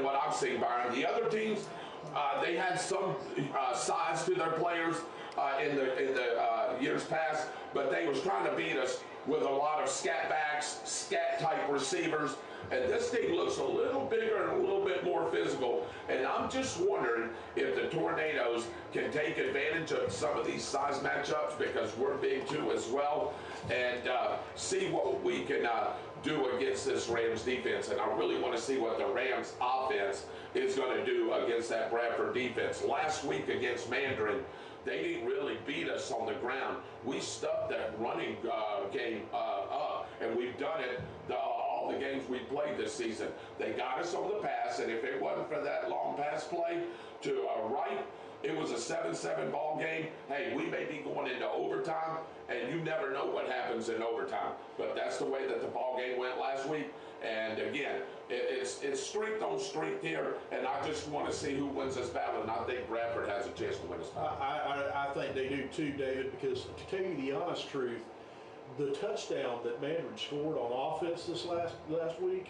what I've seen, Byron. The other teams, they had some size to their players in the years past, but they was trying to beat us with a lot of scat backs, scat type receivers. And this team looks a little bigger and a little bit more physical. And I'm just wondering if the Tornadoes can take advantage of some of these size matchups, because we're big too as well, and see what we can do against this Rams defense. And I really want to see what the Rams offense is going to do against that Bradford defense. Last week against Mandarin, they didn't really beat us on the ground. We stuffed that running game up, and we've done it all the games we played this season. They got us on the pass, and if it wasn't for that long pass play to right, it was a 7-7 ball game. Hey, we may be going into overtime, and you never know what happens in overtime. But that's the way that the ball game went last week. And again, it's strength on strength here, and I just want to see who wins this battle, and I think Bradford has a chance to win this battle. I think they do too, David, because to tell you the honest truth, the touchdown that Mandarin scored on offense this last week,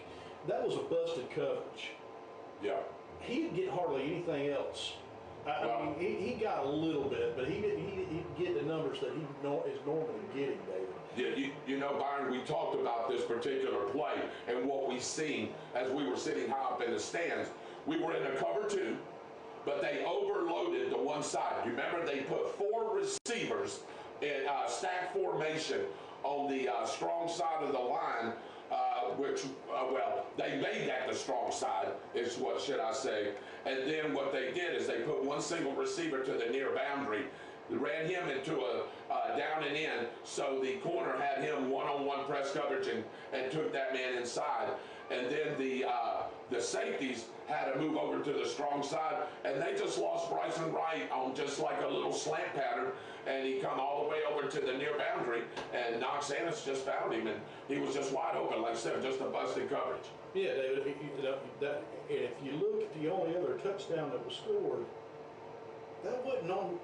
that was a busted coverage. Yeah. He didn't get hardly anything else. I mean, he got a little bit, but he didn't get the numbers that he is normally getting, David. Yeah, you know, Byron, we talked about this particular play and what we seen as we were sitting high up in the stands. We were in a cover 2, but they overloaded the one side. You remember they put 4 receivers in stack formation on the strong side of the line, which, well, they made that the strong side, is what should I say. And then what they did is they put one single receiver to the near boundary, ran him into a down and in, so the corner had him one-on-one press coverage and took that man inside. And then the safeties had to move over to the strong side, and they just lost Bryson Wright on just like a little slant pattern, and he come all the way over to the near boundary, and Knox Ennis just found him, and he was just wide open, like I said, just a busted coverage. Yeah, David, if you look at the only other touchdown that was scored, that wasn't on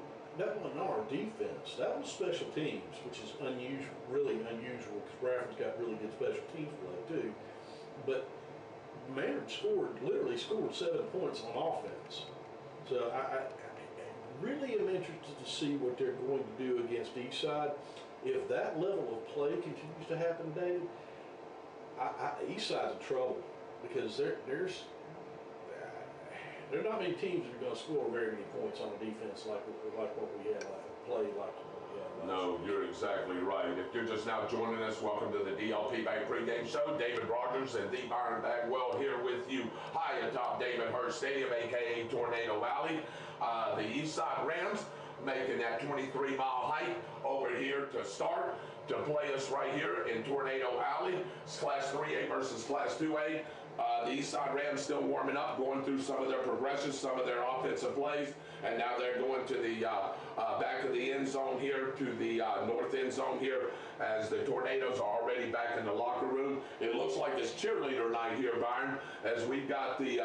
our defense. That was special teams, which is unusual, really unusual, because Bradford's got really good special teams play too. But Mandarin literally scored 7 points on offense. So I really am interested to see what they're going to do against Eastside. If that level of play continues to happen, David, Eastside's in trouble, because there's not many teams that are going to score very many points on a defense like what we had, play like what we had. No, you're exactly right. If you're just now joining us, welcome to the DLP Bank pregame show. David Rogers and the Byron Bagwell here with you high atop David Hurst Stadium, aka Tornado Valley. The Eastside Rams making that 23-mile hike over here to start to play us right here in Tornado Alley. It's Class 3A versus Class 2A. The Eastside Rams still warming up, going through some of their progressions, some of their offensive plays, and now they're going to the back of the end zone here, to the north end zone here, as the Tornadoes are already back in the locker room. It looks like it's cheerleader night here, Byron, as we've got the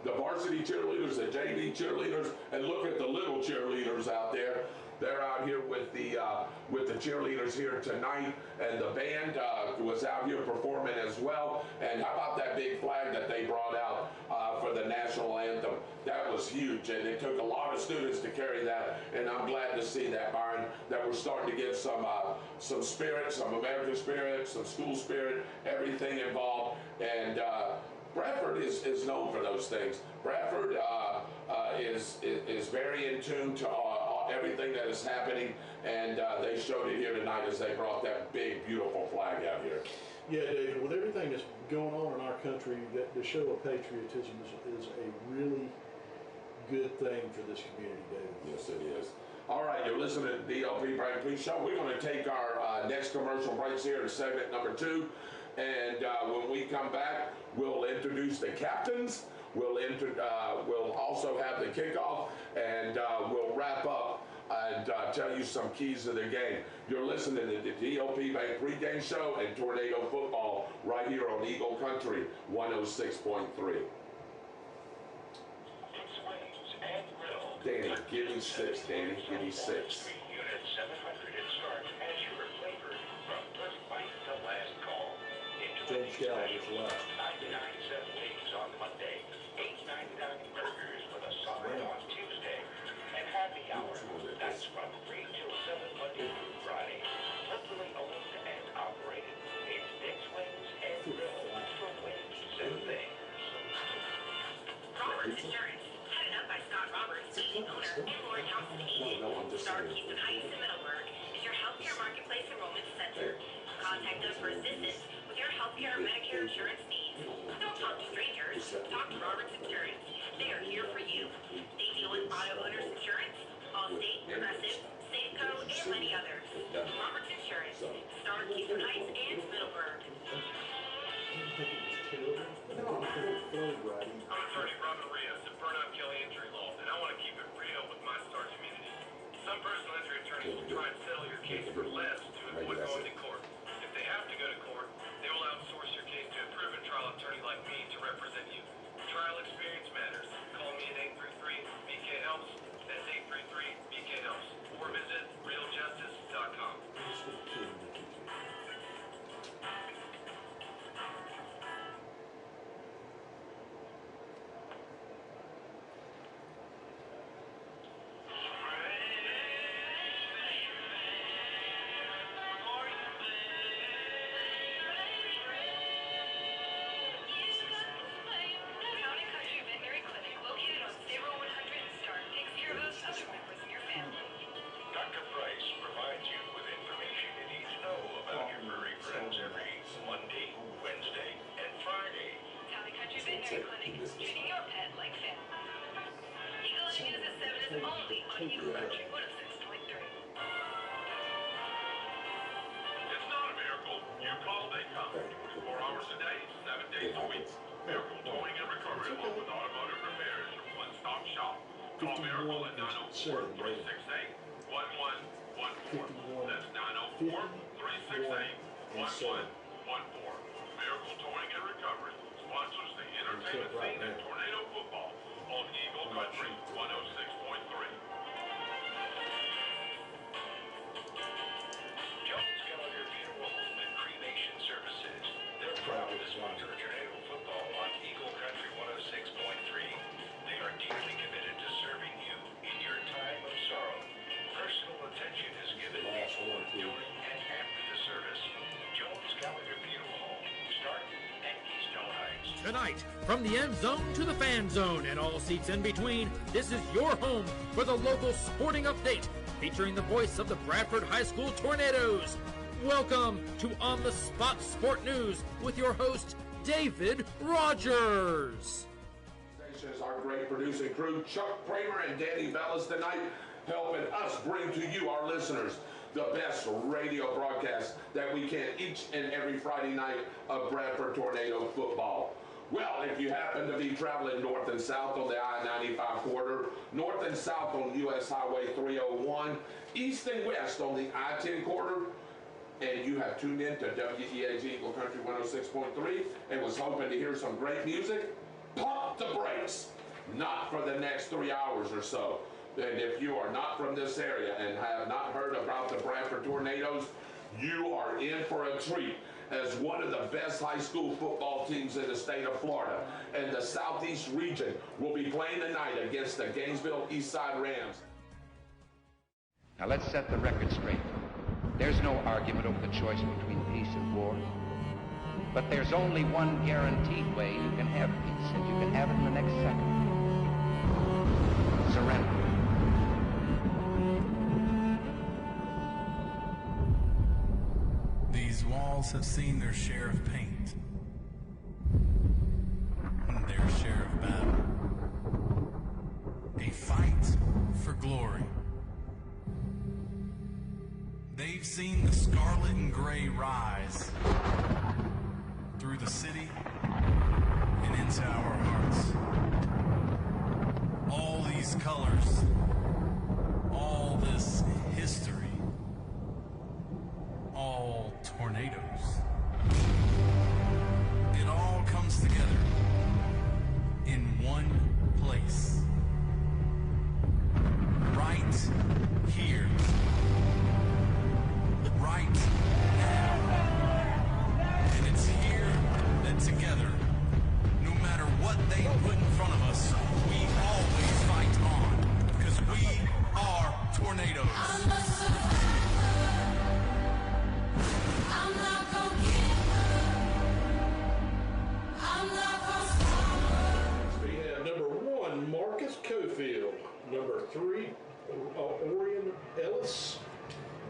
varsity cheerleaders, the JV cheerleaders, and look at the little cheerleaders out there. They're out here with the cheerleaders here tonight, and the band was out here performing as well. And how about that big flag that they brought out for the national anthem? That was huge, and it took a lot of students to carry that. And I'm glad to see that, Byron, that we're starting to get some spirit, some American spirit, some school spirit, everything involved. And Bradford is known for those things. Bradford is very in tune to everything that is happening, and they showed it here tonight as they brought that big, beautiful flag out here. Yeah, David, with everything that's going on in our country, the show of patriotism is a really good thing for this community, David. Yes, it is. All right, you're listening to the DLP Break Please Show. We're going to take our next commercial breaks here in segment number 2. And when we come back, we'll introduce the captains. We'll also have the kickoff, and we'll wrap up and tell you some keys of the game. You're listening to the DLP Bank pregame show and Tornado football right here on Eagle Country 106.3. Danny, give me 6, Danny, give me 6. Unit 700 in start as your flavor from first bite to last call. James Gallagher's left. 99 cent wings on Monday, $8.99 Roberts Insurance, headed up by Scott Roberts, agent owner and Lauren Thompson agent. Star Keystone Heights in Middleburg is your healthcare marketplace enrollment center. Contact us for assistance with your healthcare and Medicare insurance needs. Don't talk to strangers. Talk to Roberts Insurance. They are here for you. They deal with auto owners insurance, Allstate, Progressive, Safeco, and many others. Roberts Insurance, Star Keystone Heights and Middleburg. I'm attorney Robin Rios at Burnout Kelly Injury Law, and I want to keep it real with my Star community. Some personal injury attorneys will try and settle your case for less to avoid going to court. If they have to go to court, they will outsource your case to a proven trial attorney like me to represent you. Trial experience matters. Call me at 833-BK-HELPS. That's 833-BK-HELPS. Or visit realjustice.com. Dr. Price provides you with information you need to know about your furry friends every Monday, Wednesday, and Friday. Town and Country Veterinary Clinic, treating your pet like family. Eagle and News at 7 is only on Eagle Country 106.3. It's not a miracle. You call, they come. 24 hours a day, 7 days a week. Miracle Towing and Recovery along with automotive repairs, your one-stop shop. Call Miracle at 904-368-1114. That's 904-368-1114. Miracle Towing and Recovery sponsors the entertainment scene in tornado football on Eagle Country 106.3. Jones Gallagher Funeral Home and Cremation Services. They're proud to sponsor tornado football on Eagle Country 106.3. They are deeply committed to serving you in your time of sorrow. Personal attention is given before, during, and after the service. Jones Gallagher Funeral Home. Start at Keystone Heights. Tonight, from the end zone to the fan zone and all seats in between, this is your home for the local sporting update, featuring the voice of the Bradford High School Tornadoes. Welcome to On the Spot Sport News with your host, David Rogers. Is our great producing crew, Chuck Kramer and Danny Bellis tonight, helping us bring to you, our listeners, the best radio broadcast that we can each and every Friday night of Bradford Tornado football. Well, if you happen to be traveling north and south on the I-95 corridor, north and south on U.S. Highway 301, east and west on the I-10 corridor, and you have tuned in to WEAG Eagle Country 106.3 and was hoping to hear some great music, pump the brakes. Not for the next 3 hours or so. And if you are not from this area and have not heard about the Bradford Tornadoes, you are in for a treat, as one of the best high school football teams in the state of Florida and the Southeast region will be playing tonight against the Gainesville Eastside Rams. Now let's set the record straight. There's no argument over the choice between peace and war. But there's only one guaranteed way you can have peace, and you can have it in the next second. Surrender. These walls have seen their share of paint and their share of battle. A fight for glory. They've seen the scarlet and gray rise through the city and into our hearts. All these colors, all this history, all tornadoes. It all comes together in one place. Right here. Right now. And it's here that together, no matter what they put in front of us, we always fight on. Because we are tornadoes. I'm a survivor. I'm not gonna give up. I'm not gonna stop. We have number 1 3, Orion Ellis.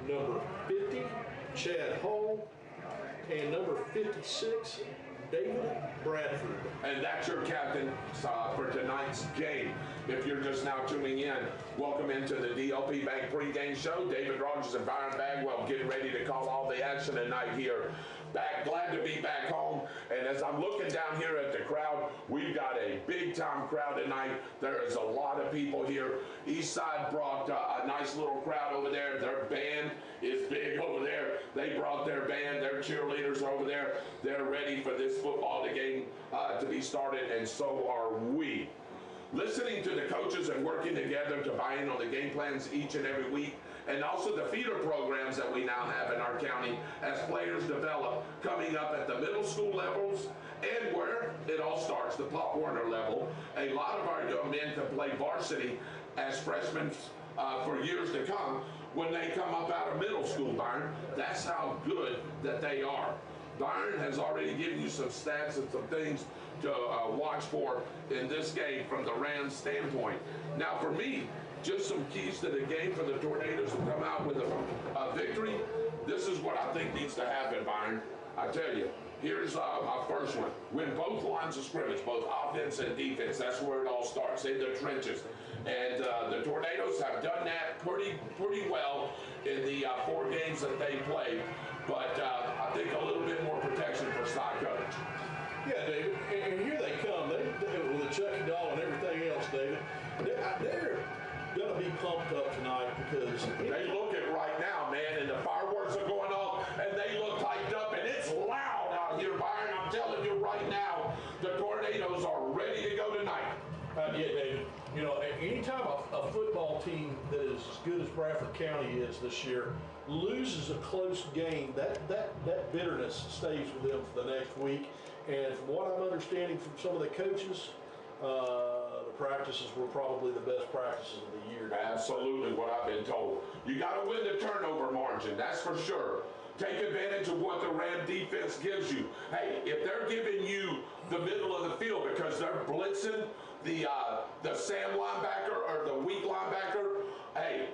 Number 50, Chad Hall. And number 56, David Bradford. And that's your captain for tonight's game. If you're just now tuning in, welcome into the DLP Bank pregame show. David Rogers and Byron Bagwell getting ready to call all the action tonight here. Glad to be back home. And as I'm looking down here at the crowd, we've got a big time crowd tonight. There is a lot of people here. Eastside brought a nice little crowd over there. Their band is big over there. They brought their band, their cheerleaders over there. They're ready for this football game to be started, and so are we. Listening to the coaches and working together to buy in on the game plans each and every week, and also the feeder programs that we now have in our county as players develop, coming up at the middle school levels and where it all starts, the Pop Warner level. A lot of our young men can play varsity as freshmen for years to come when they come up out of middle school, Byron. That's how good that they are. Byron has already given you some stats and some things to watch for in this game from the Rams standpoint. Now for me, just some keys to the game for the Tornadoes to come out with a victory. This is what I think needs to happen, Byron. I tell you, here's my first one. Win both lines of scrimmage, both offense and defense. That's where it all starts, in the trenches. And the Tornadoes have done that pretty well in the 4 games that they played. But I think a little bit more protection for side coverage. Yeah, David, and here they come. They with the Chucky doll and everything else, David. They're going to be pumped up tonight because they look it right now, man, and the fireworks are going off, and they look hyped up, and it's loud out here, Byron. I'm telling you right now, the Tornadoes are ready to go tonight. Yeah, David. You know, anytime a football team that is as good as Bradford County is this year loses a close game, that bitterness stays with them for the next week. And from what I'm understanding from some of the coaches, the practices were probably the best practices of the year. Absolutely, what I've been told. You got to win the turnover margin, that's for sure. Take advantage of what the Ram defense gives you. Hey, if they're giving you the middle of the field because they're blitzing the Sam linebacker or the weak linebacker, hey,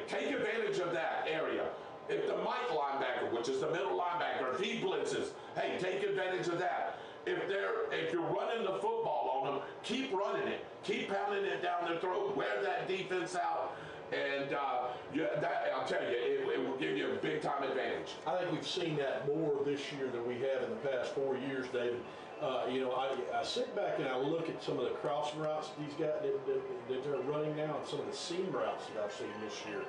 take advantage of that area. If the Mike linebacker, which is the middle linebacker, if he blitzes, hey, take advantage of that. If you're running the football on them, keep running it. Keep pounding it down their throat. Wear that defense out. And I'll tell you, it will give you a big-time advantage. I think we've seen that more this year than we have in the past 4 years, David. You know, I sit back and I look at some of the crossing routes these guys that they're running now and some of the seam routes that I've seen this year.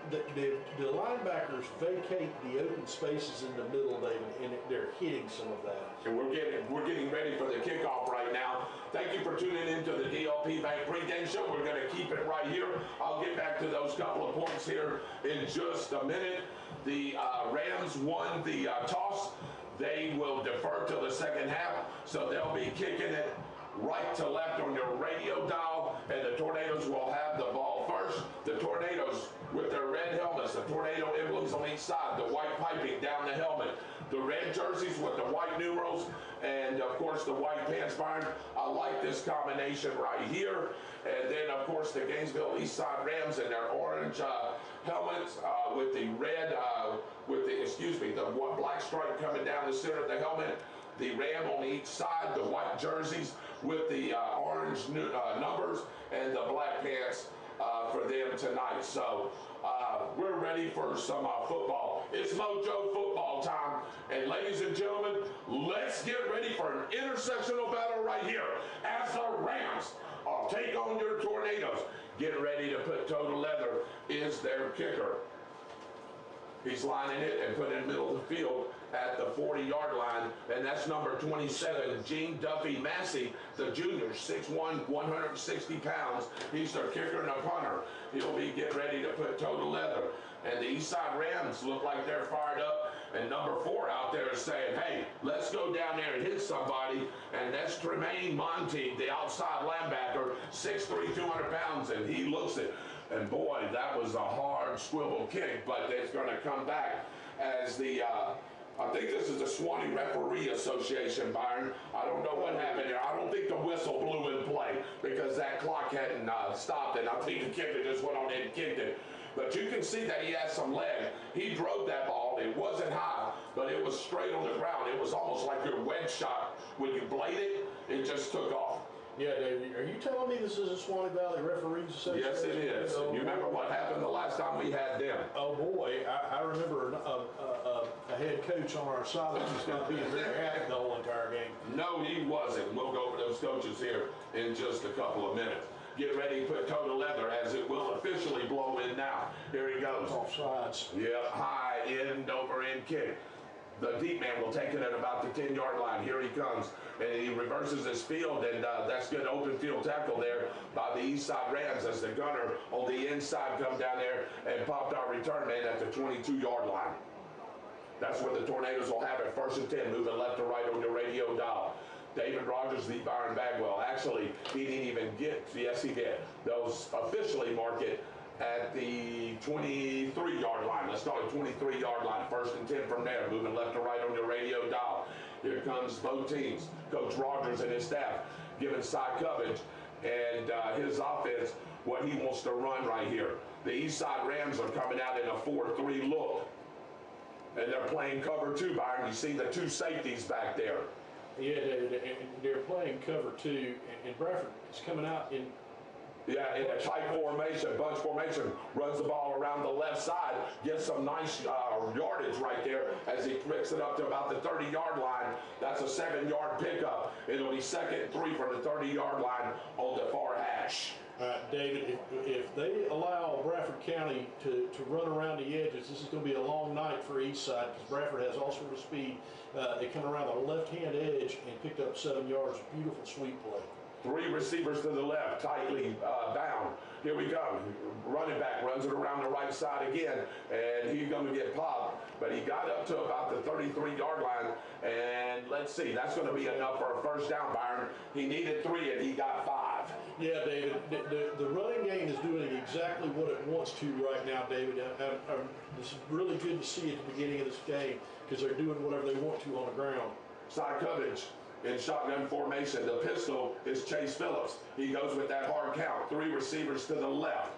The linebackers vacate the open spaces in the middle, David, and they're hitting some of that. And we're getting ready for the kickoff right now. Thank you for tuning into the DLP Bank pregame show. We're going to keep it right here. I'll get back to those couple of points here in just a minute. The Rams won the toss. They will defer to the second half, so they'll be kicking it right to left on your radio dial, and the Tornadoes will have the ball first. The Tornadoes with their red helmets, the tornado emblems on each side, the white piping down the helmet, the red jerseys with the white numerals, and of course the white pants, Byron. I like this combination right here. And then of course the Gainesville Eastside Rams in their orange helmets with the red, the black stripe coming down the center of the helmet. The Ram on each side, the white jerseys with the orange numbers, and the black pants for them tonight. So we're ready for some football. It's Mojo football time. And ladies and gentlemen, let's get ready for an intersectional battle right here as the Rams take on your Tornadoes. Getting ready to put Total Leather is their kicker. He's lining it and putting it in the middle of the field at the 40-yard line, and that's number 27, Gene Duffy Massey, the junior, 6'1", 160 pounds. He's their kicker and a punter. He'll be getting ready to put Total Leather. And the Eastside Rams look like they're fired up, and number 4 out there is saying, hey, let's go down there and hit somebody, and that's Tremaine Monteith, the outside linebacker, 6'3", 200 pounds, and he looks it. And boy, that was a hard swivel kick, but it's going to come back as the, I think this is the Swanee Referee Association, Byron. I don't know what happened here. I don't think the whistle blew in play because because that clock hadn't stopped, and I think the kicker just went on and kicked it. But you can see that he has some leg. He drove that ball. It wasn't high, but it was straight on the ground. It was almost like your wedge shot. When you blade it, it just took off. Yeah, David, are you telling me this is a Swanee Valley Referees Association? Yes, it is. You remember what happened the last time we had them? Oh boy, I remember a head coach on our side that was not being very happy the whole entire game. No, he wasn't. We'll go over those coaches here in just a couple of minutes. Get ready to put toe to leather as it will officially blow in now. Here he goes. Offsides. Yep, high end over end kick. The deep man will take it at about the 10-yard line. Here he comes, and he reverses his field, and that's good open field tackle there by the Eastside Rams as the gunner on the inside come down there and popped our return man at the 22-yard line. That's where the Tornadoes will have it, 1st and 10, moving left to right on your radio dial. David Rogers, the Byron Bagwell. Actually, he didn't even get, yes he did. Those officially mark it at the 23-yard line. Let's call it 23-yard line. 1st and 10 from there. Moving left to right on your radio dial. Here comes both teams. Coach Rogers and his staff giving side coverage and his offense what he wants to run right here. The Eastside Rams are coming out in a 4-3 look. And they're playing cover 2, Byron. You see the 2 safeties back there. Yeah, they're playing cover 2, and Bradford is coming out in. Yeah, in a tight formation, bunch formation, runs the ball around the left side, gets some nice yardage right there as he picks it up to about the 30-yard line. That's a 7-yard pickup. It'll be 2nd and 3 from the 30-yard line on the far hash. David, if they allow Bradford County to run around the edges, this is going to be a long night for Eastside because Bradford has all sort of speed. They come around the left-hand edge and picked up 7 yards. Beautiful sweep play. 3 receivers to the left, tightly bound. Here we go. Running back runs it around the right side again, and he's going to get popped. But he got up to about the 33-yard line, and let's see, that's going to be enough for a 1st down, Byron. He needed 3, and he got 5. Yeah, David, the running game is doing exactly what it wants to right now, David. This is really good to see at the beginning of this game because they're doing whatever they want to on the ground. Side coverage in shotgun formation. The pistol is Chase Phillips. He goes with that hard count. 3 receivers to the left,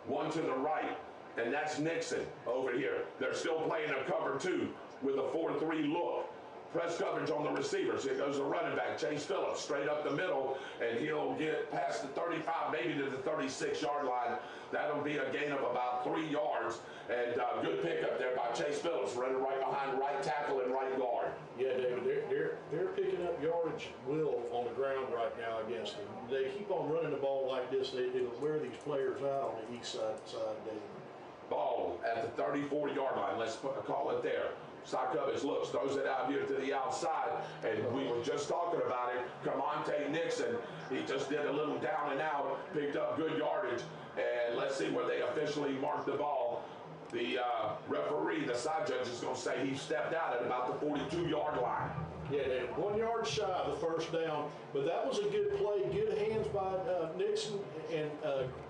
1 to the right, and that's Nixon over here. They're still playing a cover 2 with a 4-3 look. Press coverage on the receivers. Here goes the running back, Chase Phillips, straight up the middle, and he'll get past the 35, maybe to the 36-yard line. That'll be a gain of about 3 yards, and good pickup there by Chase Phillips, running right behind right tackle and right guard. Yeah, David, they're picking up yardage will on the ground right now against them. They keep on running the ball like this, it'll wear these players out on the east side, David. Ball at the 34-yard line. Let's call it there. Side coverage looks, throws it out here to the outside, and we were just talking about it. Camonte Nixon, he just did a little down and out, picked up good yardage, and let's see where they officially mark the ball. The referee, the side judge, is going to say he stepped out at about the 42-yard line. Yeah, they're 1 yard shy of the 1st down, but that was a good play, good hands by Nixon, and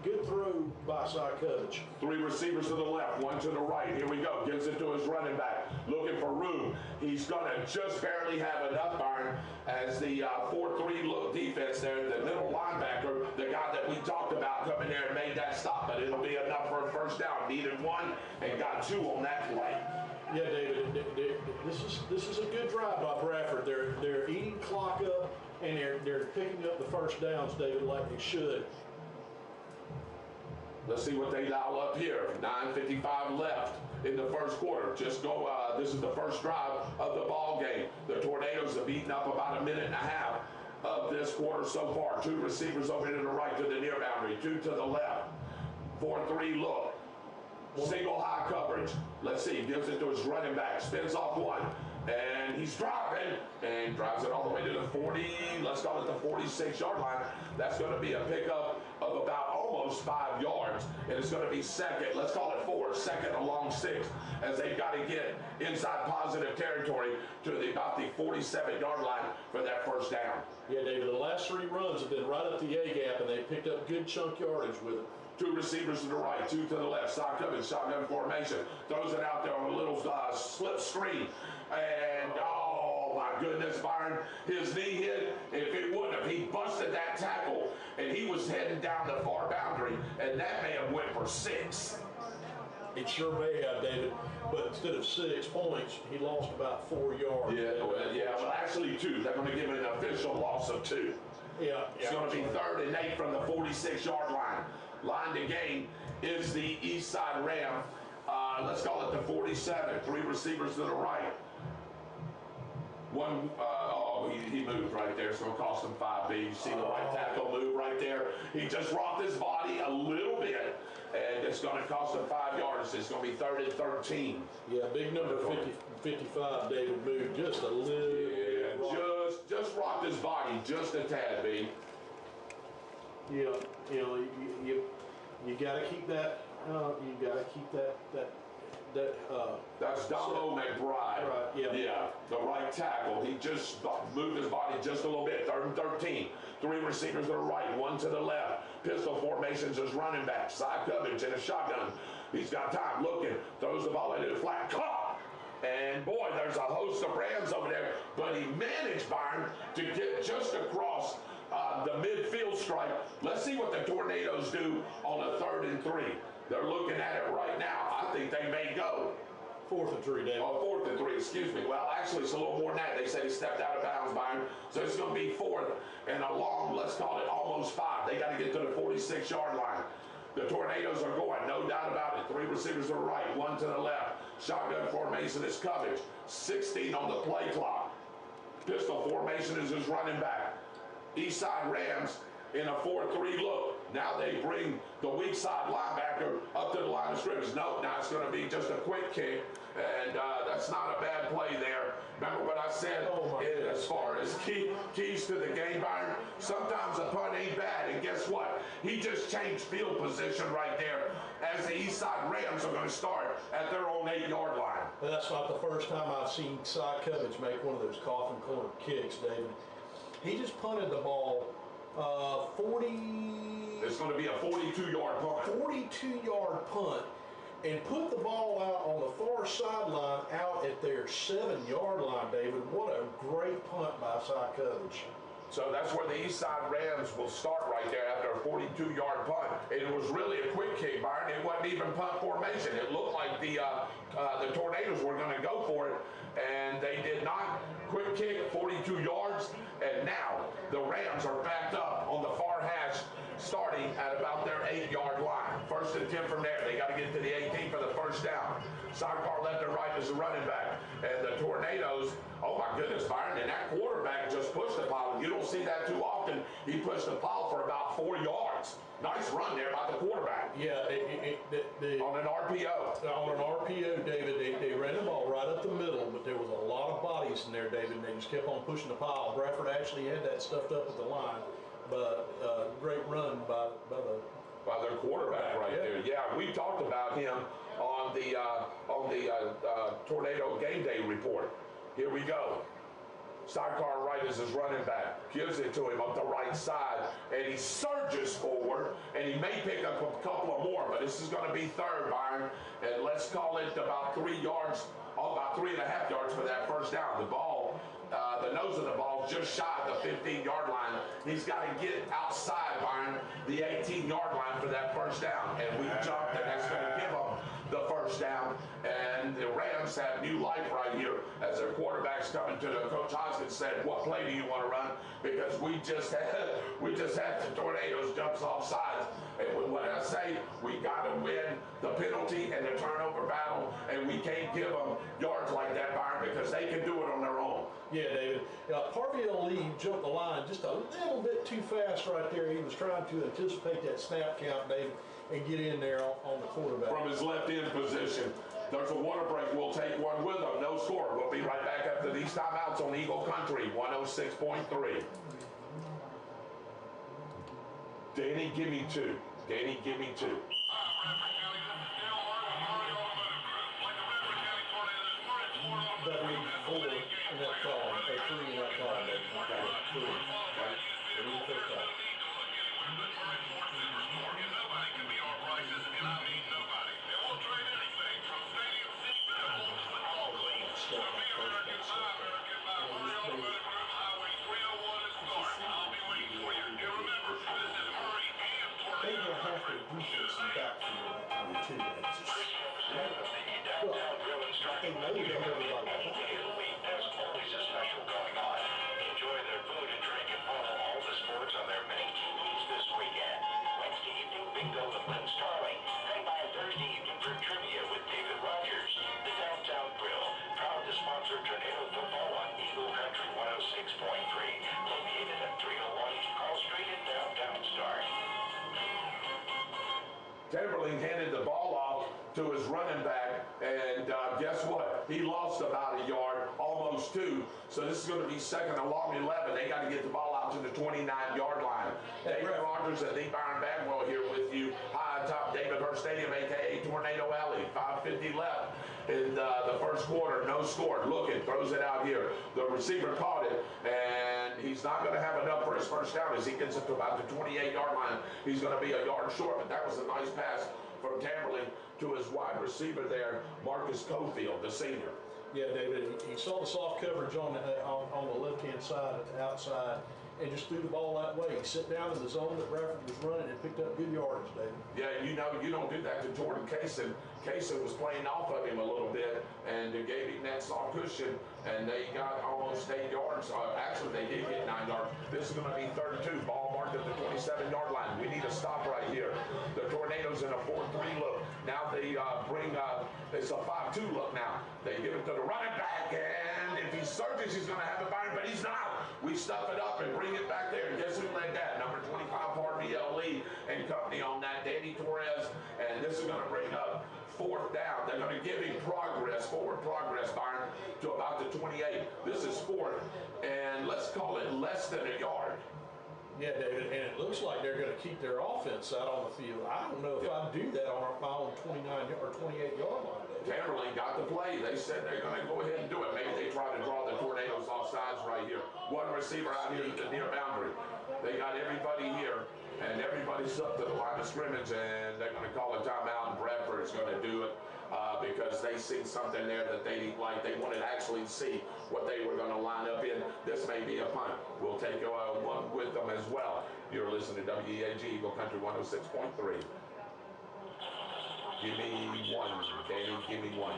good throw by side coverage. 3 receivers to the left, 1 to the right. Here we go. Gives it to his running back. Looking for room. He's going to just barely have enough, Byron, as the 4-3 look defense there. The middle linebacker, the guy that we talked about, coming there and made that stop. But it'll be enough for a 1st down. Needed 1 and got 2 on that play. Yeah, David, this is a good drive by Bradford. They're eating clock up, and they're picking up the 1st downs, David, like they should. Let's see what they dial up here. 9:55 left in the 1st quarter. Just go. This is the 1st drive of the ball game. The Tornadoes have beaten up about a minute and a half of this quarter so far. 2 receivers over to the right to the near boundary. 2 to the left. 4-3 look. Single high coverage. Let's see. Gives it to his running back. Spins off 1. And he's driving and drives it all the way to the 40, let's call it the 46-yard line. That's going to be a pickup of about almost 5 yards. And it's going to be 2nd, let's call it 4, 2nd along 6, as they've got to get inside positive territory to about the 47-yard line for that 1st down. Yeah, David, the last 3 runs have been right up the A-gap, and they picked up good chunk yardage with it. 2 receivers to the right, 2 to the left. Side coverage, shotgun formation. Throws it out there on a little slip screen. And, oh, my goodness, Byron, his knee hit. If it wouldn't have, he busted that tackle, and he was heading down the far boundary, and that may have went for 6. It sure may have, David, but instead of 6 points, he lost about 4 yards. Well, actually 2. They're going to give him an official loss of 2. Yeah. It's going to be 3rd and 8 from the 46-yard line. Line to gain is the Eastside Ram. Let's call it the 47. 3 receivers to the right. One, he moved right there. It's going to cost him 5 B. You see the right tackle move right there. He just rocked his body a little bit, and it's going to cost him 5 yards. It's going to be 3rd and 13. Yeah, big number 55, David, moved just a little. Yeah, just rocked his body just a tad, B. Yeah, you got to keep that. You got to keep that. That's Donald McBride. Right, yeah. The right tackle. He just moved his body just a little bit. 3rd and 13. 3 receivers to the right, 1 to the left. Pistol formations as running back. Side coverage in a shotgun. He's got time looking. Throws the ball into the flat. Caught! And boy, there's a host of Rams over there. But he managed, Byron, to get just across the midfield stripe. Let's see what the Tornadoes do on a 3rd and 3. They're looking at it right now. I think they may go. 4th and 3, David. Oh, 4th and 3, excuse me. Well, actually, it's a little more than that. They said he stepped out of bounds, Byron. So it's going to be 4th and a long, let's call it almost 5. They got to get to the 46-yard line. The Tornadoes are going, no doubt about it. 3 receivers to the right, 1 to the left. Shotgun formation is coverage. 16 on the play clock. Pistol formation is his running back. Eastside Rams in a 4-3 look. Now they bring the weak side linebacker up to the line of scrimmage. Nope, now it's going to be just a quick kick, and that's not a bad play there. Remember what I said as far as keys to the game, Byron? Sometimes a punt ain't bad, and guess what? He just changed field position right there as the Eastside Rams are going to start at their own 8-yard line. That's not the first time I've seen side coverage make one of those coffin corner kicks, David. He just punted the ball 40. It's going to be a 42-yard punt. 42-yard punt, and put the ball out on the far sideline out at their 7-yard line, David. What a great punt by side coverage. So that's where the Eastside Rams will start right there after a 42-yard punt. It was really a quick kick, Byron. It wasn't even punt formation. It looked like the Tornadoes were going to go for it, and they did not. Quick kick, 42 yards, and now the Rams are backed up on the far hash, starting at about their 8-yard line. 1st and 10 from there. They got to get to the 18 for the first down. Sidecar left and right is the running back. And the Tornadoes, oh my goodness, Byron, and that quarterback just pushed the pile. You don't see that too often. He pushed the pile for about 4 yards. Nice run there by the quarterback. Yeah, on an RPO. On an RPO, David, they ran the ball right up the middle, but there was a lot of bodies in there, David, and they just kept on pushing the pile. Bradford actually had that stuffed up at the line, but great run by their quarterback right there. Yeah, we talked about him on the Tornado Game Day report. Here we go. Sidecar right is his running back. Gives it to him up the right side, and he surges forward, and he may pick up a couple of more, but this is going to be 3rd, Byron, and let's call it about 3 yards, about 3.5 yards for that first down. The ball, the nose of the ball is just shy of the 15-yard line. He's got to get outside, Byron, the 18-yard line for that first down, and we jumped, and that's going to give him the first down, and the Rams have new life right here as their quarterback's coming to the Coach Hoskins said, what play do you want to run? Because we just had the Tornadoes jumps off sides. And when I say we got to win the penalty and the turnover battle, and we can't give them yards like that, Byron, because they can do it on their own. Yeah, David. Parviel Lee jumped the line just a little bit too fast right there. He was trying to anticipate that snap count, David, and get in there on the quarterback. From his left end position. There's a water break. We'll take one with them. No score. We'll be right back after these timeouts on Eagle Country 106.3. Danny, give me 2. Danny, give me 2. That means 4 in that column, or 3 in that column. Okay. 3. Right? It was the first time. defense in the backfield after 2 days. Well, they know you don't everybody back. There's always a special going on. Enjoy their food and drink and follow all the sports on their many TVs this weekend. Wednesday evening, bingo and Lynn Starling. Hang by Thursday evening for trivia with David Rogers. The Downtown Grill, proud to sponsor Tornado football on Eagle Country 106.3. Located at 301 East Carl Street in downtown Stark. Tamberling handed the ball off to his running back, and guess what? He lost about a yard, almost 2. So this is going to be second and long 11. They got to get the ball out to the 29-yard line. David Rogers and the Byron Bagwell here with you. High atop David Hurst Stadium, a.k.a. Tornado Alley. 5:50 left in the first quarter. No score. Looking, throws it out here. The receiver caught it, and he's not going to have enough for his first down as he gets it to about the 28-yard line. He's going to be a yard short, but that was a nice pass from Tamberling to his wide receiver there, Marcus Cofield, the senior. Yeah, David, he saw the soft coverage on the left-hand side at the outside and just threw the ball that way. He sat down in the zone that Bradford was running and picked up good yardage, David. Yeah, you know, you don't do that to Jordan Kaysen. Kaysen was playing off of him a little bit, and they gave him that soft cushion, and they got almost 8 yards. Actually, they did get 9 yards. This is going to be 3rd and 2. Ball marked at the 27-yard line. We need a stop right here. The Tornadoes in a 4-3 look. Now they bring, it's a 5-2 look now. They give it to the running back, and if he searches, he's going to have it fired, but he's not. We stuff it up and bring it back there. Guess who led that? Number 25, Harvey L. Lee and company on that, Danny Torres, and this is going to bring up 4th down. They're going to give him forward progress, Byron, to about the 28. This is 4th, and let's call it less than a yard. Yeah, David, and it looks like they're going to keep their offense out on the field. I don't know if I'd do that on my own 29 or 28-yard line, David. Tamberling got the play. They said they're going to go ahead and do it. Maybe they try to draw the Tornadoes off sides right here. One receiver out here to the near boundary. They got everybody here, and everybody's up to the line of scrimmage, and they're going to call a timeout, and Bradford is going to do it because they see something there that they didn't like. They wanted to actually see what they were going to line up in. This may be a punt. We'll take one with them as well. You're listening to WEAG Eagle Country 106.3. Give me one, Danny. Give me one.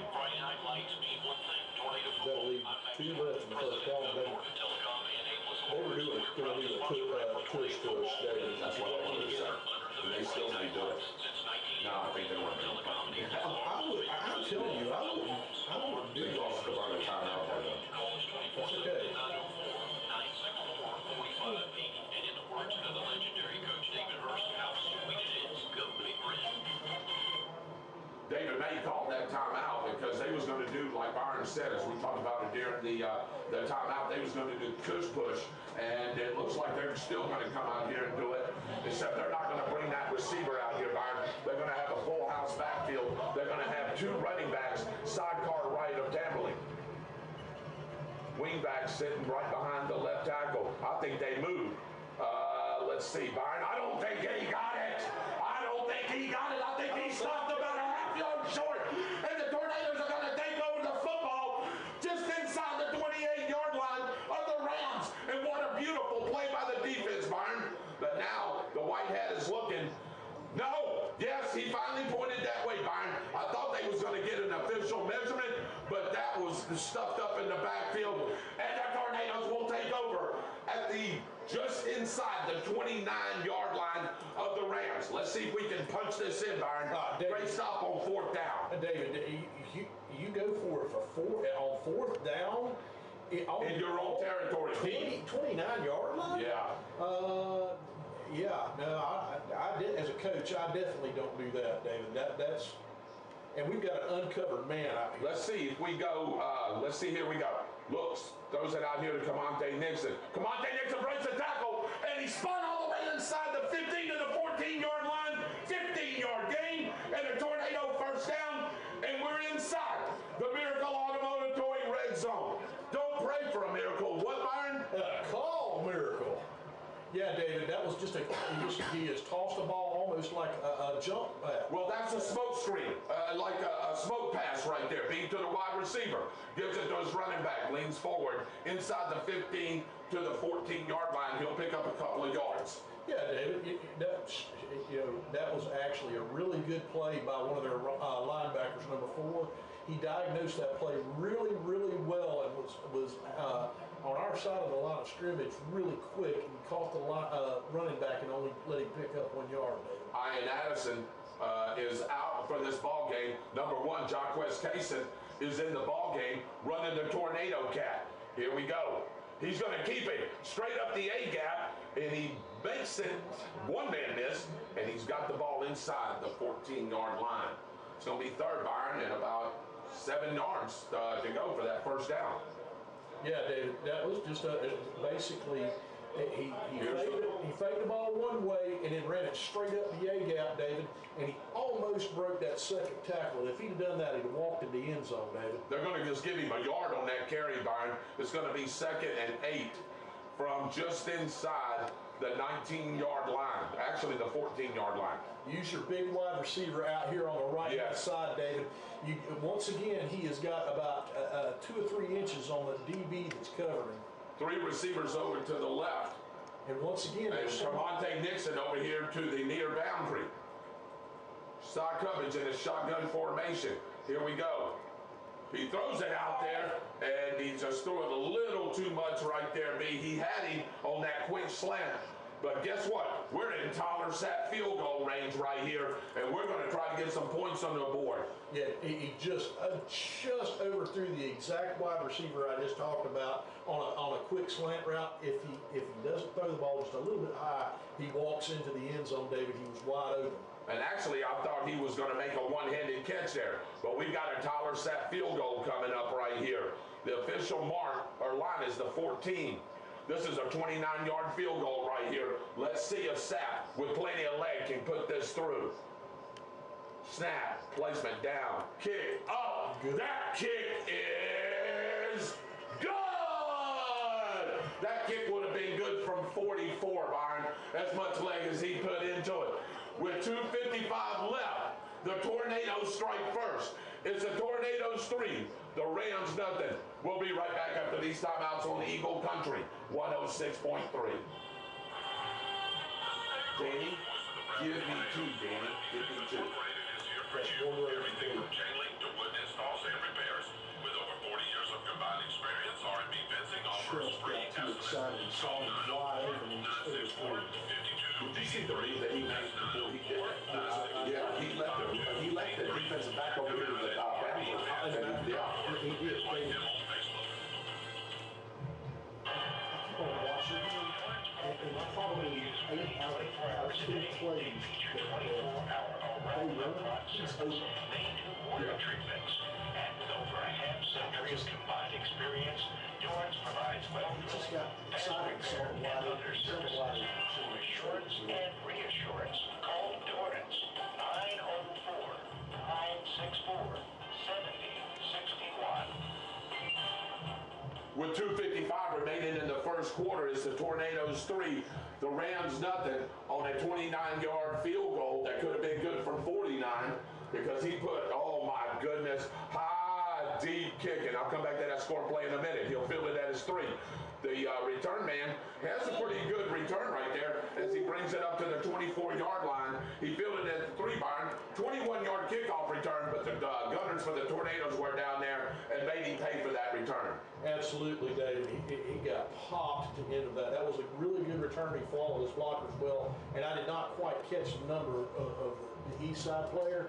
That'll leave 2 left in the first down. They were going to do a push. That's what I wanted to say. And they still may do it. No, I think they want to do it. I'm telling you, I wouldn't do They that. lost the run of timeout there, though. That's okay. And in the words of the legendary coach David Hurst, how sweet it is. Go Big Red. David May called that timeout because they was going to do, like Byron said, as we talked about it during the timeout, they was going to do push, and it looks like they're still going to come out here and do it, except they're not going to bring that receiver out here, Byron. They're going to have a full house backfield. They're going to have 2 running backs, sidecar right of Tamberling. Wingback sitting right behind the left tackle. I think they moved. Let's see, Byron. I don't think he got it. I don't think he got it. I think he stopped about a half yard short. And the Tornadoes are going to take over the football just inside the 28-yard line of the Rams. And what a beautiful play by the defense, Byron. But now the white hat is looking. No. Yes, he finally pointed that way, Byron. I thought they was going to get an official measurement, but that was stuffed up in the backfield. And the Tornadoes will take over at the just inside the 29-yard line of the Rams. Let's see if we can punch this in, Byron. Great stop on 4th down. David, you go for it on 4th down. In your own territory. 29-yard line? Yeah. Yeah, no, I did, as a coach, I definitely don't do that, David. That's, and we've got an uncovered man out here. Let's see if we go, let's see, here we go. Looks, throws it out here to Camonte Nixon. Camonte Nixon breaks the tackle, and he spun all the way inside the 15 to the 14-yard line. 15-yard gain, and a Tornado first down, and we're inside the Miracle Automotive Towing red zone. Don't pray for a miracle. What, Byron? Call miracle. Yeah, David, that was just he has tossed the ball almost like a jump pass. Well, that's a smoke screen, like a smoke pass right there. Being to the wide receiver, gives it to his running back, leans forward, inside the 15 to the 14-yard line. He'll pick up a couple of yards. Yeah, David, you know, that was actually a really good play by one of their linebackers, number 4. He diagnosed that play really, really well and was on our side of the line of scrimmage really quick and caught the running back and only let him pick up 1 yard. Ian Addison is out for this ball game. Number 1, Jaquez Kaysen, is in the ball game running the Tornado Cat. Here we go. He's going to keep it straight up the A gap, and he makes it one-man miss, and he's got the ball inside the 14-yard line. It's going to be third, Byron, and about 7 yards to go for that first down. Yeah, David, that was just basically he faked the ball one way and then ran it straight up the A gap, David, and he almost broke that second tackle. If he'd have done that, he'd have walked in the end zone, David. They're going to just give him a yard on that carry, Byron. It's going to be 2nd and 8 from just inside the 19-yard line, actually the 14-yard line. Use your big wide receiver out here on the right-hand side, David. Once again, he has got about 2 or 3 inches on the DB that's covering. 3 receivers over to the left. And once again, and Tremonte Nixon over here to the near boundary. Side coverage in a shotgun formation. Here we go. He throws it out there, and he just threw it a little too much right there, B. He had him on that quick slant. But guess what? We're in Tyler Sapp field goal range right here, and we're going to try to get some points on the board. Yeah, he just overthrew the exact wide receiver I just talked about on a quick slant route. If he doesn't throw the ball just a little bit high, he walks into the end zone, David. He was wide open. And actually, I thought he was going to make a one-handed catch there. But we've got a Tyler Sapp field goal coming up right here. The official mark or line is the 14. This is a 29-yard field goal right here. Let's see if Sapp, with plenty of leg, can put this through. Snap, placement down, kick up. Good. That kick is good. That kick would have been good from 44, Byron. As much leg as he put into it. With 2:55 left, the Tornadoes strike first. It's the Tornadoes 3, the Rams nothing. We'll be right back after these timeouts on Eagle Country 106.3. Danny, give me 2, Danny. Give me 2. Everything from chain link to wood installs and repairs. With over 40 years of combined experience, R&B Fencing offers free estimates. Call 904-964-5283. Did you see the read that he made before he did it? Yeah, he left the defensive back over here to the boundary. Yeah, he did. And probably 8 out of 2 plays treatments. And with over a half-century of combined experience, Dorrance provides well-known and other services for assurance and reassurance. Call Dorrance 904-964-7061. With 2:55 remaining in the first quarter, it's the Tornadoes 3, the Rams nothing on a 29-yard field goal that could have been good from 49 because he put, oh my goodness, high, deep kick, and I'll come back to that score play in a minute. He'll field it at his 3. The return man has a pretty good return right there as he brings it up to the 24-yard line. He fielded it at the 3, Byron. 21-yard kickoff return, but the Gunners for the Tornadoes were down there and made him pay for that return. Absolutely, David. He got popped at the end of that. That was a really good return. He followed his blockers well, and I did not quite catch the number of the Eastside player,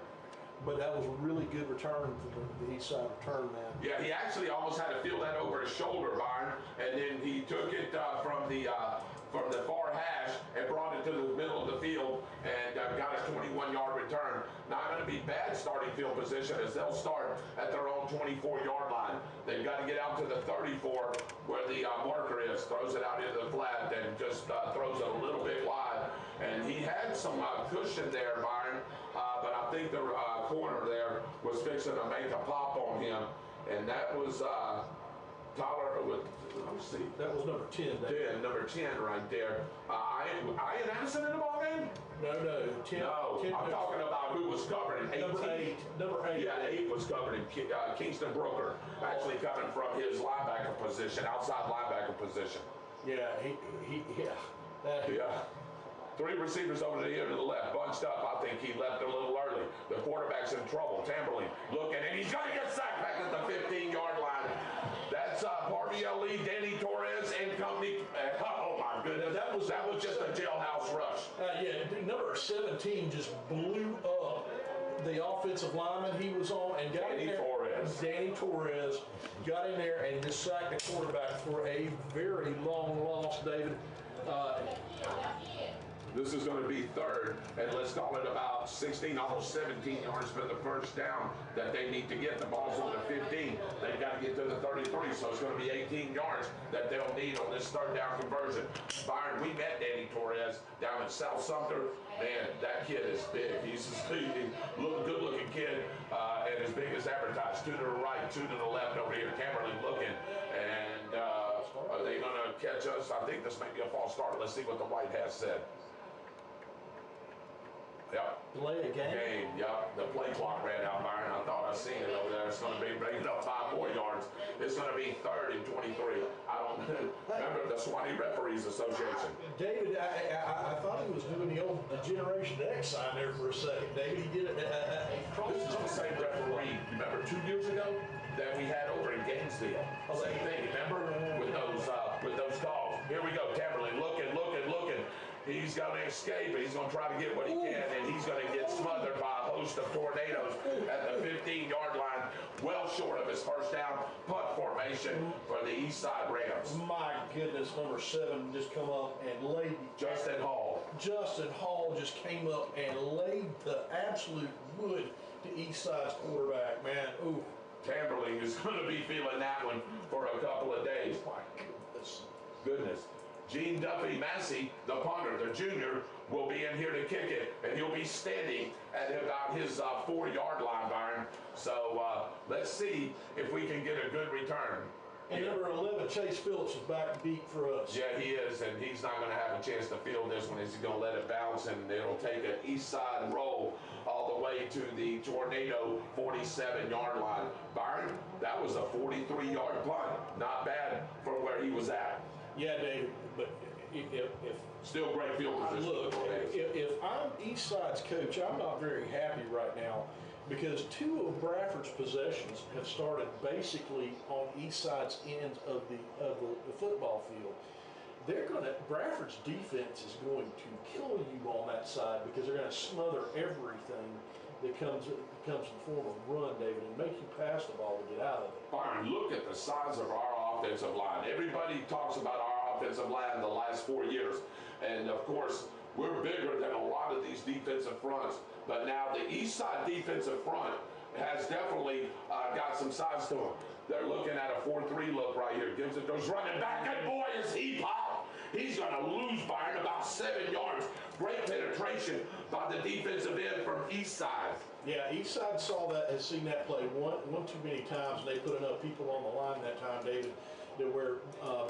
but that was a really good return for the Eastside return man. Yeah, he actually almost had to field that over his shoulder, Byron, and then he took it from the far hash and brought it to the middle of the field and got a 21-yard return. Not going to be bad starting field position as they'll start at their own 24-yard line. They've got to get out to the 34 where the marker is, throws it out into the flat and just throws it a little bit wide. And he had some cushion there, Byron, but I think the corner there was fixing to make a pop on him, and that was Tyler with, let me see. That was number 10. Number 10 right there. Ian Addison in the ball game? No. 10. No, 10, I'm talking about who was covering 18. Number 8. Yeah, 8 was covering Kingston Brooker, actually coming from his linebacker position, outside linebacker position. Yeah, Yeah. Three receivers over to the left, bunched up. I think he left a little early. The quarterback's in trouble. Tamberlin looking, and he's going to get sacked back at the 15-yard line. That's Parviel Lee, Danny Torres, and company. Oh my goodness, that was just a jailhouse rush. Yeah, number 17 just blew up the offensive lineman he was on and got in there. Danny Torres got in there and just sacked the quarterback for a very long loss, David. This is going to be third, and let's call it about 16, almost 17 yards for the first down that they need to get. The ball's on the 15. They've got to get to the 33, so it's going to be 18 yards that they'll need on this third down conversion. Byron, we met Danny Torres down in South Sumter. Man, that kid is big. He's a good-looking kid, and as big as advertised. Two to the right, two to the left over here. Camerlin looking, and are they going to catch us? I think this may be a false start. Let's see what the white hat said. Yep. Delay a game? Yep. The play clock ran out, Byron. I thought I seen it over there. It's going to be bringing up 5 more yards. It's going to be third and 23. I don't remember the Swanee Referees Association. David, I thought he was doing the old Generation X sign there for a second. David, he did it. This is the same referee. Remember 2 years ago that we had over in Gainesville? Same thing. Remember with those calls? Here we go. Tamberlin looking. He's going to escape, and he's going to try to get what he can, and he's going to get smothered by a host of tornadoes at the 15-yard line, well short of his first down punt formation for the Eastside Rams. My goodness, number 7 just come up and laid. Justin Hall just came up and laid the absolute wood to Eastside's quarterback, man. Ooh. Tamberlin is going to be feeling that one for a couple of days. My goodness. Gene Duffy Massey, the punter, the junior, will be in here to kick it, and he'll be standing at about his 4-yard line, Byron. So let's see if we can get a good return. And number 11, Chase Phillips, is back deep for us. Yeah, he is, and he's not going to have a chance to field this one. He's going to let it bounce, and it'll take an east side roll all the way to the Tornado 47-yard line. Byron, that was a 43-yard punt. Not bad for where he was at. Yeah, David, but if still great field position. Look, if I'm Eastside's coach, I'm not very happy right now because 2 of Bradford's possessions have started basically on Eastside's end of the football field. Bradford's defense is going to kill you on that side because they're going to smother everything that comes in the form of run, David, and make you pass the ball to get out of it. Byron, look at the size of our offensive line. Everybody talks about our offensive line the last 4 years, and of course, we're bigger than a lot of these defensive fronts, but now the Eastside defensive front has definitely got some size to them. They're looking at a 4-3 look right here. Gives it, goes running back, and boy, is he popped. He's going to lose, Byron, about 7 yards. Great penetration by the defensive end from Eastside. Yeah, Eastside saw that, has seen that play one too many times, and they put enough people on the line that time, David, that where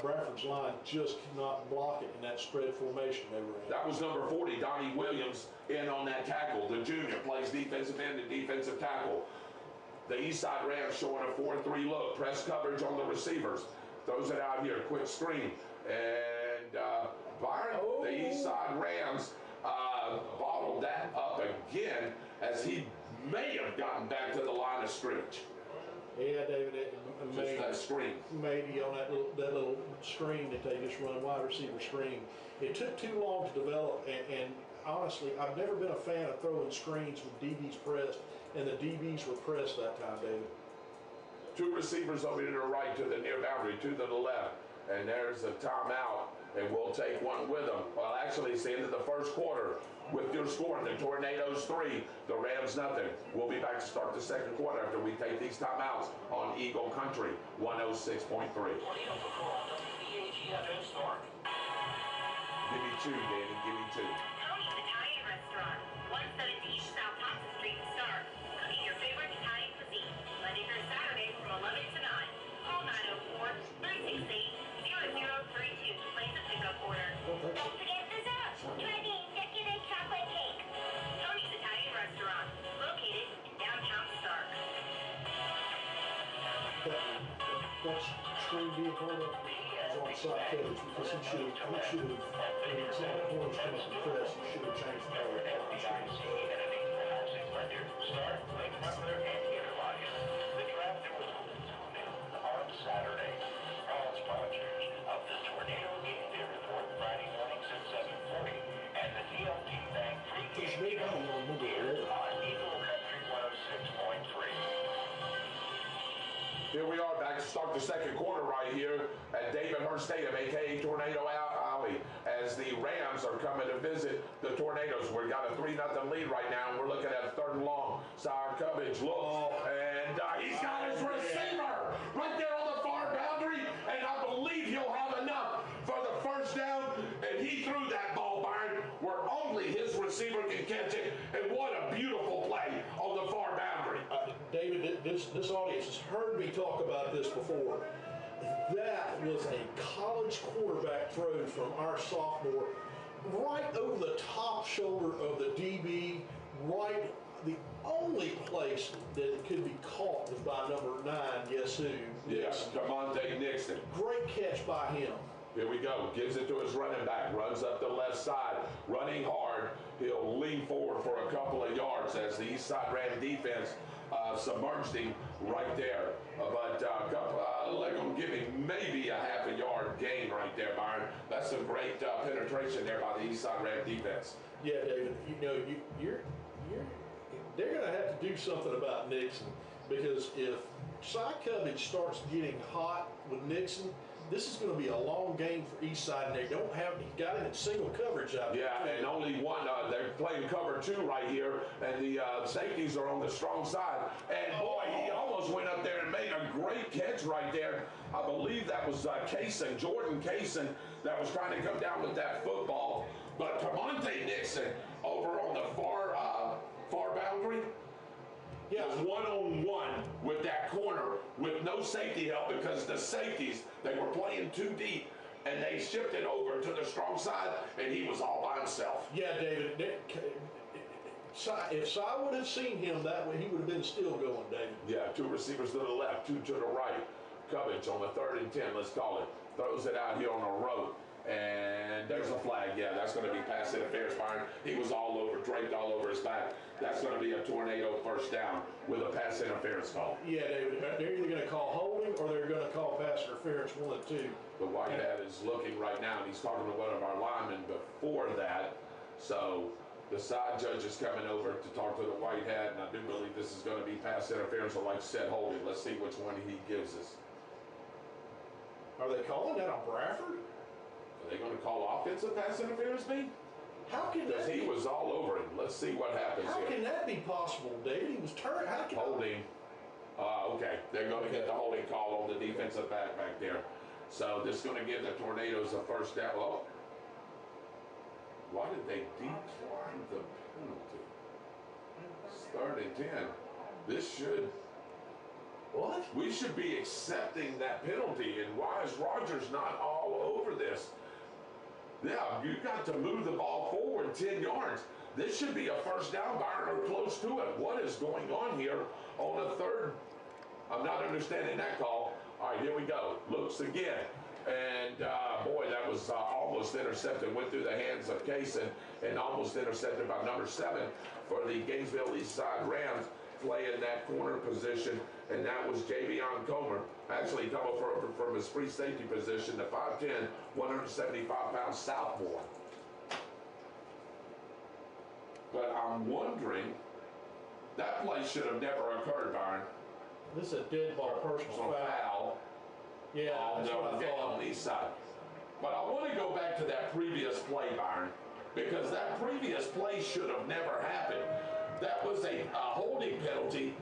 Bradford's line just could not block it in that spread formation they were in. That was number 40, Donnie Williams, in on that tackle. The junior plays defensive end and defensive tackle. The Eastside Rams showing a 4-3 look. Press coverage on the receivers. Throws it out here, quick screen. And Byron, the Eastside Rams bottled that up again as he may have gotten back to the line of scrimmage. Yeah, David, just that screen. Maybe on that little screen that they just run, wide receiver screen. It took too long to develop, and honestly, I've never been a fan of throwing screens with DBs pressed, and the DBs were pressed that time, David. 2 receivers over to the right to the near boundary, 2 to the left. And there's a timeout, and we'll take one with them. Well, actually, it's the end of the first quarter. With your score, the Tornadoes 3, the Rams nothing. We'll be back to start the second quarter after we take these timeouts on Eagle Country 106.3. Give me 2, Danny. Give me 2. Tony's Italian Restaurant, 117 South Thompson Street, Stark. Cooking your favorite Italian cuisine, Monday through Saturday from 11 to 9. Call 904-368-0032 to place a pickup order. Don't forget dessert. Try the executive chocolate cake. Tony's Italian Restaurant, located in downtown Stark. That screen being pulled up. on side coverage because he should have, when he saw the corners come up and press, he should have changed the color. Start Lake Butler and Interlochen. The draft was on Saturday. All sponsors of the Tornado Game Day report Friday mornings at 7:40 and the DLT Bank pregame show here on Eagle Country 106.3. Here we are back to start the second quarter right here at David Hurst Stadium, aka Tornado Alley, as the Rams are coming to visit the Tornadoes. We've got a 3-0 lead right now, and we're looking at 3rd and long. Sire Cubbage looks, and he's got his receiver right there on the far boundary, and I believe he'll have enough for the first down, and he threw that ball, Byron, where only his receiver can catch it, and what a beautiful play on the far boundary. David, this audience has heard me talk about this before. That was a college quarterback throw from our sophomore, right over the top shoulder of the DB, right. The only place that it could be caught was by number 9, guess who? Yes, Monte Nixon. Great catch by him. Here we go. Gives it to his running back. Runs up the left side. Running hard. He'll lean forward for a couple of yards as the Eastside Ram defense submerged him right there. But they're going to give him maybe a half a yard gain right there, Byron. That's some great penetration there by the Eastside Ram defense. Yeah, David. You know, they're going to have to do something about Nixon, because if Cy Cubbage starts getting hot with Nixon, this is going to be a long game for Eastside, and they don't have, he got him in single coverage out there. Yeah, and only one, they're playing cover 2 right here, and the safeties are on the strong side. And boy, he almost went up there and made a great catch right there. I believe that was Kaysen, Jordan Kaysen, that was trying to come down with that football. But Monte Nixon over on the far boundary, Yeah, was one-on-one with that corner with no safety help, because the safeties, they were playing too deep, and they shifted over to the strong side, and he was all by himself. yeah, David. If Cy would have seen him that way, he would have been still going, David. Yeah, 2 receivers to the left, 2 to the right. Cubbage on the 3rd and 10, let's call it. Throws it out here on the road. And there's a flag. Yeah, that's going to be pass interference, Byron. He was all over, draped all over his back. That's going to be a Tornado first down with a pass interference call. Yeah, David. They're either going to call holding or they're going to call pass interference, 1 and 2. The white hat is looking right now, and he's talking to one of our linemen before that. So the side judge is coming over to talk to the white hat, and I do believe this is going to be pass interference, or like you said, holding. Let's see which one he gives us. Are they calling that on Bradford? Are they going to call offensive pass interference, B? How can Because that he be? was all over him. Let's see what happens How here. can that be possible, David? He was turned. How can Holding. Okay, they're going to get the holding call on the defensive back there. So this is going to give the Tornadoes a first down. Oh, why did they decline the penalty? It's 3rd and 10. This should. What? We should be accepting that penalty, and why is Rogers not all over this? Yeah, you got to move the ball forward 10 yards. This should be a first down, Byron, or close to it. What is going on here on a 3rd? I'm not understanding that call. All right, here we go. Looks again. And boy, that was almost intercepted. Went through the hands of Kaysen and almost intercepted by number 7 for the Gainesville Eastside Rams, playing that corner position, and that was Javion Comer, actually coming from his free safety position, the 5'10", 175-pound sophomore. But I'm wondering, that play should have never occurred, Byron. This is a dead ball personal So foul Yeah, that's what I thought. on the east side. But I want to go back to that previous play, Byron, because that previous play should have never happened. That was a holding penalty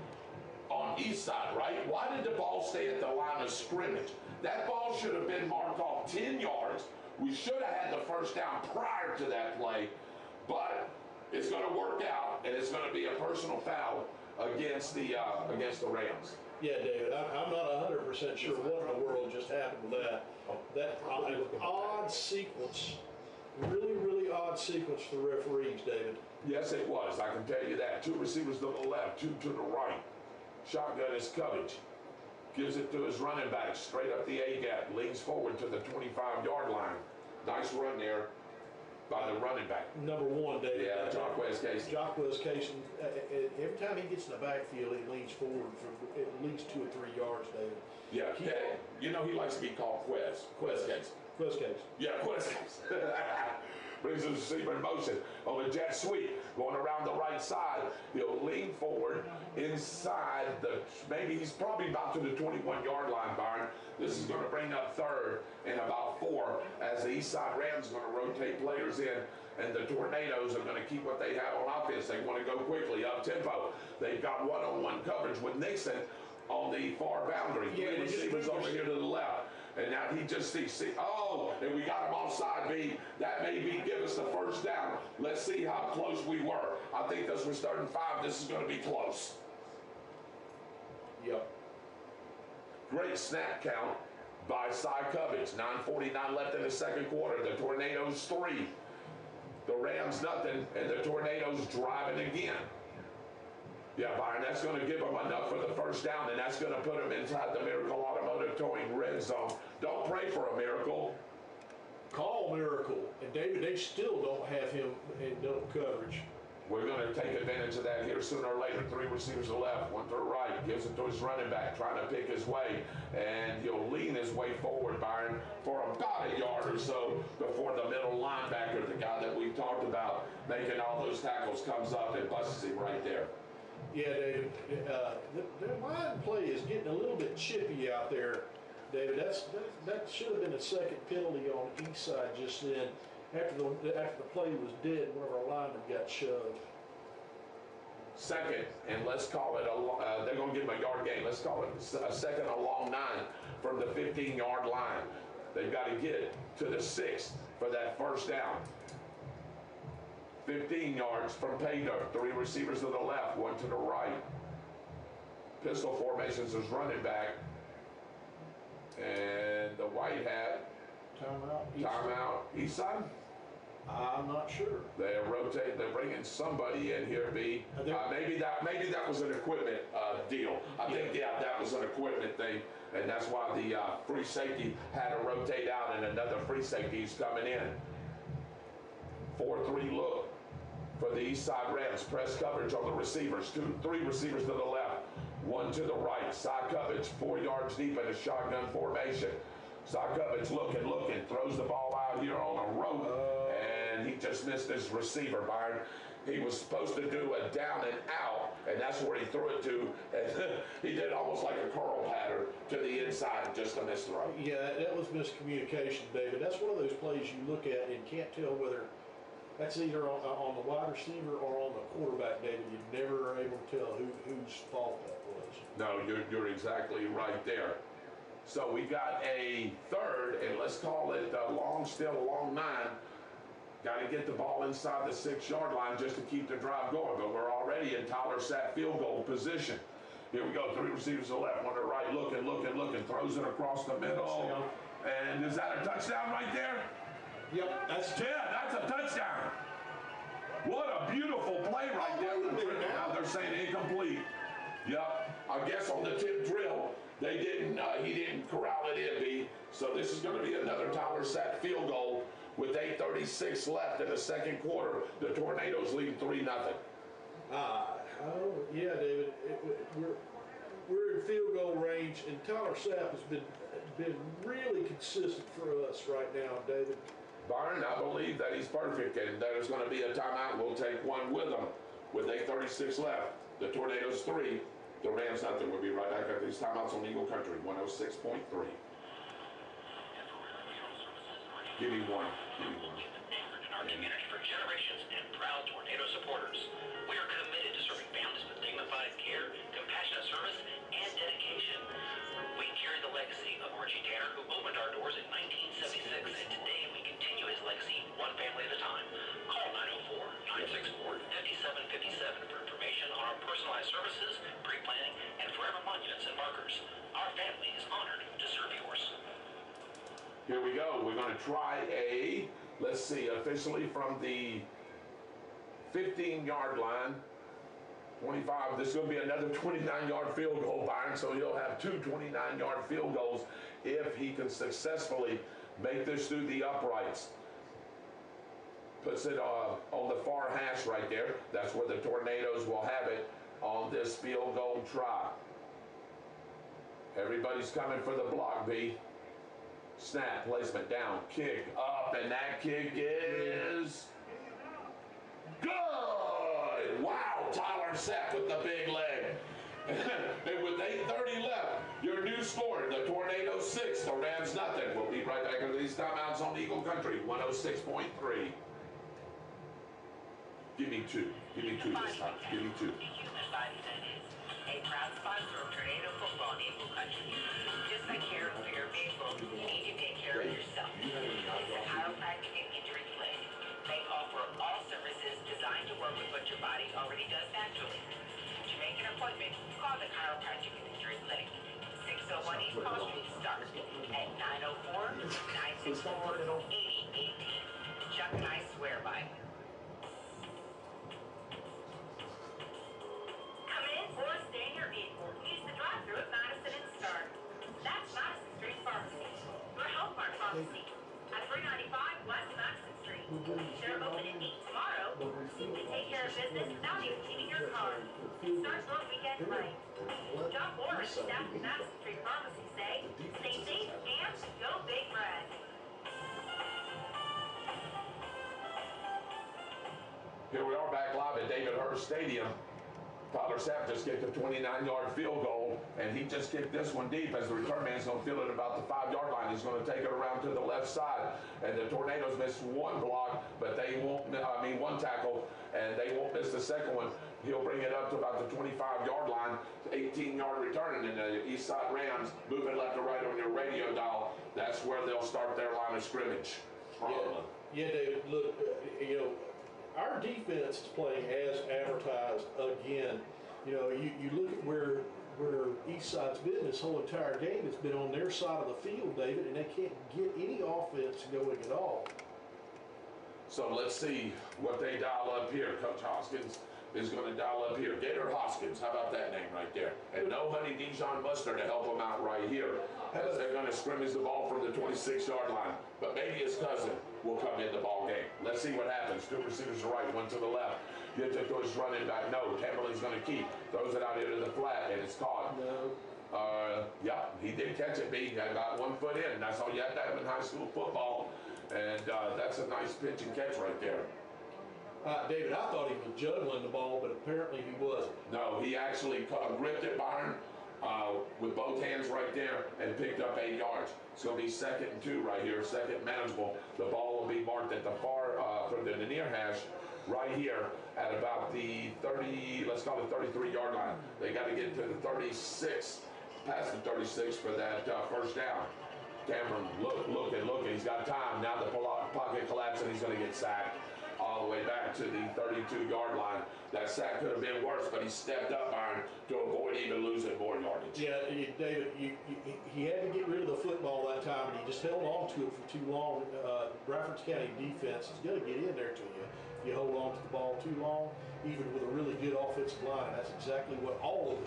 on east side, right? Why did the ball stay at the line of scrimmage? That ball should have been marked off 10 yards. We should have had the first down prior to that play, but it's going to work out, and it's going to be a personal foul against the Rams. Yeah, David, I'm not 100% sure what in the world just happened with that. That an odd sequence, really odd sequence for the referees, David. Yes, it was. I can tell you that. 2 receivers to the left, 2 to the right. Shotgun is Cubbage. gives it to his running back, straight up the A-gap, leans forward to the 25-yard line. Nice run there by the running back. Number one, David. Yeah, Jacquez Casey. Jacquez Casey, every time he gets in the backfield, he leans forward for at least 2 or 3 yards, David. Yeah, you know he likes to be called Quez Casey. Quez Casey. Yeah, Quez Casey. Brings his receiver in motion on a jet sweep, going around the right side. He'll lean forward inside maybe he's probably about to the 21-yard line, Byron. This is going to bring up third and about 4 as the Eastside Rams are going to rotate players in, and the Tornadoes are going to keep what they have on offense. They want to go quickly, up tempo. They've got one-on-one coverage with Nixon on the far boundary. Three receivers over here to the left. And now he just sees, and we got him offside, B. That may give us the first down. Let's see how close we were. I think this was 3rd and 5. This is going to be close. Yep. Great snap count by Cy Cubbage. 9:49 left in the second quarter. The Tornadoes 3. The Rams nothing, and the Tornadoes driving again. Yeah, Byron, that's going to give them enough for the first down, and that's going to put them inside the Miracle Automotive Towing red zone. Don't pray for a miracle. Call miracle. And David, they still don't have him in double coverage. We're going to take advantage of that here sooner or later. 3 receivers to the left, 1 to the right. Gives it to his running back, trying to pick his way. And he'll lean his way forward, Byron, for about a yard or so before the middle linebacker, the guy that we talked about, making all those tackles, comes up and busts him right there. Yeah, David, the line play is getting a little bit chippy out there, David. That should have been a second penalty on Eastside just then. After the play was dead, one of our linemen got shoved. Second, and let's call it they're going to give him a yard gain. Let's call it a second along 9 from the 15-yard line. They've got to get to the 6 for that first down. 15 yards from pay dirt. 3 receivers to the left, 1 to the right. Pistol formations is running back. And the white hat. Timeout. Eastside? I'm not sure. They're rotating. They're bringing somebody in here, B. Maybe that was an equipment deal. I think that was an equipment thing, and that's why the free safety had to rotate out, and another free safety is coming in. 4-3 look for the Eastside Rams. Press coverage on the receivers. 3 receivers to the left, 1 to the right. Side coverage 4 yards deep in a shotgun formation. Side coverage looking, throws the ball out here on a rope, and he just missed his receiver, Byron. He was supposed to do a down and out, and that's where he threw it to. And he did almost like a curl pattern to the inside, just a missed throw. Yeah, that was miscommunication, David. That's one of those plays you look at and can't tell whether that's either on the wide receiver or on the quarterback, David. You never are able to tell whose fault that was. No, you're exactly right there. So we got a third, and let's call it a long 9. Got to get the ball inside the 6-yard line just to keep the drive going. But we're already in Tyler Sapp field goal position. Here we go. 3 receivers to the left, 1 to the right. Looking. Throws it across the middle. And is that a touchdown right there? Yep. That's a touchdown. What a beautiful play right there. Now they're saying incomplete. Yep. I guess on the tip drill, he didn't corral it in, B. So this is going to be another Tyler Sapp field goal with 8:36 left in the second quarter. The Tornadoes lead 3-0. Yeah, David. We're in field goal range, and Tyler Sapp has been really consistent for us right now, David. Byron, I believe that he's perfect, and there's going to be a timeout. We'll take one with him with 8:36 left. The Tornadoes 3. The Rams nothing. We'll be right back at these timeouts on Eagle Country 106.3. Give me one. Anchored in our community for generations and proud Tornado supporters. We are committed to serving families with dignified care, compassionate service, and dedication. We carry the legacy of Archie Tanner, who opened our doors in 1976, and today we continue his legacy one family at a time. Call 904-964-5757 for information on our personalized services, pre-planning, and forever monuments and markers. Our family is honored to serve yours. Here we go. We're going to try officially from the 15-yard line. 25. This is going to be another 29-yard field goal, Byron, so he'll have two 29-yard field goals if he can successfully make this through the uprights. Puts it on the far hash right there. That's where the Tornadoes will have it on this field goal try. Everybody's coming for the block, B. Snap, placement, down, kick, up, and that kick is good! Wow, Tyler Sapp with the big leg. And with 8:30 left, your new score, the Tornadoes 6, the Rams nothing. We'll be right back into these timeouts on Eagle Country 106.3. Give me two. Give me two this time. Give me two. A proud sponsor of Tornado football in Eagle Country. Just like caring for your vehicle, you need to take care of yourself. It's a chiropractic and injury clinic. They offer all services designed to work with what your body already does naturally. To make an appointment, call the Chiropractic and Injury Clinic. 601 East Paul Street starts at 904-964-8018. Chuck and I swear by it. Come in or stay in your vehicle. Use the drive-thru at Madison and Start. That's Madison Street Pharmacy. Your Health Mart Pharmacy. At 395 West Madison Street. They're open at 8 tomorrow. You can take care of business without even leaving your car. It starts on weekend night. John Morris, staff at Madison Street Pharmacy say, stay safe and go Big Red. Here we are back live at David Hurst Stadium. Tyler Sapp just kicked a 29-yard field goal, and he just kicked this one deep as the return man's going to field it about the 5-yard line. He's going to take it around to the left side, and the Tornadoes missed one block, but they won't, one tackle, and they won't miss the second one. He'll bring it up to about the 25-yard line, 18-yard return, and the Eastside Rams moving left to right on your radio dial. That's where they'll start their line of scrimmage. Yeah, David, look, our defense is playing as advertised again. You look at where Eastside's been this whole entire game. It's been on their side of the field, David, and they can't get any offense going at all. So let's see what they dial up here. Coach Hoskins is going to dial up here. Gator Hoskins, how about that name right there? And no Honey Dijon Mustard to help him out right here, as they're going to scrimmage the ball from the 26-yard line. But maybe his cousin will come in the ball game. Let's see what happens. Two receivers to the right, one to the left. Gets it to his running back. No, Tamberlin's going to keep. Throws it out into the flat, and it's caught. No. Yeah, he did catch it, B. Got 1 foot in. That's all you have to have in high school football. And that's a nice pitch and catch right there. David, I thought he was juggling the ball, but apparently he wasn't. No, he actually gripped it, Byron, with both hands right there and picked up 8 yards. It's going to be 2nd and 2 right here, second manageable. The ball will be marked at the far, from the near hash right here at about the 30, let's call it 33-yard line. They got to get to the 36, past the 36 for that first down. Cameron looking. He's got time. Now the pocket collapsing. He's going to get sacked all the way back to the 32-yard line. That sack could have been worse, but he stepped up, Byron, to avoid even losing more yardage. Yeah, David, he had to get rid of the football that time, and he just held on to it for too long. Bradford County defense is going to get in there to you if you hold on to the ball too long, even with a really good offensive line. And that's exactly what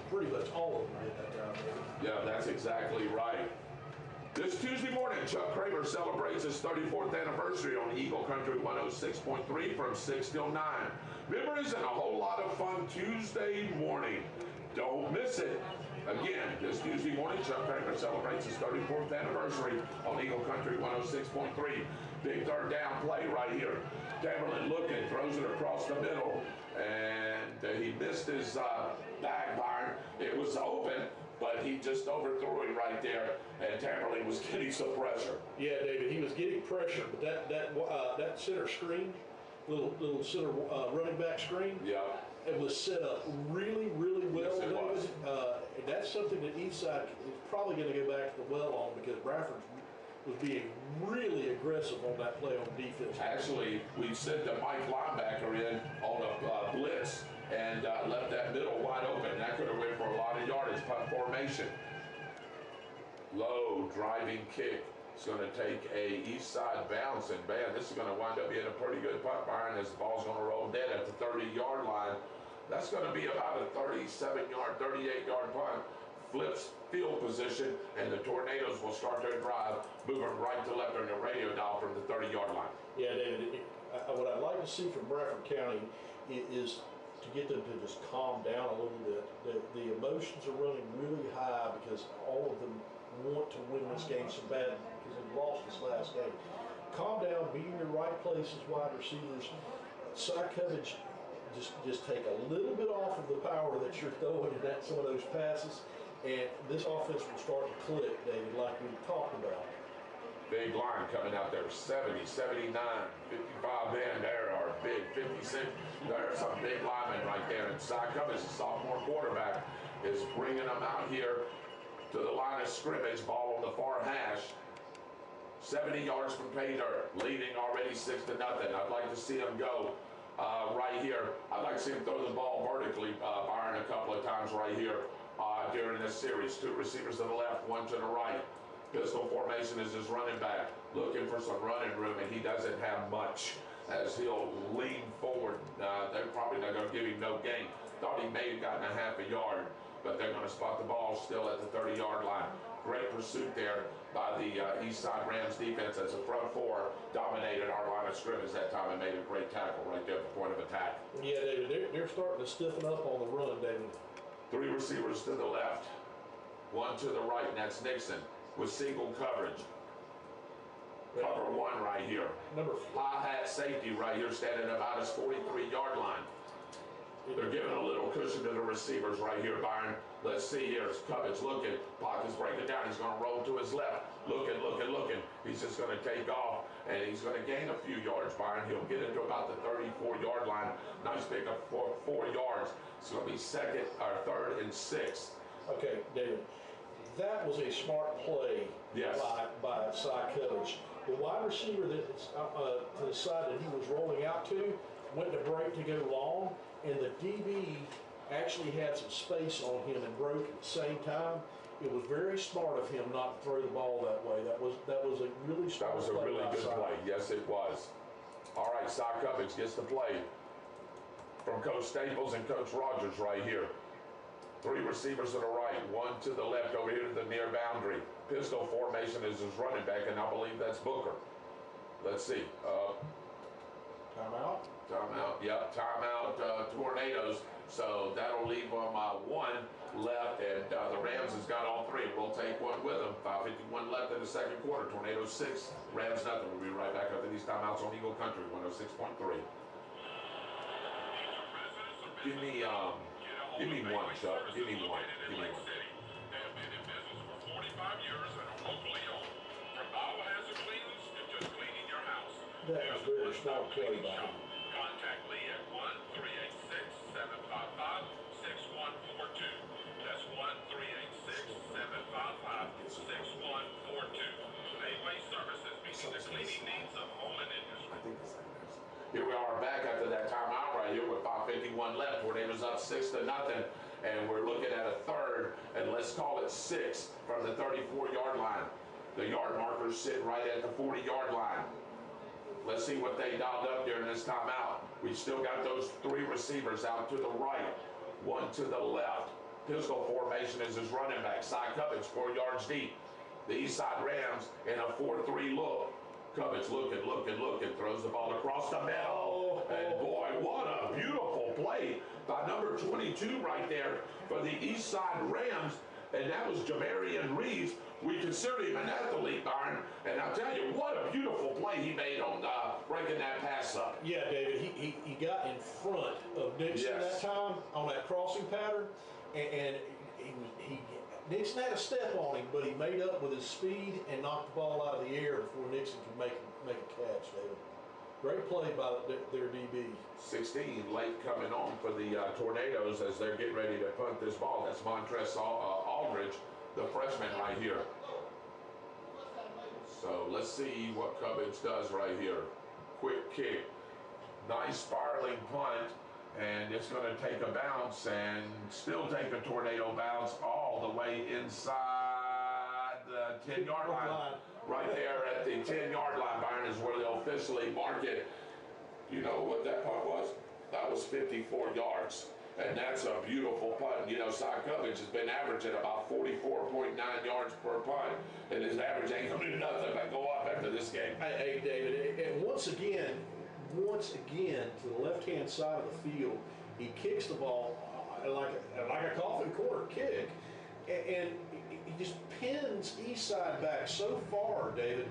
pretty much all of them did that time, David. Yeah, that's exactly right. This Tuesday morning, Chuck Kramer celebrates his 34th anniversary on Eagle Country 106.3 from 6 till 9. Memories and a whole lot of fun Tuesday morning. Don't miss it. Again, this Tuesday morning, Chuck Kramer celebrates his 34th anniversary on Eagle Country 106.3. Big third down play right here. Tamberlin looking, throws it across the middle, and he missed his back, Byron. It was open, but he just overthrew him right there, and Tamberlin was getting some pressure. Yeah, David, he was getting pressure, but that center screen, little center running back screen, yeah, it was set up really, really well. Yes, it was. And that's something that Eastside is probably going to go back to the well on, because Bradford was being really aggressive on that play on defense. Actually, we sent the Mike linebacker in on a blitz and left that middle wide open. That could have went for a lot of yardage. Punt formation. Low driving kick. It's going to take a east side bounce, and man, this is going to wind up being a pretty good punt, Byron, as the ball's going to roll dead at the 30-yard line. That's going to be about a 37-yard, 38-yard punt. Flips field position, and the Tornadoes will start their drive, moving right to left on the radio dial from the 30-yard line. Yeah, David, what I'd like to see from Bradford County is to get them to just calm down a little bit. The emotions are running really high because all of them want to win this game so bad because they've lost this last game. Calm down, be in your right places, wide receivers. Side coverage, just take a little bit off of the power that you're throwing in some of those passes, and this offense will start to click, David, like we talked about. Big line coming out there, 70, 79, 55 men. There are big 56. There are some big linemen right there. And Cy Cummins, the sophomore quarterback, is bringing them out here to the line of scrimmage. Ball on the far hash. 70 yards from pay dirt, leading already 6-0. I'd like to see him go right here. I'd like to see him throw the ball vertically, Byron, a couple of times right here during this series. 2 receivers to the left, 1 to the right. Pistol formation is his running back, looking for some running room, and he doesn't have much as he'll lean forward. They're probably not going to give him no gain. Thought he may have gotten a half a yard, but they're going to spot the ball still at the 30-yard line. Great pursuit there by the Eastside Rams defense as the front 4 dominated our line of scrimmage that time and made a great tackle right there at the point of attack. Yeah, David, they're starting to stiffen up on the run, David. 3 receivers to the left, 1 to the right, and that's Nixon with single coverage. Cover 1 right here. Number high hat safety right here, standing about his 43-yard line. They're giving a little cushion to the receivers right here, Byron. Let's see here. It's Cummins looking. Pocket's breaking down. He's going to roll to his left. Looking. He's just going to take off, and he's going to gain a few yards, Byron. He'll get into about the 34-yard line. Nice pick up for 4 yards. It's going to be 3rd and 6. Okay, David. That was a smart play yes. by Cy Cummins. The wide receiver that's to the side that he was rolling out to went to break to go long, and the DB actually had some space on him and broke at the same time. It was very smart of him not to throw the ball that way. That was a really smart play. That was a really good play. Yes, it was. All right, Cy Cummins gets the play from Coach Staples and Coach Rogers right here. 3 receivers to the right, 1 to the left over here to the near boundary. Pistol formation is his running back, and I believe that's Booker. Let's see. Timeout? Timeout, yep, timeout, Tornadoes. So that'll leave them 1 left, and the Rams has got all 3. We'll take 1 with them. 5:51 left in the second quarter. Tornadoes 6, Rams nothing. We'll be right back after these timeouts on Eagle Country, 106.3. Give me 1, Chuck. Give me 1. Give me 1. Have been in business for 45 years and are locally owned. From biohazard cleaners to just cleaning your house. That was very smart play by him. Contact Lee at 1-386-755-6142. That's 1-386-755-6142. Mayway Services, meeting the cleaning needs of home and industry. I think it's like this. Here we are back after that timeout right here with 5:51 left. Tornadoes up 6-0, and we're looking at a 3rd, and let's call it 6 from the 34-yard line. The yard marker's sitting right at the 40-yard line. Let's see what they dialed up during this timeout. We still got those 3 receivers out to the right, 1 to the left. Pistol formation is his running back. Cy Cummins 4 yards deep. The Eastside Rams in a 4-3 look. Cummins looking, throws the ball across the middle. And boy, what a beautiful play by number 22 right there for the Eastside Rams. And that was Jamarian Reeves. We consider him an athlete, Byron. And I'll tell you, what a beautiful play he made on breaking that pass up. Yeah, David, he got in front of Nixon that time on that crossing pattern. And Nixon had a step on him, but he made up with his speed and knocked the ball out of the air before Nixon could make a catch, David. Great play by their DB. 16 late coming on for the Tornadoes as they're getting ready to punt this ball. That's Montrez Aldridge, the freshman right here. So let's see what Cummins does right here. Quick kick. Nice spiraling punt. And it's going to take a bounce and still take a tornado bounce all the way inside the 10-yard line. Right there at the 10-yard line, Byron, is where they'll officially mark it. You know what that punt was? That was 54 yards. And that's a beautiful punt. You know, Cy Covage has been averaging about 44.9 yards per punt, and his average ain't gonna do nothing but go up after this game. Hey, David, and once again, to the left-hand side of the field, he kicks the ball like a coffin corner kick, and he just pins Eastside back so far, David,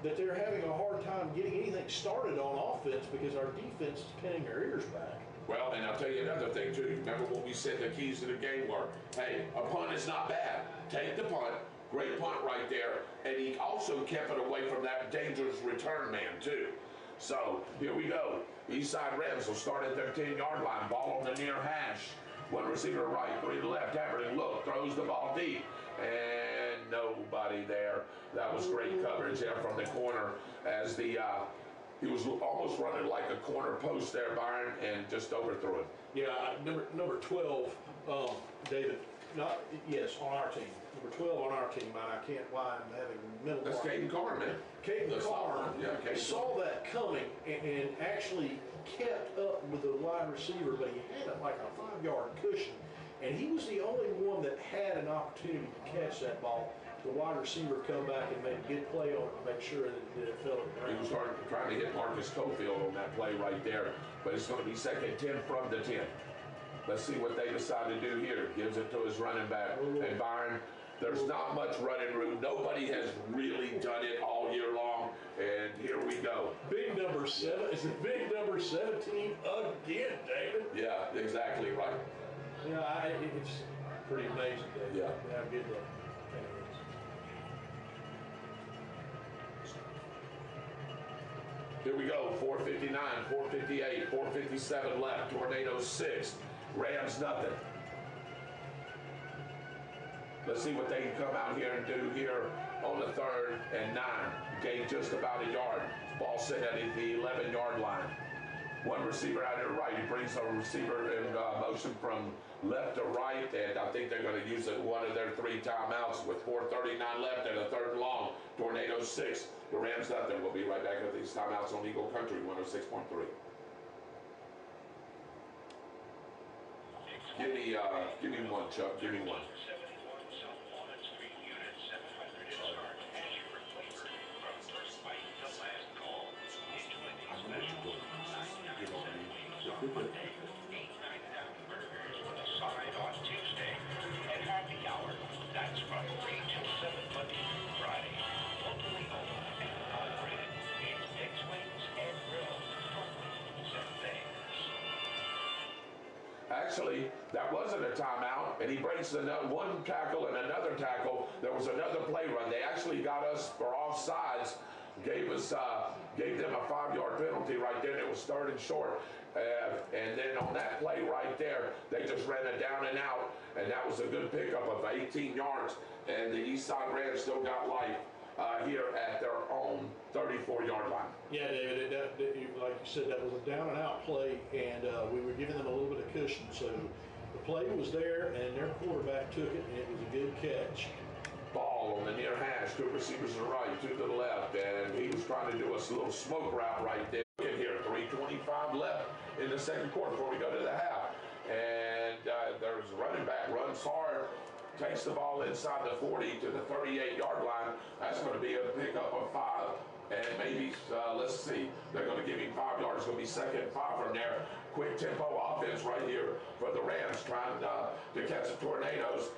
that they're having a hard time getting anything started on offense because our defense is pinning their ears back. Well, and I'll tell you another thing too. Remember when we said the keys to the game were, hey, a punt is not bad. Take the punt, great punt right there, and he also kept it away from that dangerous return man too. So here we go. Eastside Rams will start at their 10-yard line. Ball on the near hash. One receiver right, three to left. Everett, look, throws the ball deep, and nobody there. That was great coverage there from the corner as the. He was almost running like a corner post there, Byron, and just overthrew it. Yeah, number 12, David. Yes, on our team. Number 12 on our team. I can't lie. I'm having mental. That's Caden Carr, man. Caden Carr saw that coming and actually kept up with the wide receiver, but he had it like a 5-yard cushion, and he was the only one that had an opportunity to catch that ball. The wide receiver come back and made a good play on it to make sure that it fell to the ground. He was trying to hit Marcus Cofield on that play right there, but it's going to be second 10 from the 10. Let's see what they decide to do here. Gives it to his running back. And Byron, there's not much running room. Nobody has really done it all year long, and here we go. Big number 7. Is it big number 17 again, David? Yeah, exactly right. Yeah, it's pretty amazing, David. Yeah. How good that. Here we go, 4:59, 4:58, 4:57 left. Tornadoes 6, Rams nothing. Let's see what they can come out here and do here on the 3rd and 9. Gain just about a yard. Ball set at the 11-yard line. One receiver out here right. He brings a receiver in motion from left to right, and I think they're going to use it one of their 3 timeouts with 4:39 left and a 3rd and long. Tornadoes 6. The Rams nothing. We'll be right back with these timeouts on Eagle Country 106.3. Give me one, Chuck. Give me one. Side on Tuesday and happy hour. That's from 3 till 7 Monday through Friday. Locally owned and operated. It's Dick's Wings and Grill. Seven things. Actually, that wasn't a timeout, and he breaks one tackle and another tackle. There was another play run. They actually got us for offsides. Gave them a 5-yard penalty right there. It was 3rd and short. And then on that play right there, they just ran a down and out, and that was a good pickup of 18 yards. And the Eastside Rams still got life here at their own 34-yard line. Yeah, David, like you said, that was a down and out play, and we were giving them a little bit of cushion. So the play was there, and their quarterback took it, and it was a good catch. Ball on the near hash, 2 receivers to the right, 2 to the left, and he was trying to do a little smoke route right there. In here, 3:25 left in the 2nd quarter before we go to the half. And there's a running back, runs hard, takes the ball inside the 40 to the 38-yard line. That's going to be a pickup of 5. And maybe, let's see, they're going to give him 5 yards. It's going to be 2nd and 5 from there. Quick tempo offense right here for the Rams, trying to catch the Tornadoes.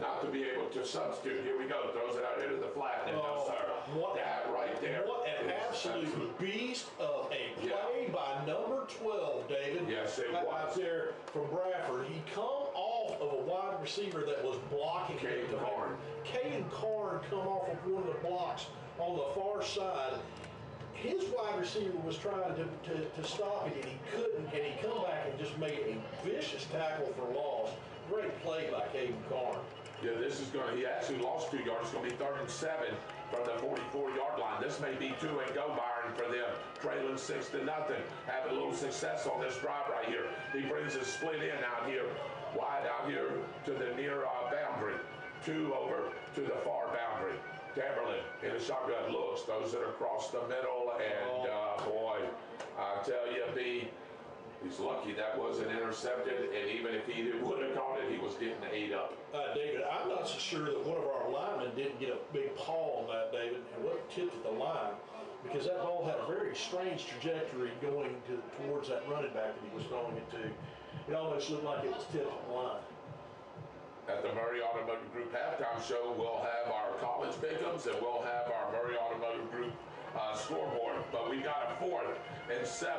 Not to be able to substitute. Here we go. Throws it out into the flat. And no, sir. That right there. What an absolute beast of a play by number 12, David. Yes, it was. Out there from Bradford. He come off of a wide receiver that was blocking him. Caden Carr. Caden Carr come off of one of the blocks on the far side. His wide receiver was trying to stop it, and he couldn't, and he come back and just made a vicious tackle for loss. Great play by Caden Carr. Yeah, this is going to, he actually lost 2 yards. It's going to be 3rd and 7 from the 44-yard line. This may be 2 and go, Byron, for them. Trailing 6-0. Have a little success on this drive right here. He brings a split in out here, wide out here to the near boundary. 2 over to the far boundary. Tamerlan in a shotgun looks, throws it across the middle, and boy, I tell you, B, He's lucky that wasn't intercepted, and even if he would have caught it, he was getting ate up. David, I'm not so sure that one of our linemen didn't get a big paw on that, David, and wasn't tipped at the line, because that ball had a very strange trajectory going towards that running back that he was throwing it to. It almost looked like it was tipped at the line. At the Murray Automotive Group halftime show, we'll have our college pick'ems, and we'll have our Murray Automotive Group scoreboard. But we got a 4th and 7.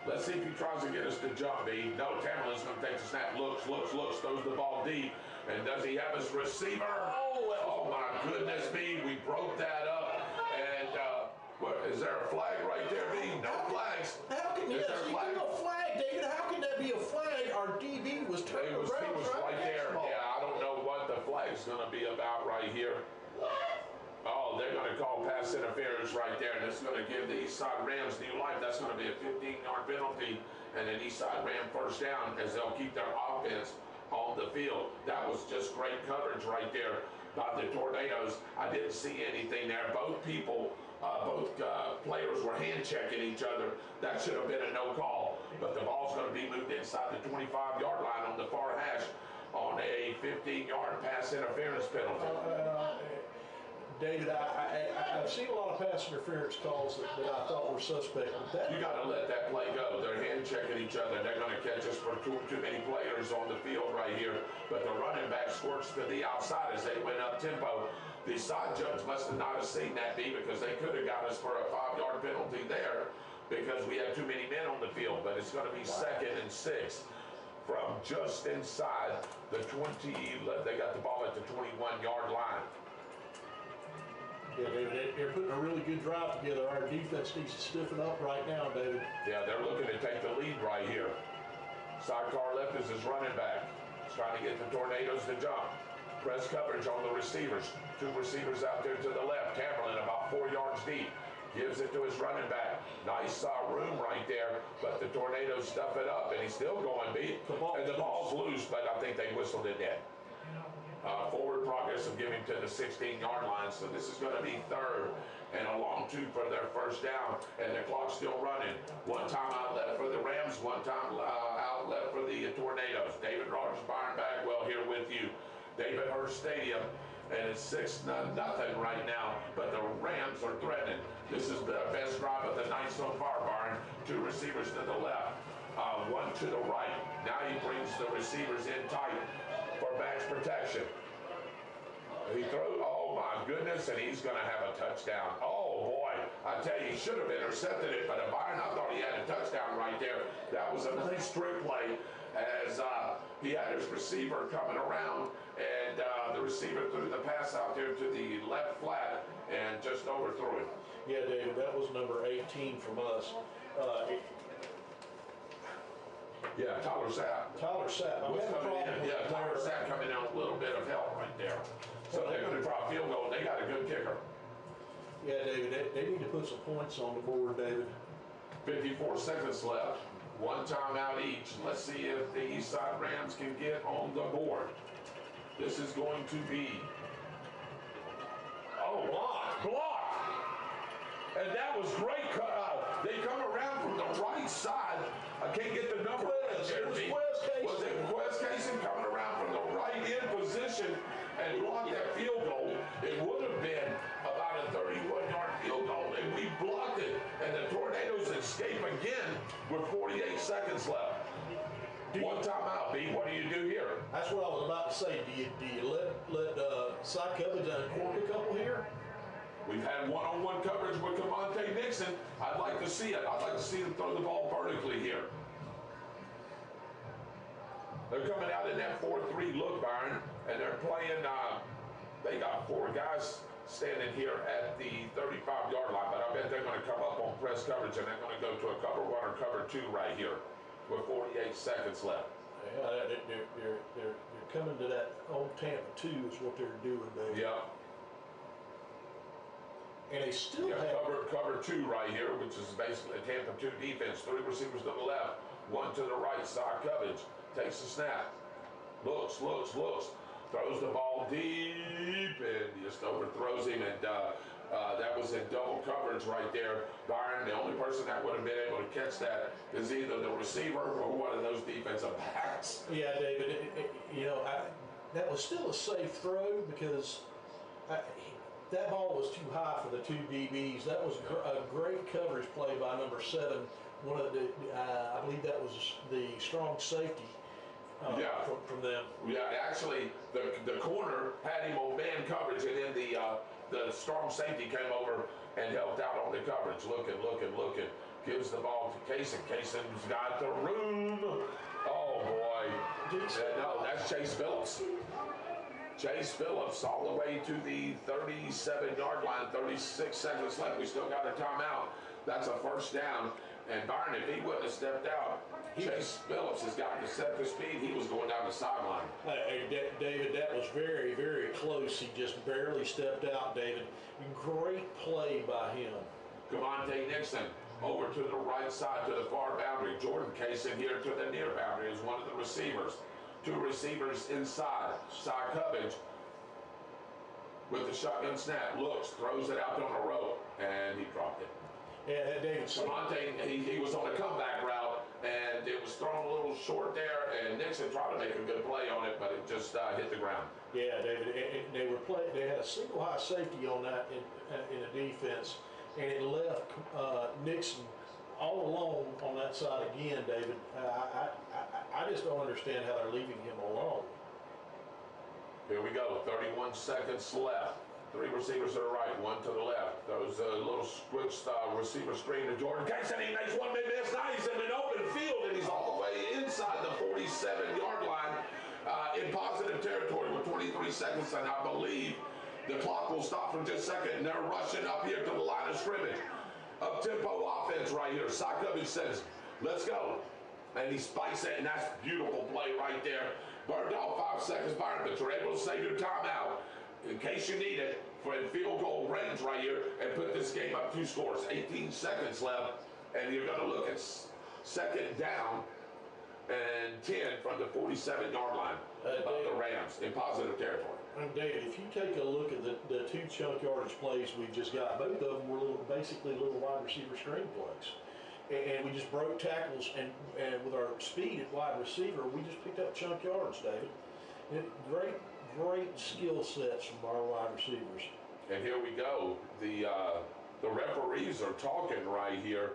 Let's see if he tries to get us to jump, B. No, Tamerlan's going to take the snap. Looks, throws the ball deep. And does he have his receiver? Oh my goodness, B. We broke that up. And what, is there a flag right there, B? No flags. How can you a flag, David? How can that be a flag? Our DB was turning around. He was right there. Yeah, I don't know what the flag's going to be about right here. Oh, they're going to call pass interference right there, and it's going to give the Eastside Rams new life. That's going to be a 15-yard penalty, and an Eastside Ram first down, as they'll keep their offense on the field. That was just great coverage right there by the Tornadoes. I didn't see anything there. Both players were hand-checking each other. That should have been a no call, but the ball's going to be moved inside the 25-yard line on the far hash on a 15-yard pass interference penalty. David, I've seen a lot of pass interference calls that I thought were suspect. You got to let that play go. They're hand checking each other. They're going to catch us for too many players on the field right here. But the running back squirts to the outside as they went up tempo. The side judge must have not have seen that, B, because they could have got us for a 5-yard penalty there because we had too many men on the field. But it's going to be 2nd and 6 from just inside the 20. They got the ball at the 21-yard line. Yeah, David, they're putting a really good drive together. Our defense needs to stiffen up right now, David. Yeah, they're looking to take the lead right here. Sidecar left is his running back. He's trying to get the Tornadoes to jump. Press coverage on the receivers. 2 receivers out there to the left. Tamerlan about 4 yards deep. Gives it to his running back. Nice room right there, but the Tornadoes stuff it up, and he's still going, B. And the ball's loose, but I think they whistled it dead. Forward progress of giving to the 16-yard line. So this is going to be 3rd and a long 2 for their first down, and the clock's still running. 1 time out left for the Rams, 1 time out left for the Tornadoes. David Rogers, Byron Bagwell here with you. David Hurst Stadium, and it's 6-0 right now, but the Rams are threatening. This is the best drive of the night so far, Byron. 2 receivers to the left, 1 to the right. Now he brings the receivers in tight for max protection. He throws, oh my goodness, and he's going to have a touchdown. Oh boy, I tell you, he should have intercepted it, but Byron, I thought he had a touchdown right there. That was a nice trick play as he had his receiver coming around, and the receiver threw the pass out there to the left flat and just overthrew it. Yeah, David, that was number 18 from us. Yeah, Tyler Sapp. Tyler Sapp. Yeah, Tyler Sapp coming in a little bit of help right there. So they're going to drop field goal. They got a good kicker. Yeah, David, they need to put some points on the board, David. 54 seconds left. 1 timeout each. Let's see if the Eastside Rams can get on the board. This is going to be, blocked. And that was great. They come around from the right side. I can't get the number. Was it Quest Casey coming around from the right in position and blocked that field goal? It would have been about a 31-yard field goal, and we blocked it. And the Tornadoes escape again with 48 seconds left. 1 timeout, B. What do you do here? That's what I was about to say. Do you let side coverage uncork a couple here? We've had one-on-one coverage with Camonte Nixon. I'd like to see it. I'd like to see them throw the ball vertically here. They're coming out in that 4-3 look, Byron, and they're playing, they got 4 guys standing here at the 35-yard line, but I bet they're going to come up on press coverage, and they're going to go to a cover 1 or cover 2 right here with 48 seconds left. Yeah, they're coming to that old Tampa 2 is what they're doing, David. Yeah. And they still have cover 2 right here, which is basically a Tampa 2 defense. 3 receivers to the left, 1 to the right, side coverage. Takes the snap, looks, throws the ball deep, and just overthrows him. And That was in double coverage right there, Byron. The only person that would have been able to catch that is either the receiver or one of those defensive backs. Yeah, David, that was still a safe throw because that ball was too high for the two DBs. That was a great coverage play by number 7. One of the, I believe that was the strong safety from them. Yeah, actually, the corner had him on man coverage, and then the strong safety came over and helped out on the coverage. Looking. Gives the ball to Kaysen. Kaysen's got the room. Oh, boy. No, that's Chase Phillips. Chase Phillips all the way to the 37-yard line. 36 seconds left. We still got a timeout. That's a first down. And Byron, if he wouldn't have stepped out, Chase Phillips has gotten to set the speed. He was going down the sideline. David, that was very, very close. He just barely stepped out, David. Great play by him. Camonte Nixon over to the right side to the far boundary. Jordan Kaysen here to the near boundary is one of the receivers. 2 receivers inside. Side coverage with the shotgun snap. Looks, throws it out on the rope, and he dropped it. Yeah, David. Camonte, he was on a comeback route, and it was thrown a little short there, and Nixon tried to make a good play on it, but it just hit the ground. Yeah, David. They had a single high safety on that in the defense, and it left Nixon all alone on that side again, David. I just don't understand how they're leaving him alone. Here we go. 31 seconds left. 3 receivers to the right, 1 to the left. Those little switch receiver screen to Jordan Kaysen. He makes one big miss. Now he's in an open field, and he's all the way inside the 47-yard line in positive territory with 23 seconds. And I believe the clock will stop for just a second. And they're rushing up here to the line of scrimmage. Up-tempo offense right here. Sakovic says, let's go. And he spikes it, and that's a beautiful play right there. Burned off 5 seconds, Byron, but you're able to save your timeout in case you need it for field goal range right here and put this game up 2 scores. 18 seconds left, and you're going to look at second down and 10 from the 47-yard line of the Rams in positive territory. David, if you take a look at the 2 chunk yardage plays we just got, both of them were basically little wide receiver screen plays. And we just broke tackles, and with our speed at wide receiver, we just picked up chunk yards, David. And great skill sets from our wide receivers. And here we go. The referees are talking right here,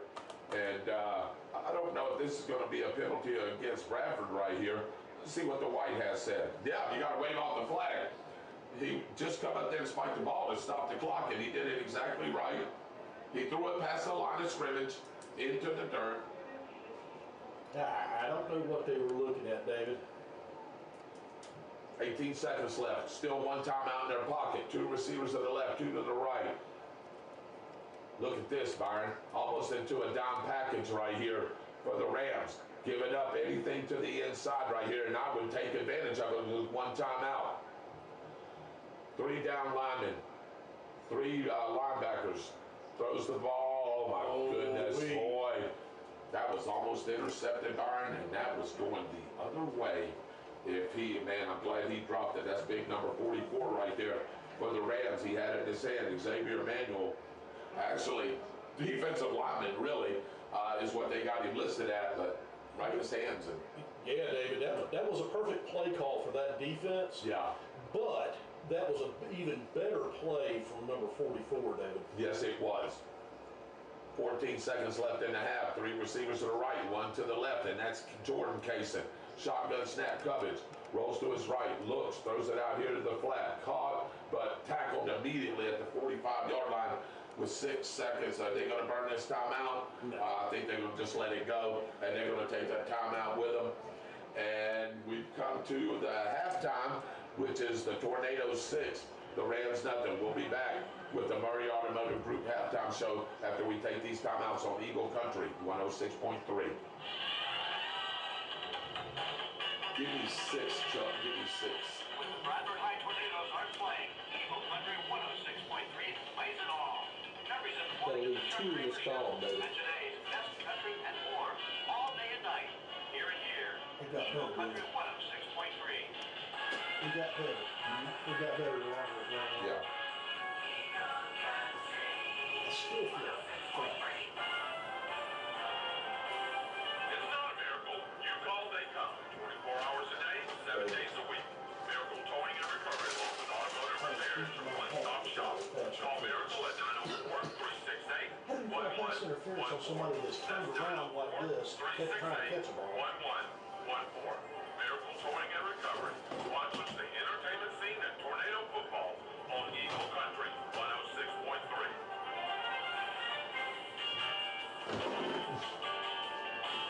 and I don't know if this is going to be a penalty against Bradford right here. Let's see what the white has said. Yeah, you got to wave off the flag. He just come up there and spiked the ball and stopped the clock, and he did it exactly right. He threw it past the line of scrimmage into the dirt. I don't know what they were looking at, David. 18 seconds left. Still 1 timeout in their pocket. 2 receivers to the left, 2 to the right. Look at this, Byron. Almost into a down package right here for the Rams. Giving up anything to the inside right here, and I would take advantage of it with 1 timeout. 3 down linemen. 3 linebackers. Throws the ball. Oh, my goodness, boy. That was almost intercepted, Byron, and that was going the other way. I'm glad he dropped it. That's big number 44 right there for the Rams. He had it in his hand. Xavier Manuel. Actually, defensive lineman really is what they got him listed at, but right in his hands. Yeah, David, that was a perfect play call for that defense. Yeah. But that was an even better play from number 44, David. Yes, it was. 14 seconds left in the half. 3 receivers to the right, 1 to the left, and that's Jordan Kaysen. Shotgun snap coverage. Rolls to his right, looks, throws it out here to the flat. Caught, but tackled immediately at the 45-yard line with 6 seconds. Are they going to burn this timeout? No. I think they're going to just let it go, and they're going to take that timeout with them. And we've come to the halftime, which is the Tornadoes 6, the Rams nothing. We'll be back with the Murray Automotive Group halftime show after we take these timeouts on Eagle Country 106.3. Give me 6, Chuck. Give me 6. When the Bradford High Tornadoes aren't playing, Eagle Country 106.3 plays it all. Covers in the morning, the Two in this column, David. and today's best country and more, all day and night, here and here. Eagle Country 106.3. We got better. We got better. Yeah. still feel flat. It's not a miracle. You call, they come. 24 hours a day, 7 days a week. Miracle Towing and Recovery Local Automotive Repairs for one-stop shop. Call Miracle at 904-368-1114. How do you call pass interference on somebody that's turned around like this, trying to catch a ball? 1114. Miracle Towing and Recovery. Watch the entertainment scene at Tornado Football on Eagle Country 106.3.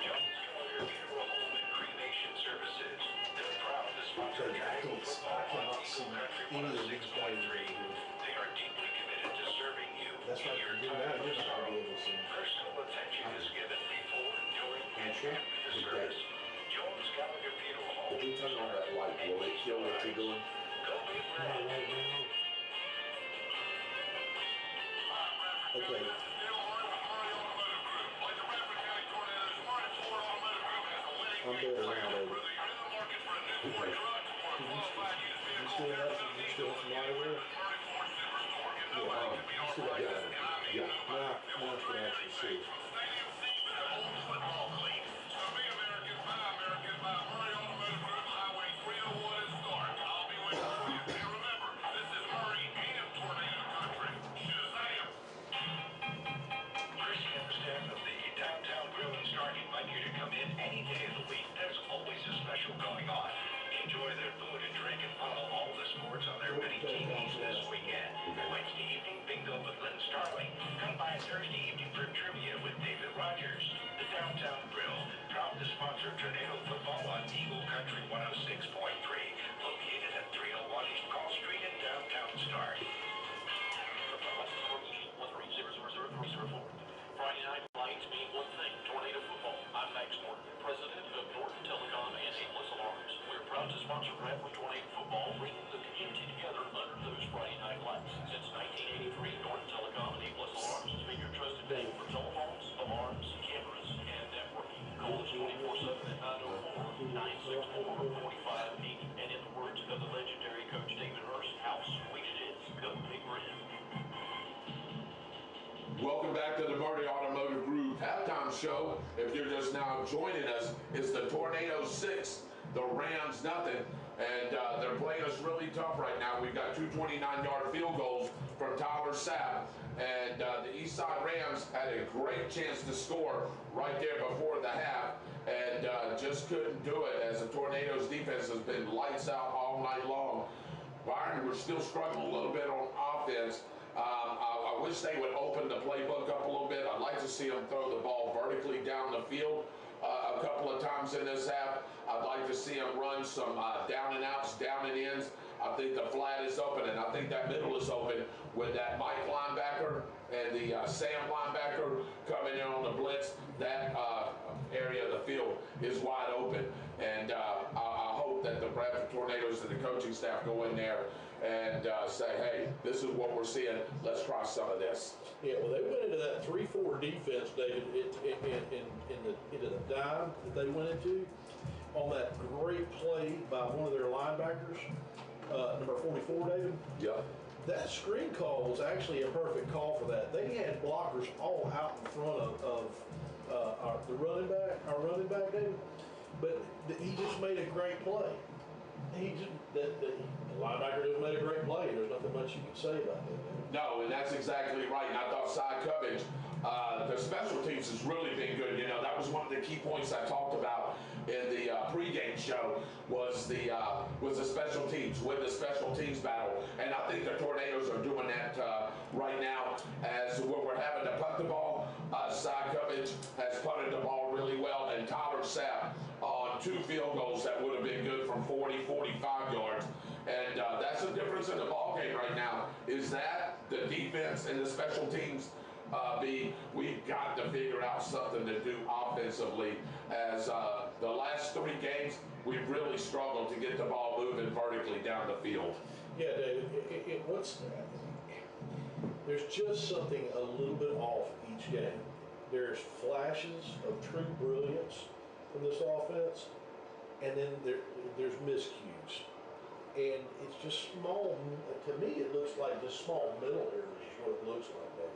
Jones Collier Funeral Home and Cremation Services. They're proud to sponsor Okay, I Tornado Football on cannot see Eagle Country any of these 106.3. players. They are deeply committed to serving you That's in right, your you're time not of going to sorrow. be able to see. Personal attention is given before, during, and sure? after the Okay. service. Jones Gallagher Funeral Home. If you turn on that light, will it kill what you're doing? Go Big Red. Okay. I'm dead around over. You still have some light over there? You still got that? Yeah. Now I can actually see. Chris Hempstead of the Downtown Grill and Start invite you to come in any day of the week. There's always a special going on. Enjoy their food and drink and follow all the sports on their many TVs this weekend. Wednesday evening, bingo with Lynn Starling. Come by Thursday evening for trivia with David Rogers. The Downtown Grill, proud to sponsor Tornado Football on Eagle Country 106.3, located at 301 East Call Street in downtown Stark. Friday night lights mean one thing, Tornado Football. I'm Max Morton, president of Norton Telecom and Seamless Alarms. We're proud to sponsor Bradford Tornado Football, bringing the community together under those Friday night lights. Since 1983, Norton Telecom and Seamless Alarms has been your trusted name for telephones, alarms, cameras, and networking. Call us 24/7 at 904-964-4580. And in the words of the legendary coach David Hurst, how sweet it is. Go Big Red. Welcome back to the Murray Automotive Group halftime show. If you're just now joining us, it's the Tornadoes 6, the Rams nothing, and they're playing us really tough right now. We've got two 29-yard field goals from Tyler Sapp, and the Eastside Rams had a great chance to score right there before the half, and just couldn't do it as the Tornadoes defense has been lights out all night long. Byron, we're still struggling a little bit on offense. I wish they would open the playbook up a little bit. I'd like to see them throw the ball vertically down the field a couple of times in this half. I'd like to see them run some down and outs, down and ins. I think the flat is open, and I think that middle is open with that Mike linebacker and the Sam linebacker coming in on the blitz. That area of the field is wide open, and I hope that the Bradford Tornadoes and the coaching staff go in there and say, hey, this is what we're seeing. Let's try some of this. Yeah, well, they went into that 3-4 defense, David, into the dime that they went into on that great play by one of their linebackers, number 44, David. Yep. That screen call was actually a perfect call for that. They had blockers all out in front of our running back, David. But he just made a great play. The linebacker just made a great play. There's nothing much you can say about that. No, and that's exactly right. And I thought side coverage, the special teams has really been good. You know, that was one of the key points I talked about in the pregame show was the special teams, win the special teams battle. And I think the Tornadoes are doing that right now as when we're having to punt the ball. Side coverage has punted the ball really well, and Tyler Sapp on 2 field goals that would have been good from 40, 45 yards. And that's the difference in the ball game right now, is that the defense and the special teams we've got to figure out something to do offensively, as the last 3 games we've really struggled to get the ball moving vertically down the field. Yeah, David, there's just something a little bit off each game. There's flashes of true brilliance from this offense, and then there's miscues. And it's just small, to me it looks like just small middle areas is what it looks like, David.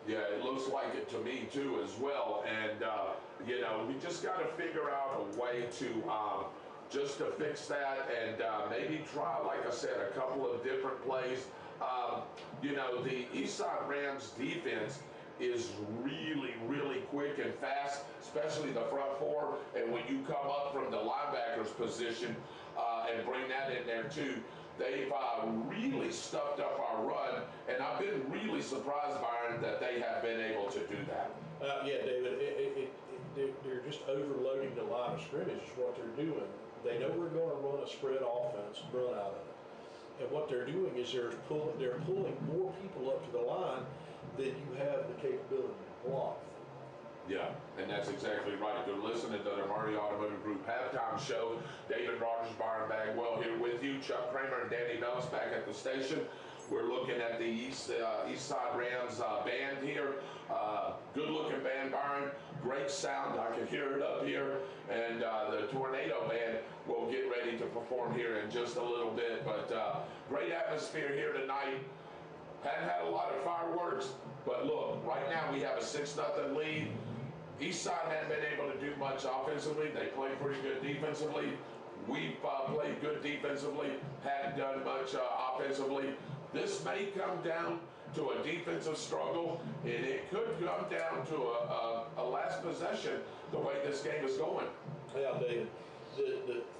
Yeah, it looks like it to me too as well. And, you know, we just got to figure out a way to just to fix that and maybe try, like I said, a couple of different plays. You know, the Eastside Rams defense is really, really quick and fast, especially the front four. And when you come up from the linebackers position and bring that in there too, they've really stuffed up our run, and I've been really surprised, Byron, that they have been able to do that. Yeah, David, they're just overloading the line of scrimmage is what they're doing. They know we're going to run a spread offense, run out of it. And what they're doing is they're pulling more people up to the line than you have the capability to block. Yeah, and that's exactly right. They're listening to the Murray Automotive Group halftime show. David Rogers, Byron Bagwell here with you. Chuck Kramer and Danny Bellis back at the station. We're looking at the Eastside Rams band here. Good looking band, Byron. Great sound. I can hear it up here. And the Tornado band will get ready to perform here in just a little bit. But great atmosphere here tonight. Hadn't had a lot of fireworks, but look, right now we have a 6-0 lead. Eastside hadn't been able to do much offensively. They played pretty good defensively. We've played good defensively, hadn't done much offensively. This may come down to a defensive struggle, and it could come down to a last possession the way this game is going. Yeah, David.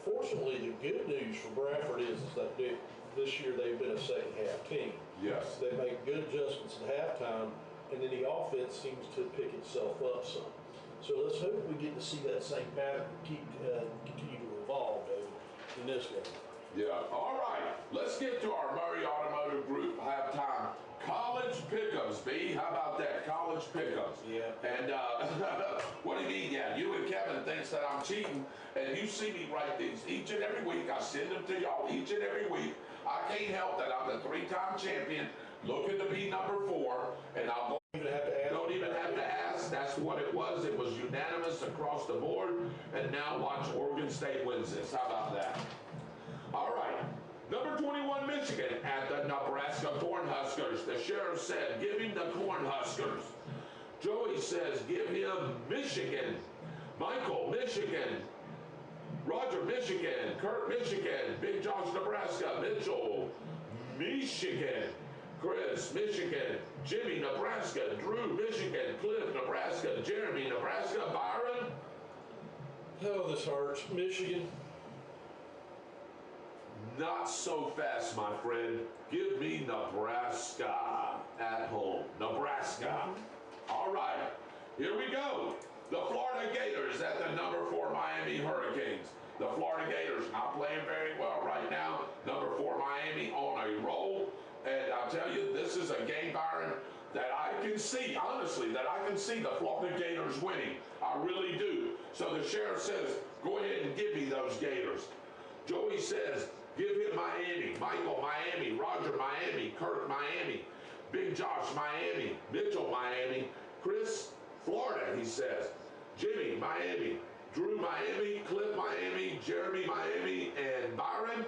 Fortunately, the good news for Bradford is that this year they've been a second half team. Yes. They make good adjustments at halftime, and then the offense seems to pick itself up some. So let's hope we get to see that same pattern continue to evolve, David, in this game. Yeah. All right. Let's get to our Murray Automotive Group halftime college pick'ems, B. How about that? College pick'ems. Yeah. And what do you mean? Yeah, you and Kevin thinks that I'm cheating, and you see me write these each and every week. I send them to y'all each and every week. I can't help that I'm the 3-time champion, looking to be number 4, and I'll don't even have to ask. That's what it was. It was unanimous across the board, and now watch Oregon State wins this. How about that? All right. Number 21, Michigan at the Nebraska Cornhuskers. The sheriff said, give him the Cornhuskers. Joey says, give him Michigan. Michael, Michigan. Roger, Michigan. Kurt, Michigan. Big Josh, Nebraska. Mitchell, Michigan. Chris, Michigan. Jimmy, Nebraska. Drew, Michigan. Cliff, Nebraska. Jeremy, Nebraska. Byron. Oh, this hurts. Michigan. Not so fast, my friend. Give me Nebraska at home. Nebraska. All right, here we go. The Florida Gators at the number 4 Miami Hurricanes. The Florida Gators not playing very well right now. Number 4 Miami on a roll. And I'll tell you, this is a game, Byron, that I can see, honestly, that I can see the Florida Gators winning. I really do. So the sheriff says, go ahead and give me those Gators. Joey says, give him Miami. Michael, Miami. Roger, Miami. Kirk, Miami. Big Josh, Miami. Mitchell, Miami. Chris, Florida, he says. Jimmy, Miami. Drew, Miami. Cliff, Miami. Jeremy, Miami. And Byron?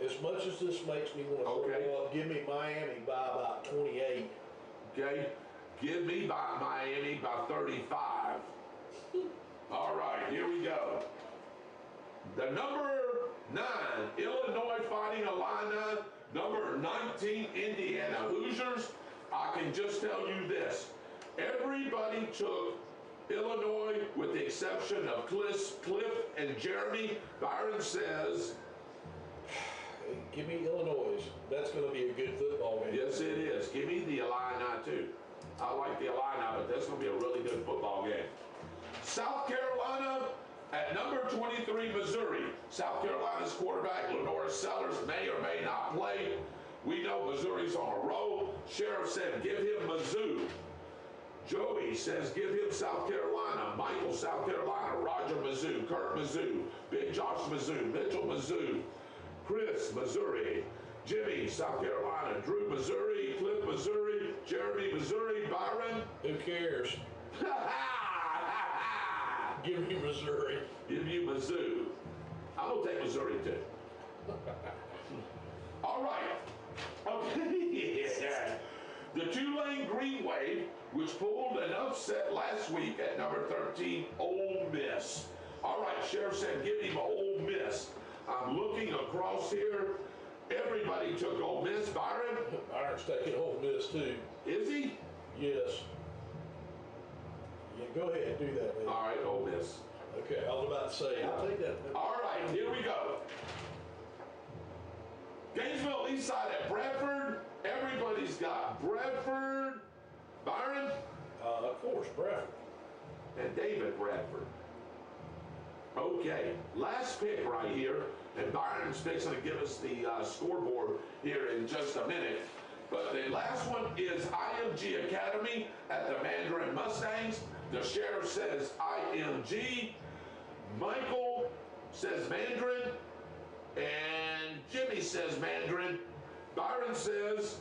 As much as this makes me want to throw up, give me Miami by about 28. Okay. Give me Miami by 35. All right, here we go. The number 9, Illinois Fighting Illini. Number 19, Indiana Hoosiers. I can just tell you this. Everybody took Illinois with the exception of Cliff and Jeremy. Byron says, give me Illinois. That's going to be a good football game. Yes, it is. Give me the Illini, too. I like the Illini, but that's going to be a really good football game. South Carolina at number 23, Missouri. South Carolina's quarterback, Lenore Sellers, may or may not play. We know Missouri's on a roll. Sheriff said, give him Mizzou. Joey says, give him South Carolina. Michael, South Carolina. Roger, Mizzou. Kurt, Mizzou. Big Josh, Mizzou. Mitchell, Mizzou. Chris, Missouri. Jimmy, South Carolina. Drew, Missouri. Cliff, Missouri. Jeremy, Missouri. Byron. Who cares? Give me Missouri. Give you Mizzou. I'm going to take Missouri, too. All right. Okay. Yeah. The Tulane Green Wave, which pulled an upset last week at number 13, Ole Miss. All right, Sheriff said give him Ole Miss. I'm looking across here. Everybody took Ole Miss. Byron? Byron's taking Ole Miss too. Is he? Yes. Yeah, go ahead, do that, man. All right, Ole Miss. Okay, I was about to say, I'll take that. All right, here we go. Gainesville Eastside at Bradford. Everybody's got Bradford. Byron? Of course, Bradford. And David Bradford. Okay, last pick right here. And Byron's fixing to give us the scoreboard here in just a minute. But the last one is IMG Academy at the Mandarin Mustangs. The sheriff says IMG. Michael says Mandarin. And Jimmy says Mandarin. Byron says...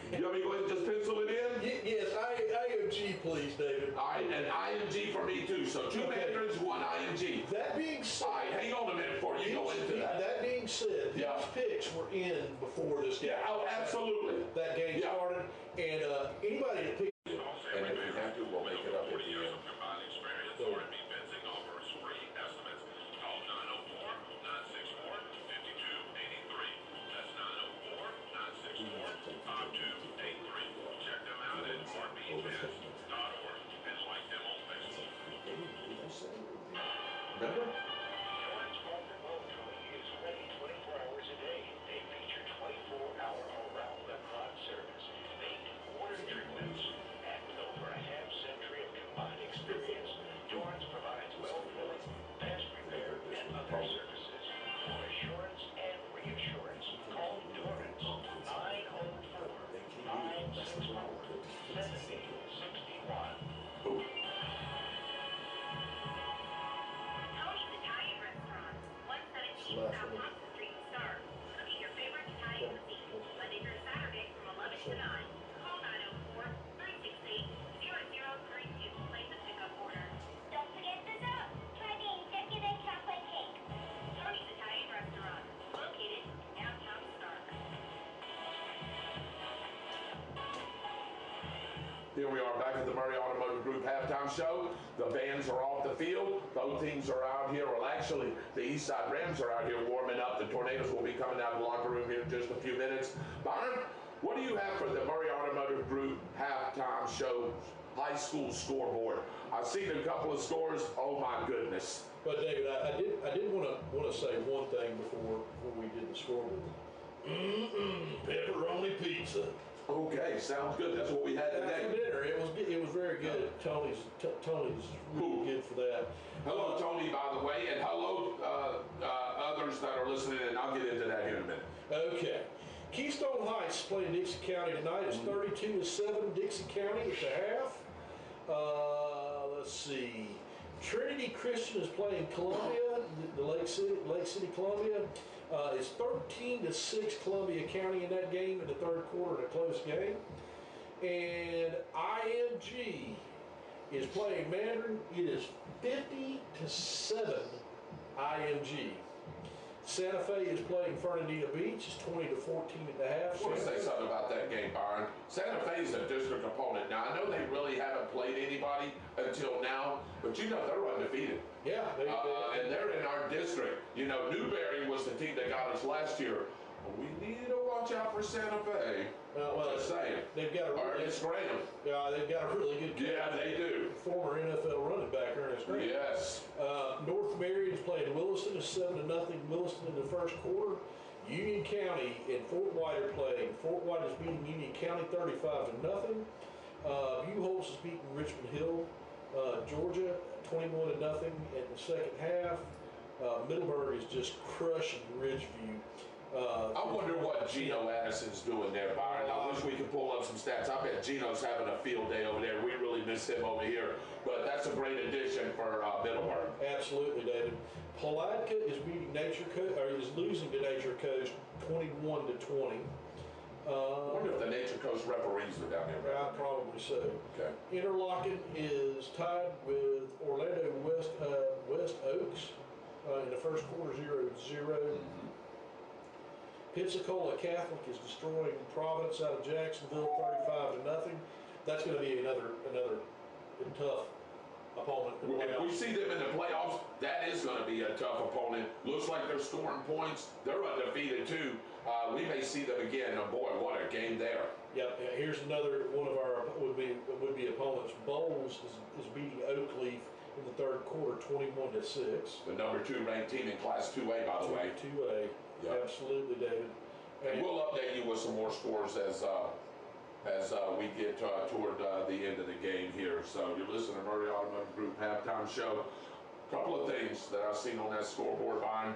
You want me to go ahead and just pencil it in? Yes, IMG, please, David. All right, and IMG for me too. So two Mandarins, one IMG. That being said, all right, hang on a minute before you go into that. That being said, these picks were in before this game. Yeah, oh, absolutely. That game started, and anybody that picked. And if we have to, we'll make it up at the end. Remember? John's Walker Boatcoing is ready 24 hours a day. They feature 24-hour around-the-clock service, made water treatments, and with over a half-century of combined experience, John's provides well-filling, fast repair, and other services. For assurance and reassurance, call Dorrance 904-964-1761. South Thompson Street in Star. Cooking your favorite Italian cuisine. Monday through Saturday from 11 to 9. Call 904-368-0032 to place a pickup order. Don't forget dessert. Try the executive chocolate cake. Tony's Italian Restaurant. Located in downtown Star. Here we are back at the Murray Automotive Group halftime show. The bands are off the field. Both teams are out here. Well, actually, the Eastside Rams are out here warming up. The Tornadoes will be coming out of the locker room here in just a few minutes. Byron, what do you have for the Murray Automotive Group halftime show high school scoreboard? I've seen a couple of scores. Oh my goodness! But David, I did want to say one thing before we did the scoreboard. Pepperoni pizza. Okay, sounds good. That's what we had today. For dinner, it was very good. Tony's really good for that. Hello, Tony, by the way, and hello others that are listening, and I'll get into that here in a minute. Okay. Keystone Heights playing Dixie County tonight. It's 32-7 Dixie County at the half. Let's see. Trinity Christian is playing Columbia, the Lake City Columbia. It's 13-6 Columbia County in that game in the third quarter in a close game. And IMG is playing Mandarin. It is 50-7 IMG. Santa Fe is playing Fernandina Beach. It's 20-14 at the half. I want to say something about that game, Byron. Santa Fe is a district opponent. Now, I know they really haven't played anybody until now, but you know they're undefeated. Yeah, and they're in our district. You know, Newberry was the team that got us last year. We need to watch out for Santa Fe. Well, just saying. They've got Ernest Graham. Yeah, they've got a really good kid. Yeah, they do. Former NFL running back Ernest Graham. Yes. North Marion's playing Williston. It's 7-0 Williston in the first quarter. Union County and Fort White are playing. Fort White is beating Union County 35-0. Buchholz is beating Richmond Hill, Georgia 21-0 in the second half. Middleburg is just crushing Ridgeview. I wonder what Gino Addison's doing there, Byron. I wish we could pull up some stats. I bet Gino's having a field day over there. We really miss him over here. But that's a great addition for Middleburg. Absolutely, David. Palatka is beating is losing to Nature Coast 21-20. I wonder if the Nature Coast referees are down there. Right? Probably so. Okay. Interlochen is tied with Orlando West Oaks in the first quarter, 0-0. Pensacola Catholic is destroying Providence out of Jacksonville 35-0. That's going to be another tough opponent. If we see them in the playoffs, that is going to be a tough opponent. Looks like they're scoring points. They're undefeated too. We may see them again. Oh boy, what a game there. Yep. Here's another one of our would be opponents. Bowles is beating Oakleaf in the third quarter, 21-6. The number 2 ranked team in Class 2A, by the way. 2A. Yep. Absolutely, David. And we'll update you with some more scores as we get toward the end of the game here. So you're listening to Murray Automotive Group Halftime Show. A couple of things that I've seen on that scoreboard, Byron.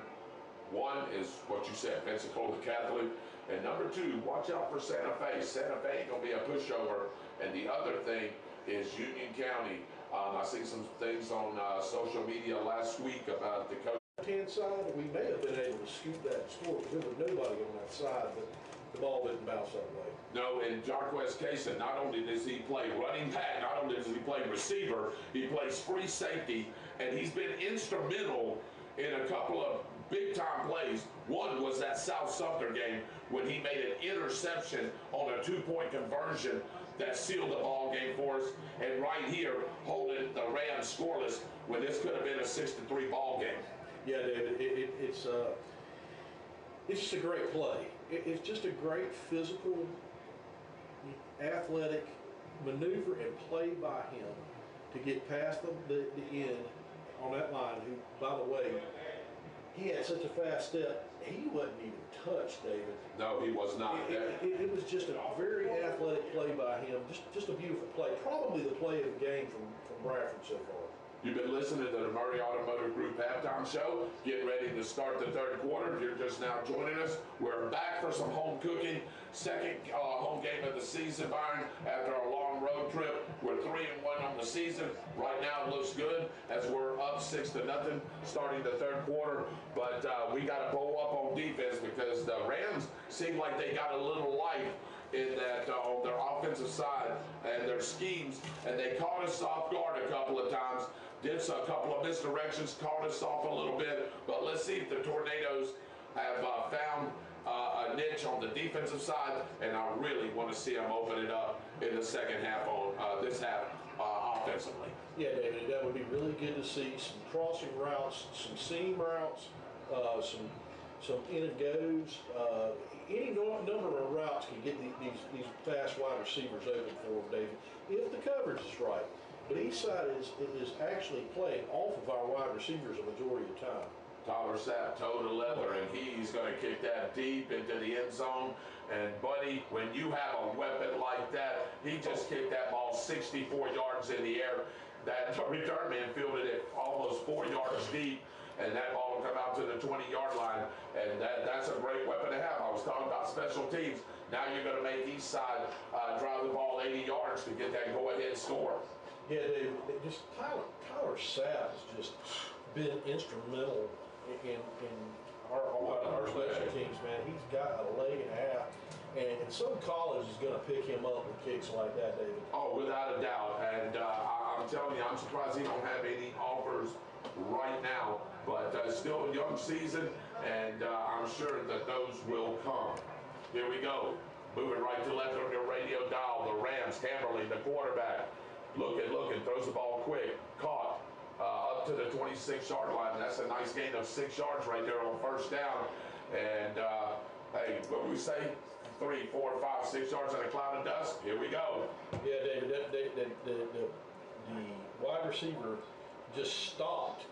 One is what you said, Pensacola Catholic. And number 2, watch out for Santa Fe. Santa Fe ain't going to be a pushover. And the other thing is Union County. I see some things on social media last week about the coach. Left-hand side, we may have been able to scoop that score because there was nobody on that side, but the ball didn't bounce that way. No, and Jarquez Kaysen, not only does he play running back, not only does he play receiver, he plays free safety, and he's been instrumental in a couple of big-time plays. One was that South Sumter game when he made an interception on a 2-point conversion that sealed the ball game for us, and right here holding the Rams scoreless when this could have been a 6-3 ball game. Yeah, David, it's just a great play. It's just a great physical, athletic maneuver and play by him to get past the end on that line, who, by the way, he had such a fast step, he wasn't even touched, David. No, he was not. It was just a very athletic play by him, just a beautiful play. Probably the play of the game from Bradford so far. You've been listening to the Murray Automotive Group Halftime Show. Getting ready to start the third quarter. If you're just now joining us, we're back for some home cooking. Second home game of the season, Byron, after a long road trip. We're 3-1 on the season. Right now it looks good as we're up 6-0 starting the third quarter. But we got to bow up on defense because the Rams seem like they got a little life in that on their offensive side and their schemes, and they caught us off guard a couple of times. Did a couple of misdirections, caught us off a little bit, but let's see if the Tornadoes have found a niche on the defensive side, and I really want to see them open it up in the second half on this half offensively. Yeah, David, that would be really good to see. Some crossing routes, some seam routes, some in and goes. Any number of routes can get these fast wide receivers open for them, David, if the coverage is right. But Eastside is actually playing off of our wide receivers a majority of the time. Tyler Sapp, toe to leather, and he's going to kick that deep into the end zone. And, buddy, when you have a weapon like that, he just kicked that ball 64 yards in the air. That return man fielded it almost 4 yards deep, and that ball will come out to the 20-yard line. And that's a great weapon to have. I was talking about special teams. Now you're going to make Eastside drive the ball 80 yards to get that go-ahead score. Yeah, Dave, just Tyler Sapp has just been instrumental in our special teams, man. He's got a leg and a half, and some college is going to pick him up with kicks like that, David. Oh, without a doubt. And I'm telling you, I'm surprised he don't have any offers right now, but still a young season, and I'm sure that those will come. Here we go. Moving right to left on your radio dial, the Rams, Hammerling, the quarterback. Looking, throws the ball quick, caught, up to the 26-yard line. That's a nice gain of 6 yards right there on first down. And, hey, what do we say? 3, 4, 5, 6 yards in a cloud of dust. Here we go. Yeah, David, the wide receiver just stopped,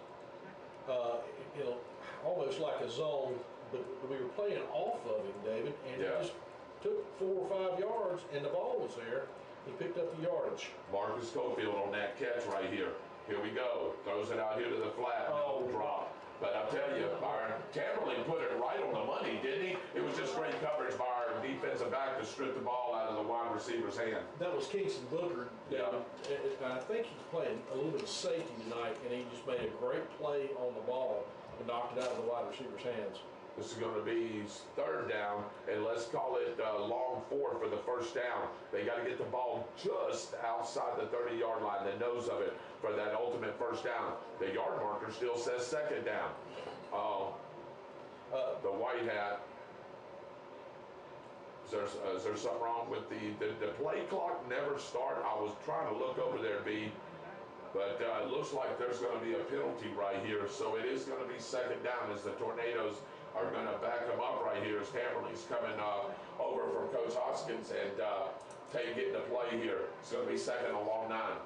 almost like a zone, but we were playing off of him, David, and it just took 4 or 5 yards, and the ball was there. He picked up the yardage. Marcus Schofield on that catch right here. Here we go. Throws it out here to the flat. No drop. But I'll tell you, our Tamberlin put it right on the money, didn't he? It was just great coverage by our defensive back to strip the ball out of the wide receiver's hand. That was Kingston Booker. Yeah. I think he's playing a little bit of safety tonight, and he just made a great play on the ball and knocked it out of the wide receiver's hands. This is going to be third down, and let's call it long 4 for the first down. They got to get the ball just outside the 30-yard line, the nose of it, for that ultimate first down. The yard marker still says second down. The white hat Is there something wrong with the play clock never start? I was trying to look over there, B, but it looks like there's going to be a penalty right here. So it is going to be second down as the Tornadoes are going to back them up right here as Tamberling's coming over from Coach Hoskins and getting the play here. It's going to be second and long 9.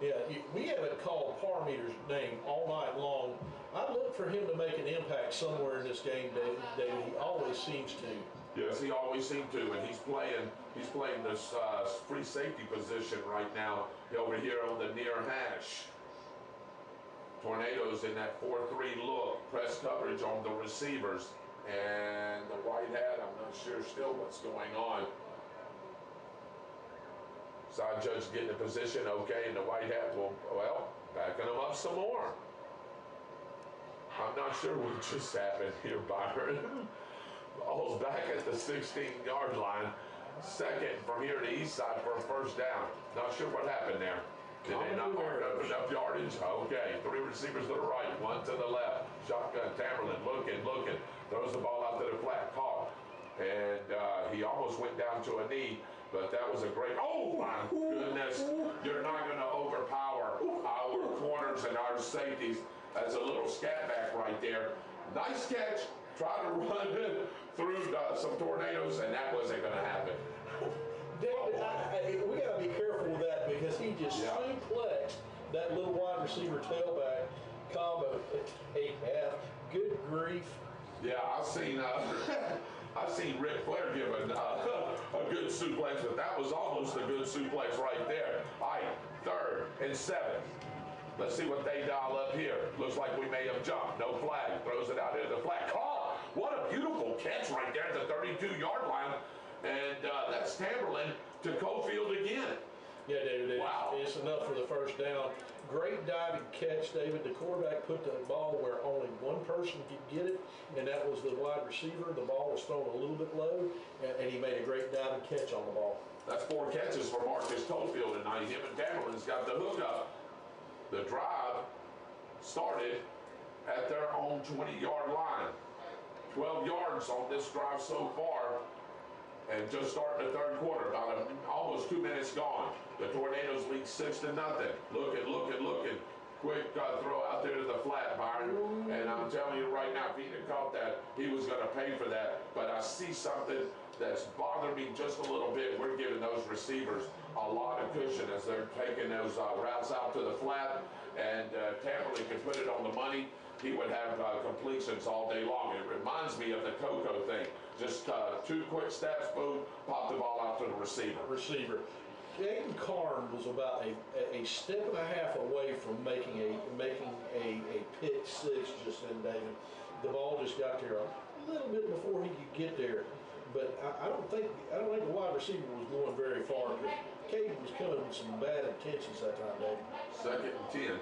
Yeah, we haven't called Parmeter's name all night long. I look for him to make an impact somewhere in this game, David. He always seems to. Yes, he always seemed to, and he's playing this free safety position right now over here on the near hash. Tornadoes in that 4-3 look, press coverage on the receivers, and the white hat, I'm not sure still what's going on. Side judge getting the position, okay, and the white hat will, well, backing them up some more. I'm not sure what just happened here, Byron. Ball's back at the 16-yard line. Second from here to Eastside for a first down. Not sure what happened there. Did they not mark up enough yardage? Okay, 3 receivers to the right, 1 to the left. Shotgun, Tamerlan looking. Throws the ball out to the flat, caught. And he almost went down to a knee, but that was a great, oh my goodness. You're not going to overpower our corners and our safeties. That's a little scat back right there. Nice catch. Try to run through some Tornadoes, and that wasn't going to happen. David, we got to be careful with that because he just suplexed that little wide receiver tailback combo. Good grief. Yeah, I've seen Ric Flair give a good suplex, but that was almost a good suplex right there. All right, 3rd and 7. Let's see what they dial up here. Looks like we may have jumped. No flag. Throws it out into the flag. Oh, what a beautiful catch right there at the 32-yard line. And that's Tamerlan to Cofield again. Yeah, David, wow. It's enough for the first down. Great diving catch, David. The quarterback put the ball where only one person could get it, and that was the wide receiver. The ball was thrown a little bit low, and he made a great diving catch on the ball. That's 4 catches for Marcus Cofield tonight. Him and Tamerlan's got the hook up. The drive started at their own 20-yard line. 12 yards on this drive so far. And just starting the 3rd quarter, about almost 2 minutes gone. The Tornadoes lead 6-0. Looking. Quick throw out there to the flat, Byron. And I'm telling you right now, if he had caught that, he was going to pay for that. But I see something that's bothered me just a little bit. We're giving those receivers a lot of cushion as they're taking those routes out to the flat. And Tamerlan can put it on the money. He would have completions all day long. It reminds me of the Coco thing. Just 2 quick steps, boom, pop the ball out to the receiver. Jaden Karn was about a step and a half away from making a pick 6 just then, David. The ball just got there a little bit before he could get there. But I don't think the wide receiver was going very far because Caden was coming with some bad intentions that time, David. 2nd and 10.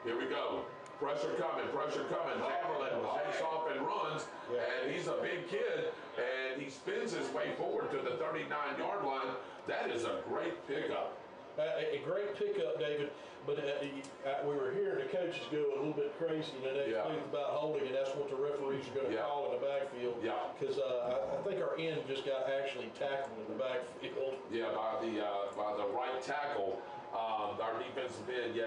Here we go. Pressure coming. Tamerlan takes off and runs, and he's a big kid, and he spins his way forward to the 39-yard line. That is a great pickup. A great pickup, David, but we were hearing the coaches go a little bit crazy today about holding, and that's what the referees are going to call in the backfield. Yeah. Because I think our end just got actually tackled in the backfield. Yeah, by the right tackle. Our defensive end,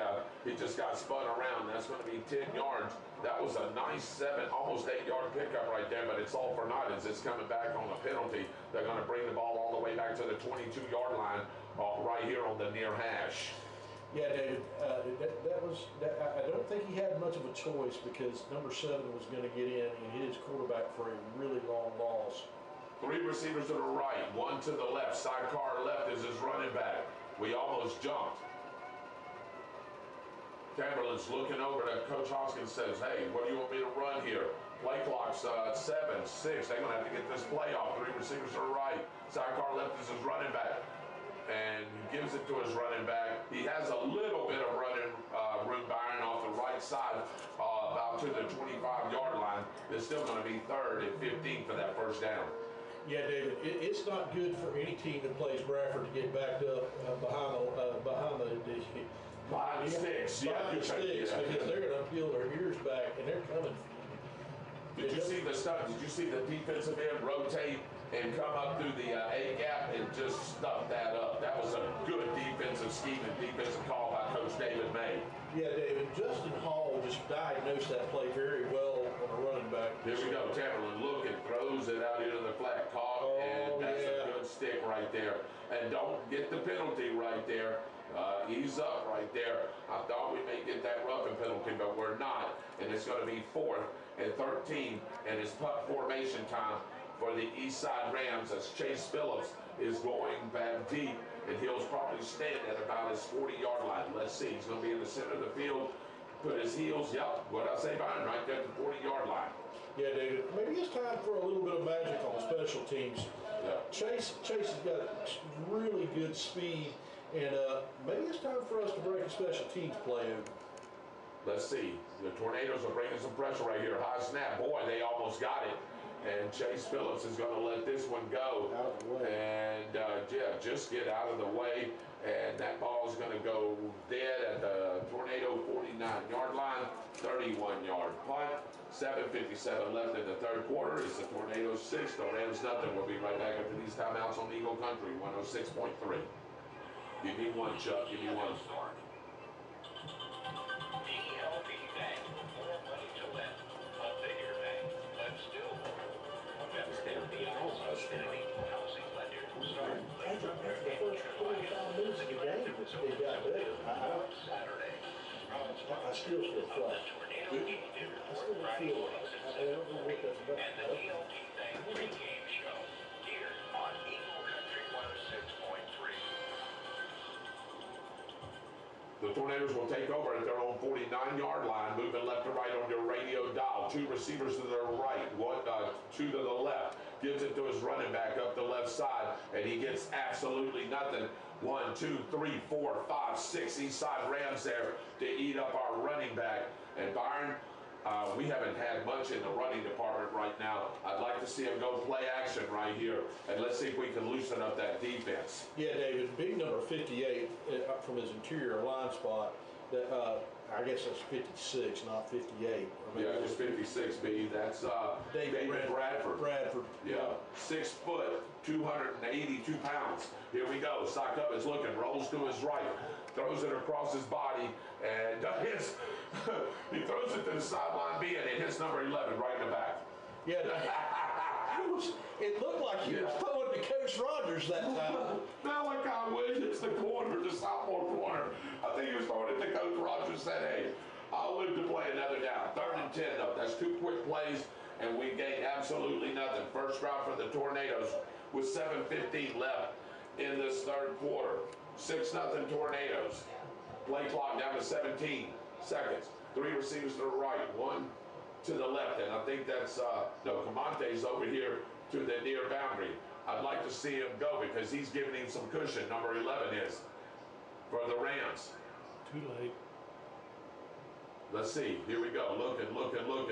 he just got spun around. That's going to be 10 yards. That was a nice 7, almost 8-yard pickup right there, but it's all for naught as it's coming back on a penalty. They're going to bring the ball all the way back to the 22-yard line right here on the near hash. Yeah, David, I don't think he had much of a choice because number 7 was going to get in and hit his quarterback for a really long loss. 3 receivers to the right, 1 to the left. Sidecar left is his running back. We almost jumped. Tamerlan's looking over to Coach Hoskins, says, hey, what do you want me to run here? Play clock's 7, 6. They're going to have to get this play off. 3 receivers to the right. Sidecar left is his running back. And he gives it to his running back. He has a little bit of running room, Byron, off the right side, about to the 25-yard line. It's still going to be 3rd and 15 for that first down. Yeah, David, it's not good for any team that plays Bradford to get backed up behind the sticks. Because they're going to peel their ears back and they're coming. Did you see the stuff? Did you see the defensive end rotate and come up through the A gap and just stuff that up. That was a good defensive scheme and defensive call by Coach David May. Yeah, David, Justin Hall just diagnosed that play very well on the running back. Here we go. Tamerlan looking, throws it out into the flat, caught, and that's a good stick right there. And don't get the penalty right there. Ease up right there. I thought we may get that roughing penalty, but we're not. And it's going to be 4th and 13, and it's punt formation time for the Eastside Rams as Chase Phillips is going back deep, and he'll probably stand at about his 40-yard line. Let's see. He's going to be in the center of the field. Put his heels, yep, what I say, Byron, right there at the 40-yard line. Yeah, David, maybe it's time for a little bit of magic on special teams. Yeah. Chase has got really good speed, and maybe it's time for us to break a special teams play. Let's see. The Tornadoes are bringing some pressure right here. High snap. Boy, they almost got it. And Chase Phillips is going to let this one go. Out of the way. And, yeah, just get out of the way. And that ball is going to go dead at the Tornado 49-yard line. 31-yard punt. 7:57 left in the third quarter. It's the Tornadoes 6. The Rams nothing. We'll be right back after these timeouts on Eagle Country 106.3. Give me one, Chuck. Give me one. DLP Bank. More money to lend. A bigger bank. But still more. Member FDIC and equal housing lender. Start After the first 45 minutes of the game, it got better. Saturday. I still feel flat. I still feel like I don't know what that's about. And the DLP Bank pregame show here on Eagle Country 106.3. The Tornadoes will take over at their own 49-yard line, moving left to right on your radio dial. 2 receivers to their right, 2 to the left. Gives it to his running back up the left side, and he gets absolutely nothing. 1, 2, 3, 4, 5, 6 Eastside Rams there to eat up our running back. And Byron, we haven't had much in the running department right now. I'd like to see him go play action right here, and let's see if we can loosen up that defense. Yeah, David, big number 58 from his interior line spot. That I guess that's 56, not 58. I mean, Yeah, it's 56B. That's David Bradford. Bradford. Yeah, 6 foot, 282 pounds. Here we go. Socked up is looking, rolls to his right, throws it across his body, and he throws it to the sideline B, and it hits number 11 right in the back. Yeah, it looked like he was throwing to Coach Rogers that time. Malachi Williams, the corner, the sophomore corner. I think he was throwing it to Coach Rogers, said, hey, I'll live to play another down. 3rd and 10, though. That's 2 quick plays, and we gained absolutely nothing. First drive for the Tornadoes with 7:15 left in this third quarter. 6-0 Tornadoes. Play clock down to 17 seconds. 3 receivers to the right, 1 to the left, and I think that's, no, Camonte's over here to the near boundary. I'd like to see him go because he's giving him some cushion. Number 11 is for the Rams. Too late. Let's see. Here we go. Looking.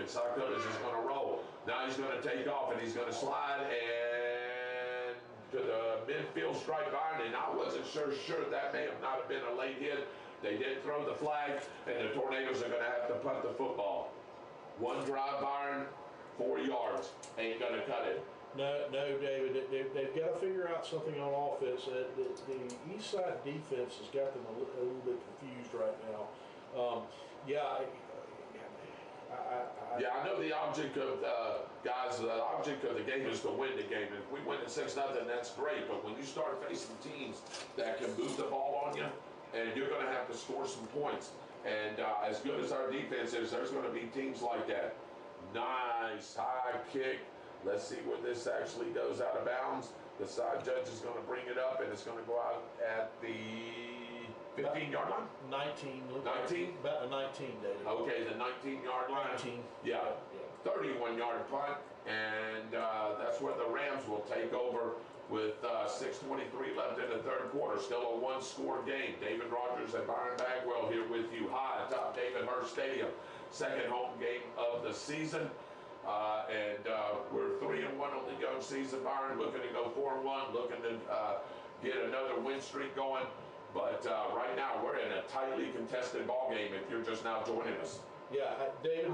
Socktovis is going to roll. Now he's going to take off, and he's going to slide and to the midfield strike line, and I wasn't sure that may have not been a late hit. They did throw the flag, and the Tornadoes are going to have to punt the football. 1 drive, Byron, 4 yards. Ain't going to cut it. No, David, they've got to figure out something on offense. The Eastside defense has got them a little bit confused right now. I know the object of guys. The object of the game is to win the game. If we win at 6-0, that's great. But when you start facing teams that can move the ball on you, and you're going to have to score some points. And as good as our defense is, there's going to be teams like that. Nice high kick. Let's see where this actually goes out of bounds. The side judge is going to bring it up, and it's going to go out at the 15-yard line? 19. 19? About the 19, David. Okay, the 19-yard line. 19. Yeah. 31-yard punt, and that's where the Rams will take over with 6:23 left in the third quarter. Still a 1-score game. David Rogers and Byron Bagwell here with you high atop David Hurst Stadium. Second home game of the season. We're 3-1 on the young season, Byron. Looking to go 4-1, looking to get another win streak going. But right now, we're in a tightly contested ball game if you're just now joining us. Yeah, David,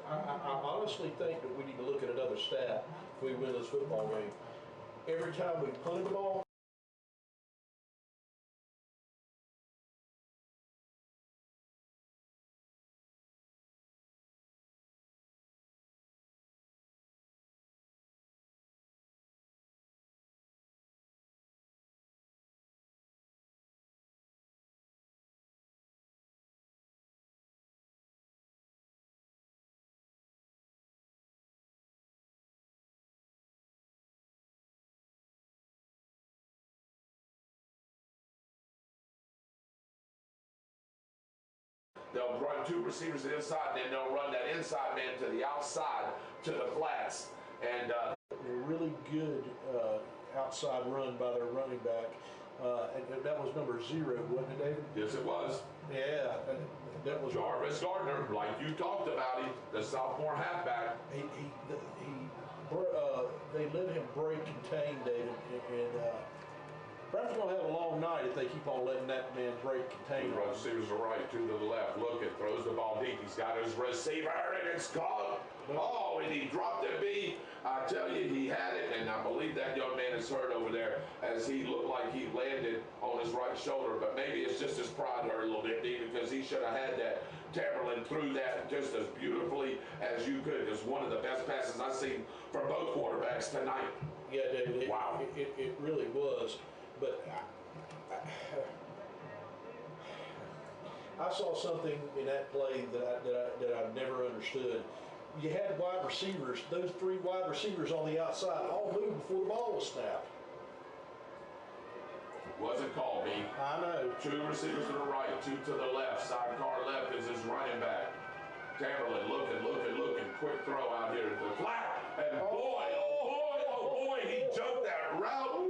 I honestly think that we need to look at another stat if we win this football game. every time we punted the ball, They'll run two receivers to the inside, and then they'll run that inside man to the outside to the flats. And a really good outside run by their running back. And that was number 0, wasn't it, David? yes, it was. Yeah, and that was Jarvis Gardner, like you talked about him, the sophomore halfback. They let him break contain, David, and Bradford's gonna have a long night if they keep on letting that man break contain. Two receivers to the right, two to the left. Looking, throws the ball deep. He's got his receiver, and it's caught. Oh, and he dropped it. I tell you, he had it, and I believe that young man is hurt over there as he looked like he landed on his right shoulder. But maybe it's just his pride hurt a little bit, because he should have had that. Tamerlan threw that just as beautifully as you could. It was one of the best passes I've seen from both quarterbacks tonight. Yeah, David. Wow. It really was. But I saw something in that play that I've never understood. You had wide receivers, those 3 wide receivers on the outside all moved before the ball was snapped. Wasn't called, B. I know. 2 receivers to the right, 2 to the left. Sidecar left is his running back. Tamerlan looking. Quick throw out here to the flat. And boy, oh boy, he jumped that route.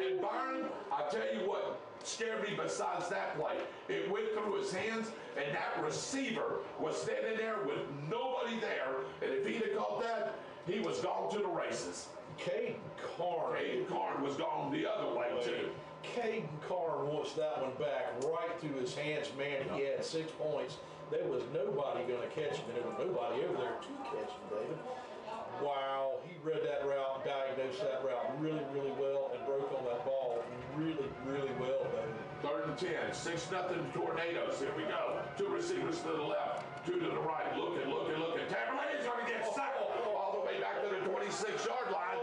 And Byron, I tell you what scared me besides that play. It went through his hands, and that receiver was standing there with nobody there. And if he'd have caught that, he was gone to the races. Caden Carn was gone the other way, too. Caden Carn wants that one back right through his hands, man. He had 6 points. There was nobody going to catch him, and there was nobody over there to catch him, David. Wow, he read that route, diagnosed that route really, really well, and broke on that ball really, really well, David. 3rd and 10, 6-0 Tornadoes. Here we go. 2 receivers to the left, 2 to the right. Looking. Tamerlan's going to get sacked all the way back to the 26-yard line.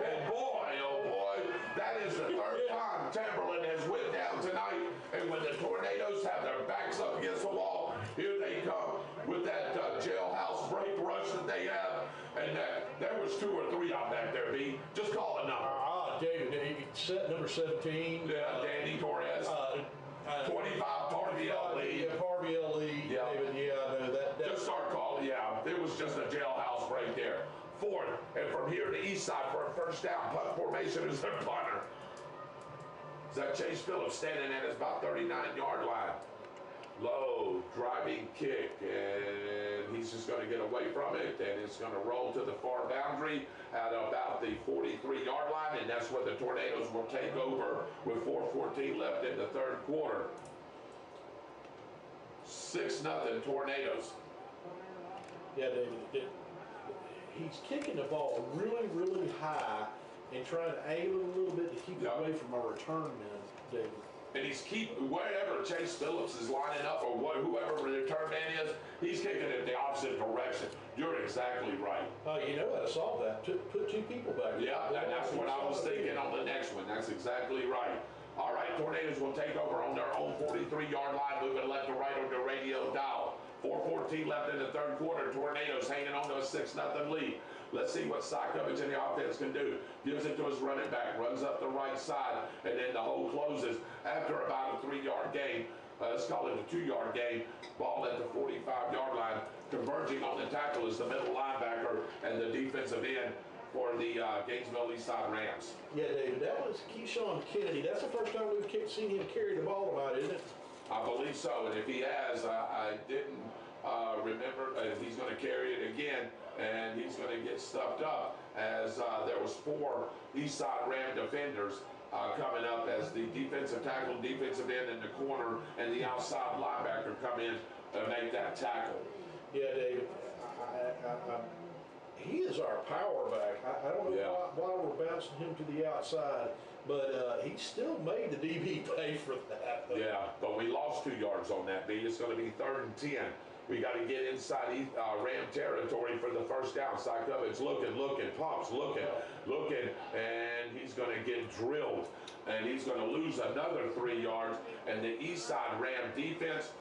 And boy, oh boy, that is the 3rd time Tamerlan has went down tonight. And when the Tornadoes have their backs up against the wall, here they come with that jailhouse break rush that they have. And there was 2 or 3 out back there, B. Just call a number. David, number 17. Yeah, Danny Torres. 25, Parviel Lee. Parviel Lee, yeah. David, yeah, I know that. Just start calling, yeah. It was just a jailhouse break there. 4th, and from here to Eastside for a 1st down. Punt formation is their punter. Is that Chase Phillips standing at his about 39-yard line. Low driving kick, and he's just going to get away from it, and it's going to roll to the far boundary at about the 43-yard line, and that's where the Tornadoes will take over with 4:14 left in the 3rd quarter. 6-0 Tornadoes. Yeah, David, he's kicking the ball really, really high and trying to angle it a little bit to keep it away from our return men, David. And he's wherever Chase Phillips is lining up, or whoever the return man is, he's kicking it in the opposite direction. You're exactly right. Oh, you know how to solve that. Put 2 people back there. Yeah, and that's what I was thinking on the next one. That's exactly right. All right, Tornadoes will take over on their own 43-yard line, moving left to right on the radio dial. 4:14 left in the 3rd quarter. Tornadoes hanging on to a 6-0 lead. Let's see what Sykovich and the offense can do. Gives it to his running back, runs up the right side, and then the hole closes after about a 3-yard gain. Let's call it a 2-yard gain. Ball at the 45-yard line. Converging on the tackle is the middle linebacker and the defensive end for the Gainesville Eastside Rams. Yeah, David, that was Keyshawn Kennedy. That's the first time we've seen him carry the ball about, isn't it? I believe so, and if he has, I didn't remember if he's going to carry it again, and he's going to get stuffed up as there was 4 Eastside Ram defenders coming up as the defensive tackle, defensive end in the corner, and the outside linebacker come in to make that tackle. Yeah, David. he is our power back. I don't know why we're bouncing him to the outside, but he still made the DB pay for that. Yeah, but we lost 2 yards on that, B. It's going to be 3rd and 10. We got to get inside Ram territory for the first down. Cy Cubbins looking, pumps, looking, and he's going to get drilled. And he's going to lose another 3 yards. And the Eastside Ram defense,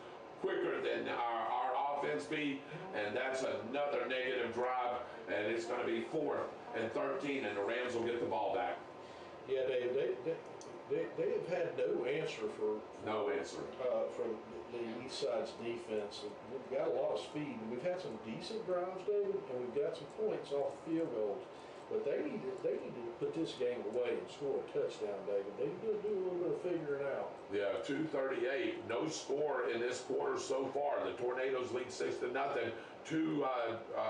quicker than our offense be, and that's another negative drive. And it's going to be 4th and 13, and the Rams will get the ball back. Yeah, they have had no answer for the Eastside's defense. We've got a lot of speed, and we've had some decent drives, David, and we've got some points off field goals. But they need to put this game away and score a touchdown, David. They need to do a little bit of figuring out. Yeah, 2:38, no score in this quarter so far. The Tornadoes lead 6-0. 2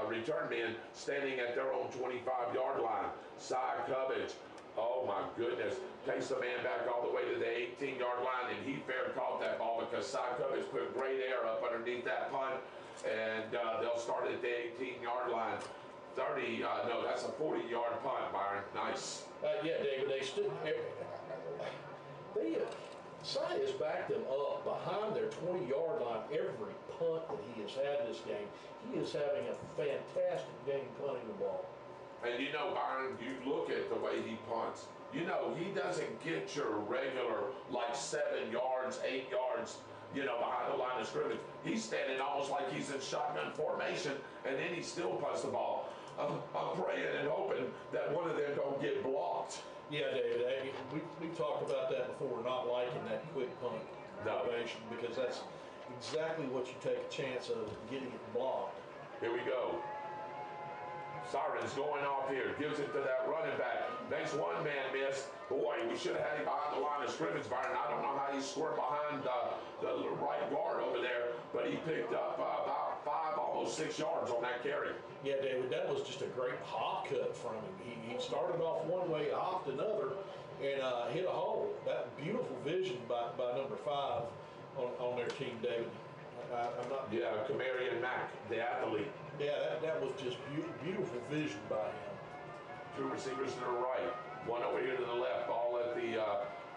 return men standing at their own 25-yard line. Cy Cubbins, oh my goodness, takes the man back all the way to the 18-yard line, and he fair caught that ball because Cy Cubbins put great air up underneath that punt, and they'll start at the 18-yard line. 30, no, that's a 40-yard punt, Byron. Nice. Yeah, David, Cy has backed them up behind their 20-yard line every punt that he has had this game. He is having a fantastic game punting the ball. And you know, Byron, you look at the way he punts. You know, he doesn't get your regular, like 7 yards, 8 yards, behind the line of scrimmage. He's standing almost like he's in shotgun formation, and then he still punts the ball. I'm praying and hoping that one of them don't get blocked. Yeah, David, we've talked about that before, not liking that quick punt formation, because that's exactly what you take a chance of getting it blocked. Here we go. Sirens going off here, gives it to that running back. Makes one man miss. Boy, we should have had him behind the line of scrimmage, Byron. I don't know how he squirmed behind the right guard over there, but he picked up about 5, almost 6 yards on that carry. Yeah, David, that was just a great hop cut from him. He started off one way, hopped another, and hit a hole. That beautiful vision by number 5 on their team, David. Yeah, Kamarian Mack, the athlete. Yeah, that was just beautiful vision by him. 2 receivers to the right, 1 over here to the left. Ball at the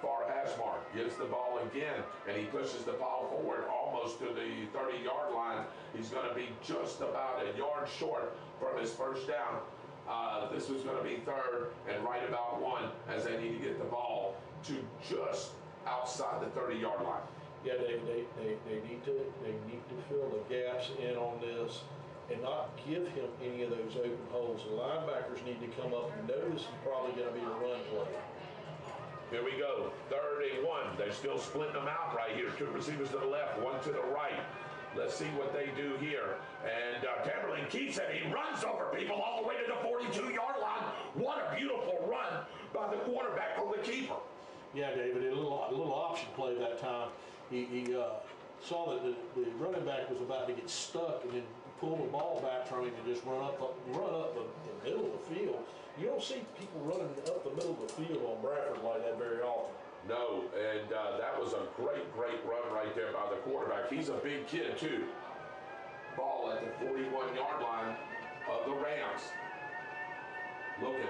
far hash mark. Gives the ball again, and he pushes the ball forward almost to the 30-yard line. He's going to be just about a yard short from his first down. This was going to be 3rd and right about 1 as they need to get the ball to just outside the 30-yard line. Yeah, they need to fill the gaps in on this and not give him any of those open holes. The linebackers need to come up and know this is probably going to be a run play. Here we go, 3rd and 1. They're still splitting them out right here. 2 receivers to the left, 1 to the right. Let's see what they do here. And Tamerlan keeps it. He runs over people all the way to the 42-yard line. What a beautiful run by the quarterback from the keeper. Yeah, David, a little option play that time. He saw that the running back was about to get stuck, and then pull the ball back from him and just run up the middle of the field. You don't see people running up the middle of the field on Bradford like that very often. No, and that was a great run right there by the quarterback. He's a big kid, too. Ball at the 41-yard line of the Rams. Looking,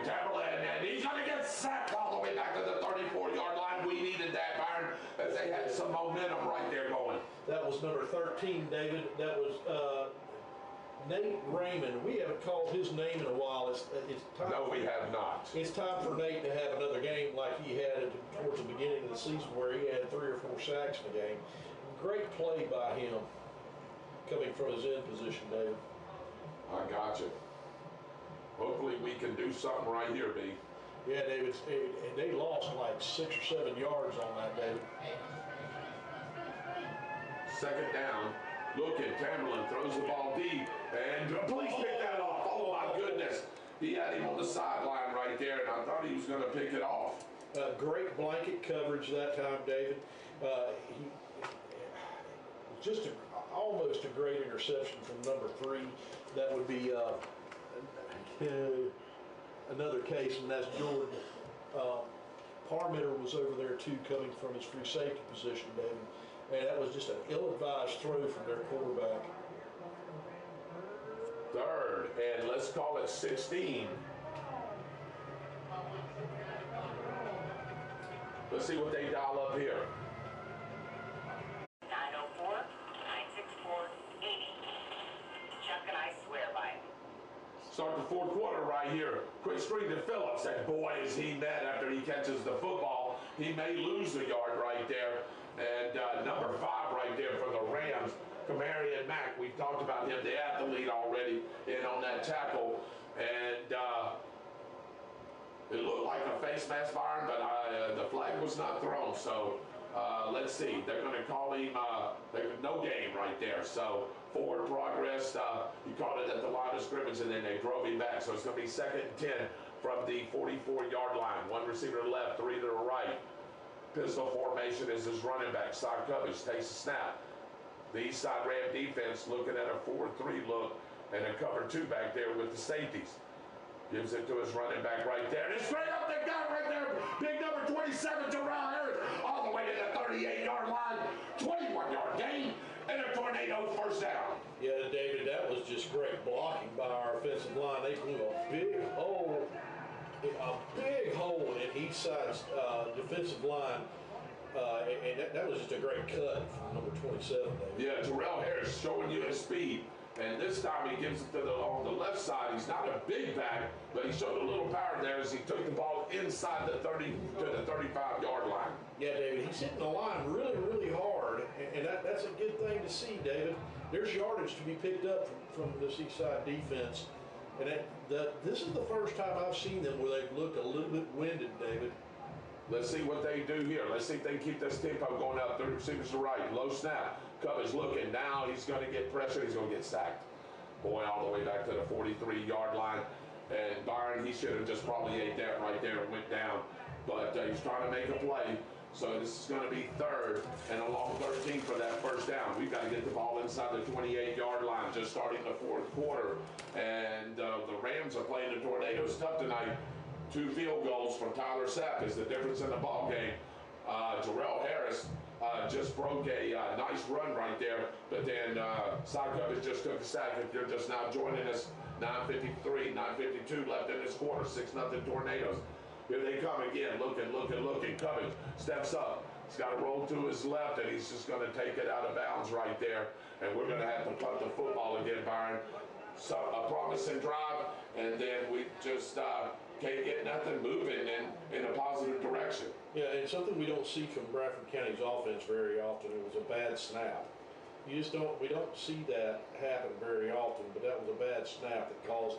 Tamerlan, and he's going to get sacked all the way back to the 34-yard line. We needed that, Byron, as they had some momentum right there going. That was number 13, David. That was Nate Raymond. We haven't called his name in a while. It's time. No, we have not. It's time for Nate to have another game like he had towards the beginning of the season, where he had 3 or 4 sacks in the game. Great play by him, coming from his end position, David. I got you. Hopefully we can do something right here, B. Yeah, David, and they lost like 6 or 7 yards on that, David. 2nd down. Looking, Tamerlan throws the ball deep, and please pick that off. Oh my goodness. He had him on the sideline right there, and I thought he was going to pick it off. Great blanket coverage that time, David. Just almost a great interception from number 3. That would be another case, and that's Jordan. Parmitter was over there too, coming from his free safety position, David. And that was just an ill-advised throw from their quarterback. 3rd and let's call it 16. Let's see what they dial up here. 904-964-80. Chuck and I swear by it. Start the fourth quarter right here. Quick screen to Phillips. And boy, is he mad after he catches the football. He may lose a yard right there. And number 5 right there for the Rams, Kamarian Mack. We've talked about him, the athlete, already in on that tackle. And it looked like a face mask, Byron, but the flag was not thrown. So let's see. They're going to call him no game right there. So forward progress. He caught it at the line of scrimmage, and then they drove him back. So it's going to be 2nd and 10 from the 44-yard line. 1 receiver to the left, 3 to the right. Pistol formation is his running back. Side coverage takes a snap. The Eastside Ram defense looking at a 4-3 look and a cover 2 back there with the safeties. Gives it to his running back right there. And it's straight up the gut right there. Big number 27, Terrell Harris, all the way to the 38-yard line. 21-yard gain and a tornado first down. Yeah, David, that was just great blocking by our offensive line. They blew a big hole in Eastside's defensive line. And that was just a great cut from number 27, David. Yeah, Terrell Harris showing you his speed. And this time he gives it to on the left side. He's not a big back, but he showed a little power there as he took the ball inside the 30 to the 35-yard line. Yeah, David, he's hitting the line really, really hard, and that's a good thing to see, David. There's yardage to be picked up from this Eastside defense, and this is the first time I've seen them where they've looked a little bit winded, David. Let's see what they do here. Let's see if they can keep this tempo going up. 3 receivers to right. Low snap. Covers looking. Now he's going to get pressure. He's going to get sacked. Boy, all the way back to the 43-yard line. And Byron, he should have just probably ate that right there and went down. But he's trying to make a play. So this is going to be 3rd and a long 13 for that first down. We've got to get the ball inside the 28-yard line, just starting the fourth quarter. And the Rams are playing the Tornadoes tough tonight. 2 field goals from Tyler Sapp is the difference in the ball game. Terrell Harris just broke a nice run right there, but then side coverage just took a sack. If you're just now joining us, 9:53, 9:52 left in this quarter, 6-0 Tornadoes. Here they come again, looking. Coverage steps up. He's got to roll to his left, and he's just going to take it out of bounds right there. And we're going to have to punt the football again, Byron. So a promising drive, and then we just can't get nothing moving in a positive direction. Yeah, and something we don't see from Bradford County's offense very often. It was a bad snap. We don't see that happen very often, but that was a bad snap that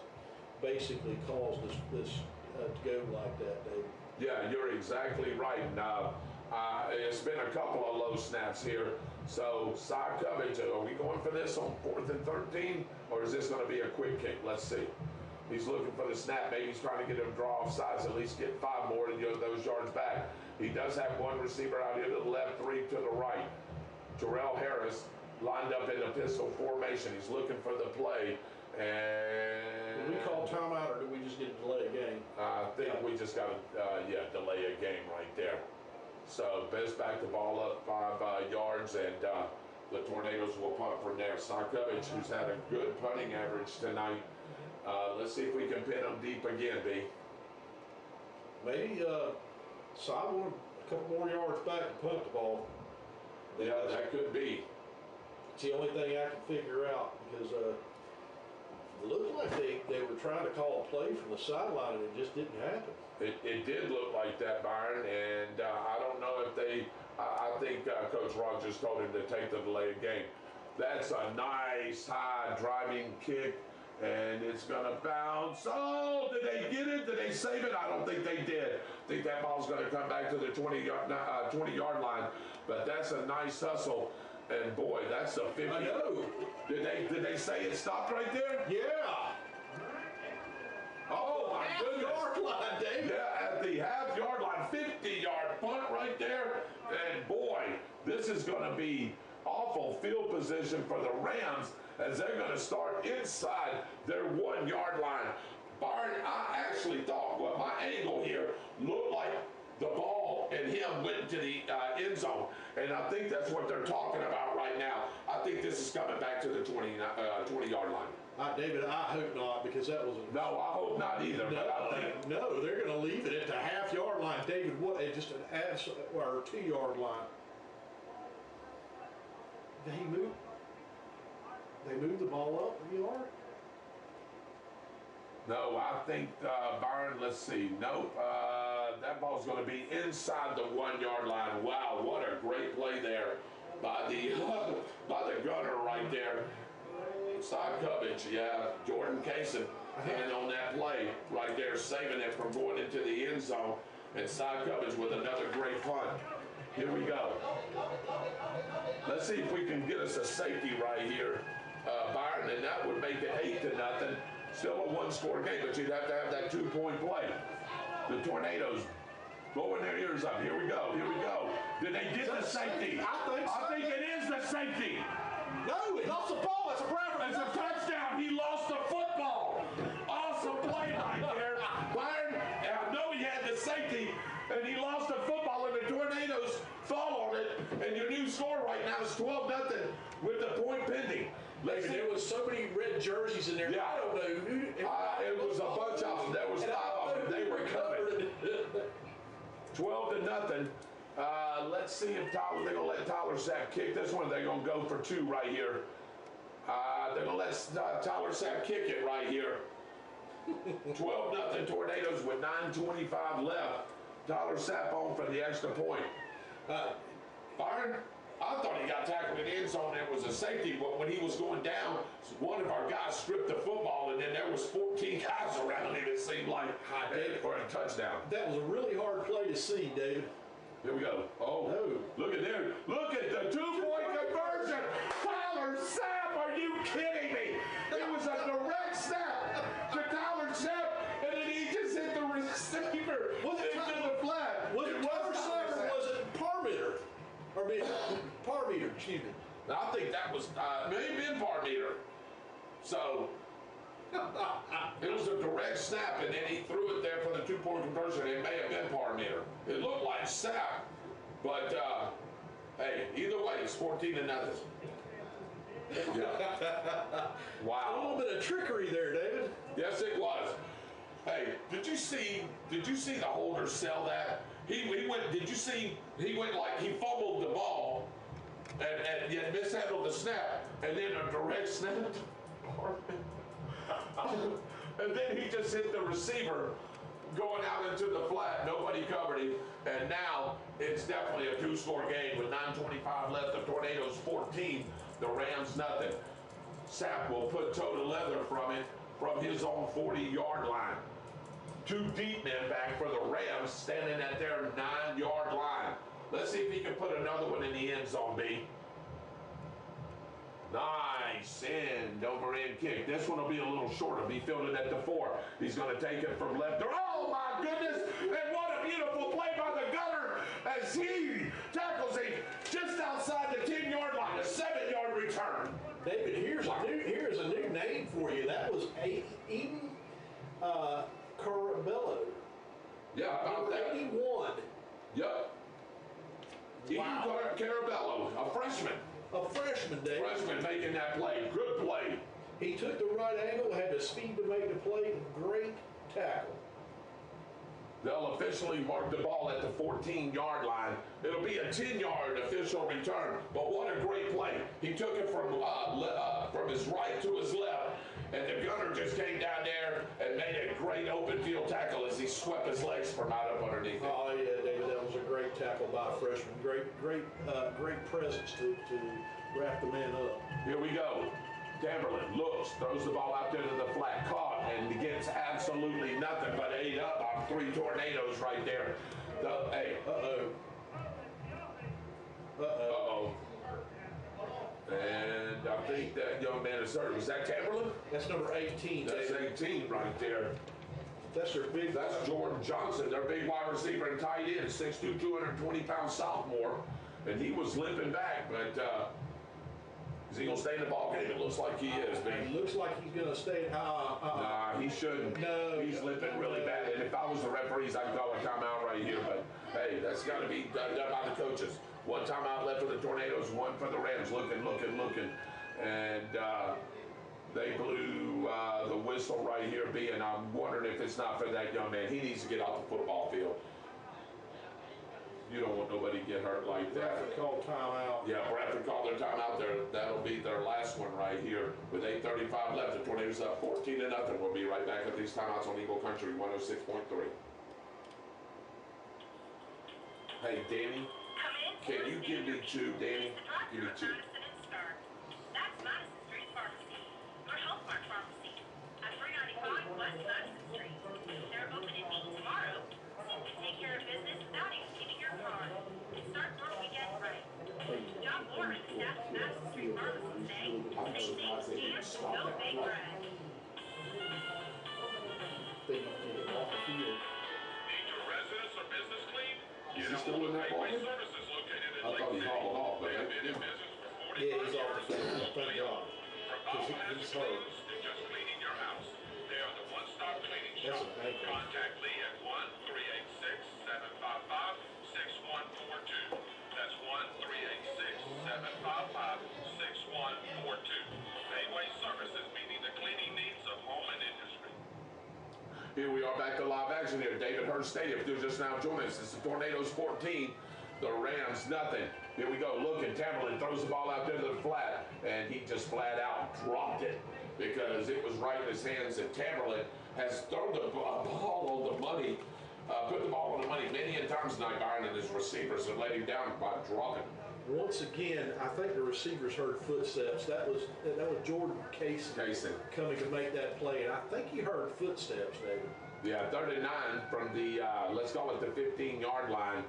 basically caused this to go like that, David. Yeah, you're exactly right. Now, it's been a couple of low snaps here. So side coverage, are we going for this on 4th and 13, or is this going to be a quick kick? Let's see. He's looking for the snap. Maybe he's trying to get him to draw off sides, at least get 5 more and get those yards back. He does have 1 receiver out here to the left, 3 to the right. Terrell Harris lined up in the pistol formation. He's looking for the play. And did we call timeout, or did we just get a delay a game? I think we just got to delay a game right there. So Bez back the ball up 5 yards, and the Tornadoes will punt from there. Sarkovich, who's had a good punting average tonight. Let's see if we can pin them deep again, B. Maybe Sai wanted a couple more yards back to punt the ball. Yeah, that could be. It's the only thing I can figure out, because it looked like they were trying to call a play from the sideline, and it just didn't happen. It did look like that, Byron, and I don't know if I think Coach Rogers told him to take the delayed game. That's a nice high driving kick, and it's going to bounce. Oh, did they get it? Did they save it? I don't think they did. I think that ball's going to come back to the 20-yard line, but that's a nice hustle. And boy, that's a 50. I know. Did they say it stopped right there? Yeah. Oh my goodness. Half-yard line, David. Yeah, at the half-yard line, 50-yard punt right there. And boy, this is going to be awful field position for the Rams as they're going to start inside their 1-yard line. Byron, I actually thought, well, my angle here looked like the ball and him went to the end zone. And I think that's what they're talking about right now. I think this is coming back to the 20-yard line. David, I hope not, because that was No, I hope not either. But I think no, they're going to leave it at the half-yard line. David, what? Just an or 2-yard line. They moved the ball up a yard. no, I think Byron. Let's see. No, that ball's going to be inside the 1-yard line. Wow, what a great play there by the gunner right there. Side coverage, yeah. Jordan Kaysen and on that play right there, saving it from going into the end zone. And side coverage with another great punt. Here we go. Let's see if we can get us a safety right here, Byron, and that would make it 8-0. Still a one-score game, but you'd have to have that 2-point play. The Tornadoes blowing their ears up. Here we go. Here we go. Did they get the safety? I think it is the safety. No, he lost the ball. It's a Bradford. It's a touchdown. He lost the football. Awesome play right there. Byron, I know he had the safety, and he lost the football, and the Tornadoes fall on it, and your new score right now is 12-0 with the point pending. David, there was so many red jerseys in there. Yeah. I don't know. It was a bunch of them. There was 5 of them. They were coming. 12-0. Let's see if they're going to let Tyler Sapp kick this one. They're going to go for 2 right here. They're going to let Tyler Sapp kick it right here. 12-0 Tornadoes with 9:25 left. Tyler Sapp on for the extra point. Byron, I thought he got tackled in the end zone. It was a safety, but when he was going down, one of our guys stripped the football, and then there was 14 guys around him, it seemed like, for a touchdown. That was a really hard play to see, David. Here we go. Oh, no. Look at there. Look at the 2-point conversion. Tyler Sapp, are you kidding me? It was a direct snap to Tyler Sapp, and then he just hit the receiver into the flat. Was it Tyler Sapp or was it Parmeter? Parmeter, excuse me. I think that was maybe been Parmeter. So it was a direct snap, and then he threw it there for the 2-point conversion. It may have been Parmeter. It looked like Sapp, but hey, either way, it's 14-0. Yeah. Wow. A little bit of trickery there, David. Yes, it was. Hey, did you see the holder sell that? He went. Did you see? He went like he fumbled the ball, and yet mishandled the snap, and then a direct snap. And then he just hit the receiver going out into the flat. Nobody covered him, and now it's definitely a 2-score game with 9:25 left. The Tornadoes 14, the Rams nothing. Sapp will put toe to leather from his own 40-yard line. 2 deep men back for the Rams, standing at their 9-yard line. Let's see if he can put another one in the end zone, B. Nice over end kick. This one will be a little shorter. Be fielded at the 4. He's going to take it from left to oh my goodness! And what a beautiful play by the gunner as he tackles him just outside the 10-yard line. A 7-yard return. David, here's a new name for you. That was Eden Carabello. Yeah, about that. 81. Yep. Wow. Eden Carabello, a freshman. A freshman, David. Freshman making that play. Good play. He took the right angle, had the speed to make the play. Great tackle. They'll officially mark the ball at the 14-yard line. It'll be a 10-yard official return, but what a great play. He took it from his right to his left, and the gunner just came down there and made a great open field tackle as he swept his legs from out up underneath it. Oh, yeah, David, that was a great tackle by a freshman. Great presence to wrap the man up. Here we go. Tamerlan looks, throws the ball out there to the flat, caught, and gets absolutely nothing but ate up on 3 Tornadoes right there. And I think that young man is hurt. Was that Tamerlan? That's number 18. That's 18 right there. That's Jordan Johnson, their big wide receiver and tight end, 6'2", 220-pound sophomore. And he was limping back, but is he going to stay in the ball game? It looks like he is, man. It looks like he's going to stay. Nah, he shouldn't. No. He's limping really bad. And if I was the referees, I'd call a timeout right here. But, hey, that's got to be done by the coaches. One timeout left for the Tornadoes, one for the Rams. Looking. And they blew the whistle right here, being, I'm wondering if it's not for that young man. He needs to get off the football field. You don't want nobody to get hurt like that. Bradford called timeout. Yeah, Bradford called their timeout there. That'll be their last one right here. With 8:35 left, the Tornadoes up 14-0. We'll be right back at these timeouts on Eagle Country 106.3. Hey, Danny, can you give me two, Danny? Give me two. That's Madison Street Pharmacy, or Health Mart Pharmacy, at 395 West Madison Street. They're open and meeting tomorrow, so you can take care of business without exceeding your car. Start your weekend right. John Warren, the staff at Madison Street Pharmacy, say, stay safe and no big bread. They get off the field. Need your residence or business cleaned? Is he still in that ball game? Services located in I thought he hauled off, but They've been in business for 45 Yeah, he's off years. the field. Thank God. From all Because hazard he's hurt. cleans to just cleaning your house, they are the one-stop cleaning That's shop. an ankle. Contact Lee at 1-386-755-6142. That's 1-386-755-6142. Bayway Services, meeting the cleaning needs of home and industry. Here we are back to live action here. David Hurst Stadium. If you're just now joining us, it's the Tornadoes 14, the Rams nothing. Here we go. Looking, Tamerlan throws the ball out there to the flat, and he just flat out dropped it because it was right in his hands. And Tamerlan has thrown the ball on the money, put the ball on the money many a times tonight, Byron, and his receivers have let him down by dropping. Once again, I think the receivers heard footsteps. That was Jordan Casey coming to make that play, and I think he heard footsteps, David. Yeah, 39 from the, let's call it the 15-yard line.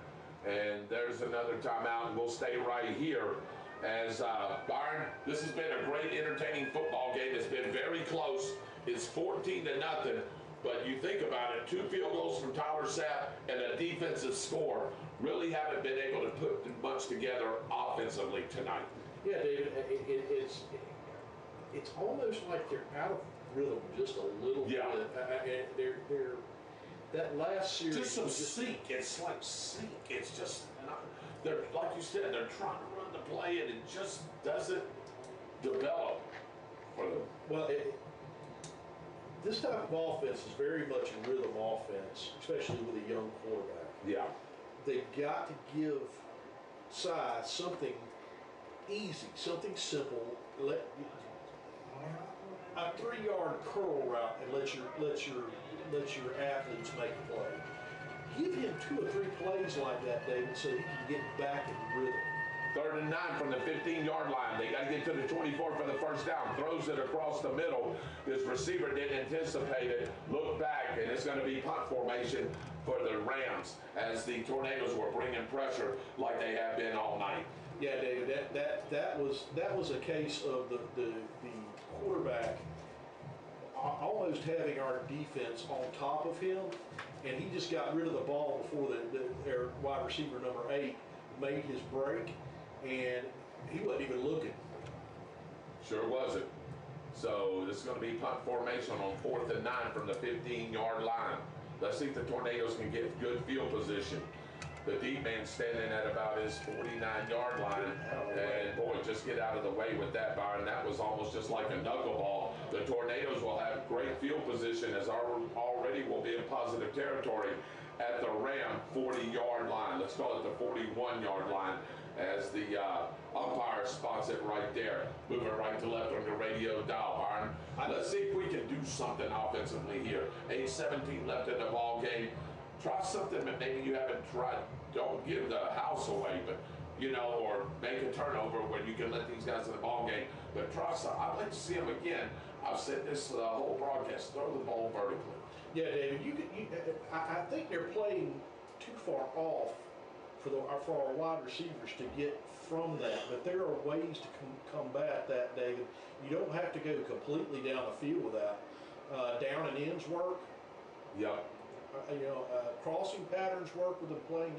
And there's another timeout, and we'll stay right here. As Byron, this has been a great, entertaining football game. It's been very close. It's 14-0. But you think about it, 2 field goals from Tyler Sapp and a defensive score really haven't been able to put much together offensively tonight. Yeah, David, it's almost like they're out of rhythm just a little bit. They're that last series just some sink. It's like sink. It's just not. They're like you said. They're trying to run the play, and it just doesn't develop for them. Well, this type of offense is very much a rhythm offense, especially with a young quarterback. Yeah. They've got to give size something easy, something simple. Let a 3-yard curl route and let your athletes make a play. Give him 2 or 3 plays like that, David, so he can get back in rhythm. 3rd and 9 from the 15-yard line. They got to get to the 24 for the first down. Throws it across the middle. This receiver didn't anticipate it. Look back, and it's going to be punt formation for the Rams as the Tornadoes were bringing pressure like they have been all night. Yeah, David, that was a case of the quarterback almost having our defense on top of him, and he just got rid of the ball before their wide receiver number 8 made his break, and he wasn't even looking. Sure wasn't. So this is going to be punt formation on 4th and 9 from the 15-yard line. Let's see if the Tornadoes can get good field position. The deep man standing at about his 49-yard line, and boy, just get out of the way with that, Byron. That was almost just like a knuckleball. The Tornadoes will have great field position as already will be in positive territory at the Ram 40-yard line. Let's call it the 41-yard line as the umpire spots it right there. Moving right to left on the radio dial, Byron. Let's see if we can do something offensively here. 8:17 left in the ball game. Try something that maybe you haven't tried. Don't give the house away, but or make a turnover where you can let these guys in the ball game. But try something. I'd like to see them again. I've said this whole broadcast. Throw the ball vertically. Yeah, David. I think they're playing too far off for our wide receivers to get from that. But there are ways to combat that, David. You don't have to go completely down the field with that. Down and ends work. Yep. Crossing patterns work with them playing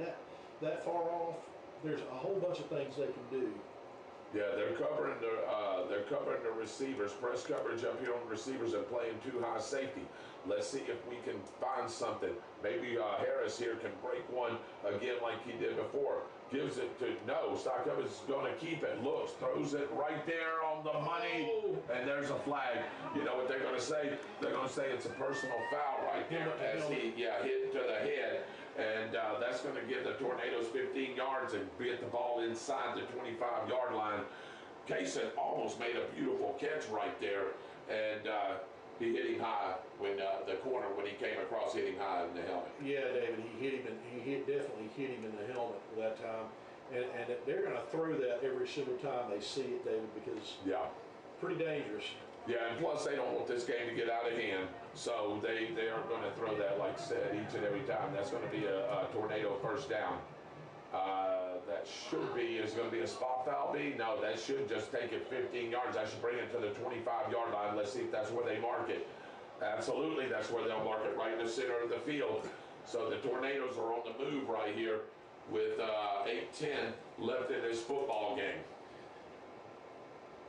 that far off. There's a whole bunch of things they can do. Yeah, they're covering the receivers, press coverage up here on the receivers and playing too high safety. Let's see if we can find something. Maybe Harris here can break one again like he did before. Gives it to, no, Stockholm is going to keep it. Looks, throws it right there on the money, and there's a flag. You know what they're going to say? They're going to say it's a personal foul right there as he, hit to the head. And that's going to give the Tornadoes 15 yards and get the ball inside the 25-yard line. Kaysen almost made a beautiful catch right there, and he hit him high when the corner, when he came across, hit him high in the helmet. Yeah, David, definitely hit him in the helmet that time, and they're going to throw that every single time they see it, David, because pretty dangerous. Yeah, and plus they don't want this game to get out of hand, so they are going to throw that, like I said, each and every time. That's going to be a Tornado first down. That should be, is going to be a spot foul B? No, that should just take it 15 yards. I should bring it to the 25-yard line. Let's see if that's where they mark it. Absolutely, that's where they'll mark it, right in the center of the field. So the Tornadoes are on the move right here with 8:10 left in this football game.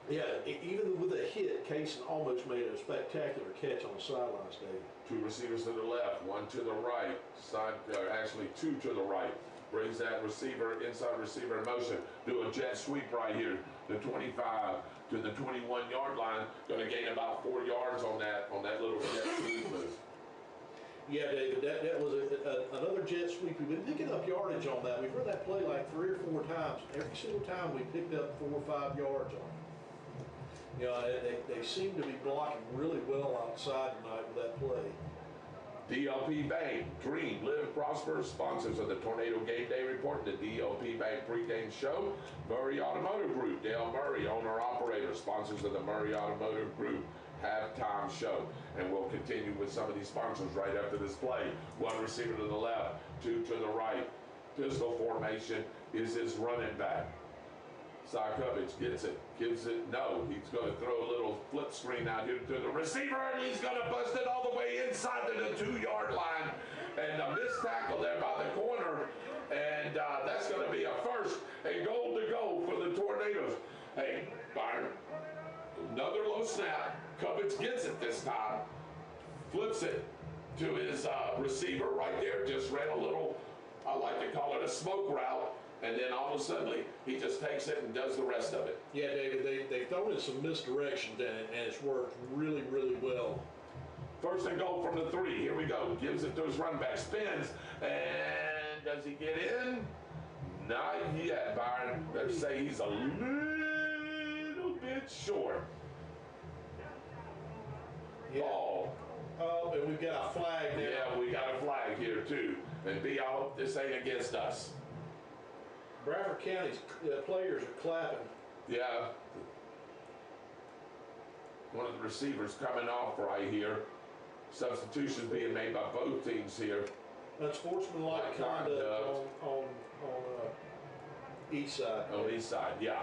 Yeah, even with a hit, Kaysen almost made a spectacular catch on the sidelines, David. Two receivers to the left, one to the right. Actually two to the right. Brings that receiver, inside receiver in motion. Do a jet sweep right here. The 25 to the 21-yard line. Going to gain about 4 yards on that little jet sweep move. Yeah, David, that was another jet sweep. We've been picking up yardage on that. We've run that play like 3 or 4 times. Every single time we picked up 4 or 5 yards on it. You know, they seem to be blocking really well outside tonight with that play. DLP Bank, Dream, Live, Prosper, sponsors of the Tornado Game Day Report, the DLP Bank pregame show. Murray Automotive Group, Dale Murray, owner-operator, sponsors of the Murray Automotive Group halftime show. And we'll continue with some of these sponsors right after this play. One receiver to the left, two to the right. Pistol formation is his running back. Stockhovich gets it, gives it, no, he's going to throw a little flip screen out here to the receiver, and he's going to bust it all the way inside to the 2-yard line, and a missed tackle there by the corner, and that's going to be a first and goal to go for the Tornadoes. Hey, Byron, another low snap. Covich gets it this time, flips it to his receiver right there, just ran a little, I like to call it a smoke route. And then all of a sudden, he just takes it and does the rest of it. Yeah, David, they've thrown in some misdirection, and it's worked really, really well. First and goal from the 3. Here we go. Gives it to his running back. Spins. And does he get in? Not yet, Byron. Let's say he's a little bit short. Yeah. Ball. Oh, and we've got a flag now. Yeah, we got a flag here, too. And B, I hope this ain't against us. Bradford County's players are clapping. Yeah. One of the receivers coming off right here. Substitutions being made by both teams here. Unsportsmanlike conduct on Eastside. On Eastside, yeah.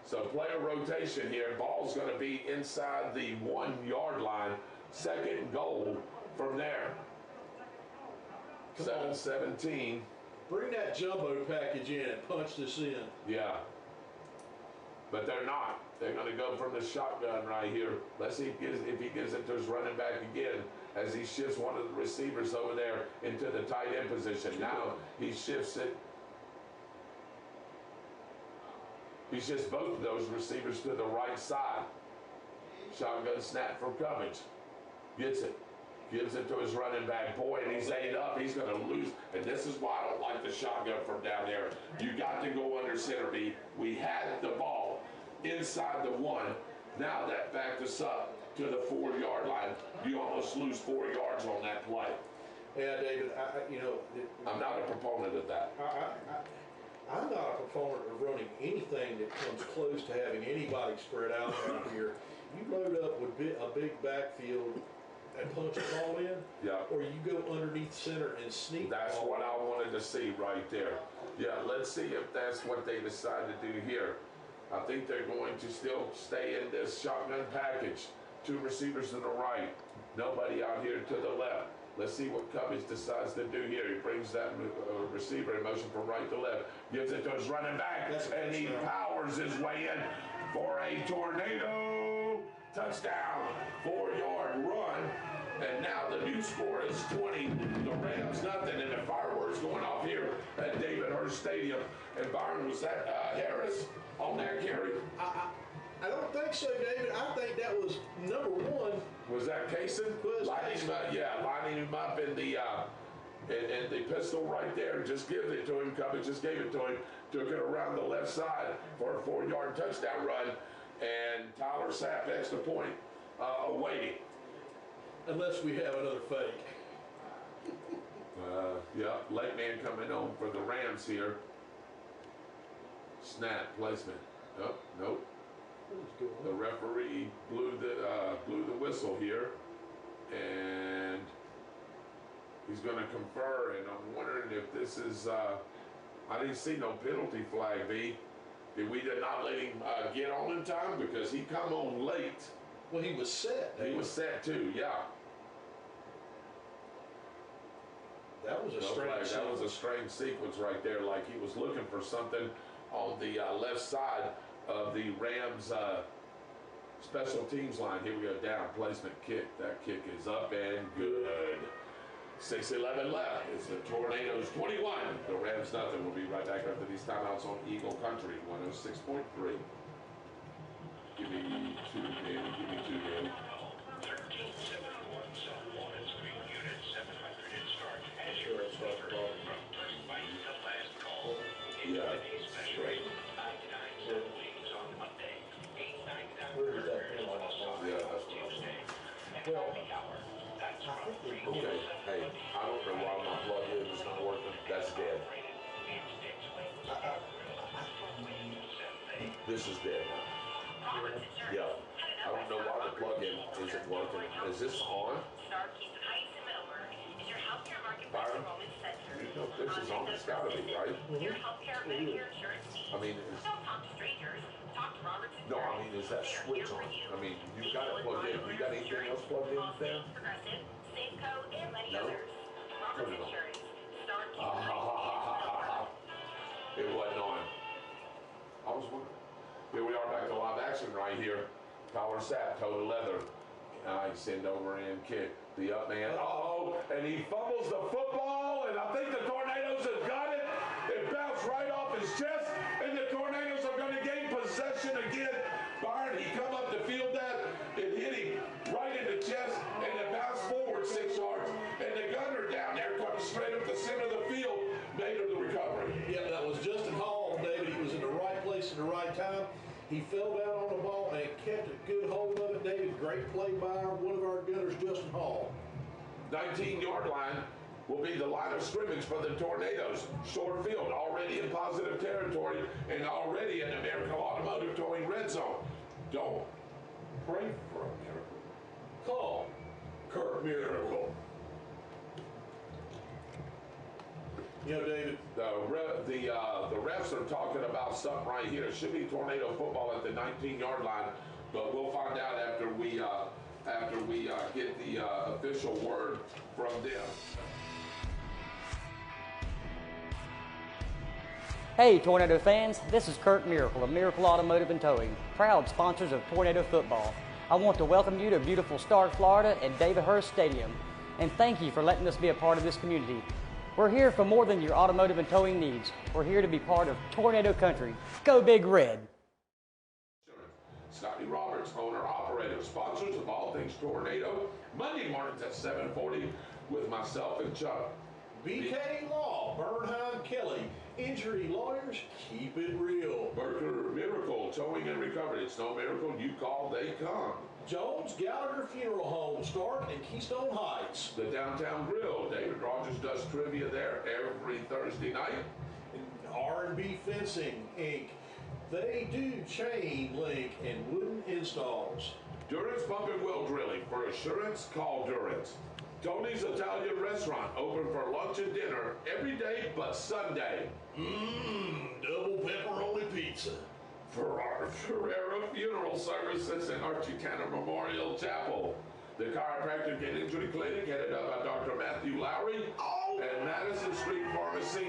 So player rotation here. Ball's going to be inside the 1-yard line. Second goal from there. 7-17. Bring that jumbo package in and punch this in. Yeah. But they're not. They're going to go from the shotgun right here. Let's see if he gives it to his running back again as he shifts one of the receivers over there into the tight end position. Now he shifts it. He shifts both of those receivers to the right side. Shotgun snap from Cummings. Gets it. Gives it to his running back. Boy, and he's ate up. He's going to lose. And this is why I don't like the shotgun from down there. You got to go under center, B. We had the ball inside the 1. Now that backed us up to the 4-yard line. You almost lose 4 yards on that play. Yeah, David, I'm not a proponent of that. I'm not a proponent of running anything that comes close to having anybody spread out down here. You load up with a big backfield and punch the ball in, yeah, or you go underneath center and sneak. That's what I wanted to see right there. Yeah, let's see if that's what they decide to do here. I think they're going to still stay in this shotgun package. 2 receivers to the right, nobody out here to the left. Let's see what Cummings decides to do here. He brings that receiver in motion from right to left, gives it to his running back, and he powers his way in for a Tornado touchdown. 4-yard run. now the new score is 20, the Rams nothing, and the fireworks going off here at David Hurst Stadium. And Byron, was that Harris on that carry? I don't think so, David. I think that was number one. Was that Kaysen? Lining him up in the and the pistol right there. Just gives it to him. Cummings just gave it to him. Took it around the left side for a 4-yard touchdown run. And Tyler Sapp extra point awaiting. Unless we have another fake. Late man coming on for the Rams here. Snap placement. Oh, nope. The referee blew the whistle here, and he's going to confer. And I'm wondering if this is. I didn't see no penalty flag. B. Did we not let him get on in time because he come on late? Well, he was set. He was set too. Yeah. That was a strange sequence. That was a strange sequence right there. Like he was looking for something on the left side of the Rams special teams line. Here we go, down placement kick. That kick is up and good. 6:11 left. It's the Tornadoes 21. The Rams nothing. We'll be right back after these timeouts on Eagle Country 106.3. Give me two, Danny. Give me two, Danny. 13701 South Walnut Street, Unit 700 in Stark. As Sure, your it's not the problem. from first bite to last call. Yeah. Today's special rate, 99 cent wings on Monday, 8.99 Where did that burgers come on from? Yeah, Sausage on that's what I was Tuesday. And Well, happy hour. That's I from think 3 we- Okay. Hey, I don't know why my plug-in is not working. That's dead. This is dead now. Yeah. I don't know why the plug-in isn't working. Is this on? Byron? You know if this is on, it's gotta be, right? Your healthcare, Medicare, insurance needs. I mean, Don't talk to strangers. Talk to Roberts no, I mean, is that switch on? I mean, you've got it plugged in. You got anything else plugged in there? Progressive, Safeco, and many No. others. Turn Roberts it on. Insurance. Start It wasn't on. I was wondering. Here we are back to live action right here. Tyler Sapp, toe to leather. I send over and kick. The up man. And he fumbles the football, and I think the Tornadoes have got it. It bounced right off his chest, and the Tornadoes are going to gain possession again. Byron, he come up to field that. It hit him right in the chest, and it bounced forward 6 yards. And the gunner down there comes straight up the center of the field, made the recovery. Yeah, that was Justin Hall, David. He was in the right place at the right time. He fell down on the ball and kept a good hold of it, David. Great play by one of our gunners, Justin Hall. 19-yard line will be the line of scrimmage for the Tornadoes. Short field, already in positive territory and already in American Automotive Towing red zone. Don't pray for a miracle. Call Kurt Miracle. You know, David, The refs are talking about something right here. It should be Tornado football at the 19-yard line, but we'll find out after we get the official word from them. Hey Tornado fans, this is Kurt Miracle of Miracle Automotive and Towing, proud sponsors of Tornado Football. I want to welcome you to beautiful Stark, Florida at David Hurst Stadium, and thank you for letting us be a part of this community. We're here for more than your automotive and towing needs. We're here to be part of Tornado Country. Go Big Red! Scotty Roberts, owner, operator, sponsors of all things Tornado. Monday mornings at 7:40 with myself and Chuck. BK Law, Bernheim Kelly, injury lawyers, keep it real. Burger Miracle, towing and recovery. It's no miracle. You call, they come. Jones Gallagher Funeral Home, Stark and Keystone Heights. The Downtown Grill. David Rogers does trivia there every Thursday night. And R&B Fencing, Inc. They do chain link and wooden installs. Durance Pump and Well Drilling. For assurance, call Durance. Tony's Italian Restaurant, open for lunch and dinner every day but Sunday. Double pepperoni pizza. Ferrera Funeral Services in Archie Tanner Memorial Chapel. The Chiropractic and Injury Clinic, headed up by Dr. Matthew Lowry. And Madison Street Pharmacy,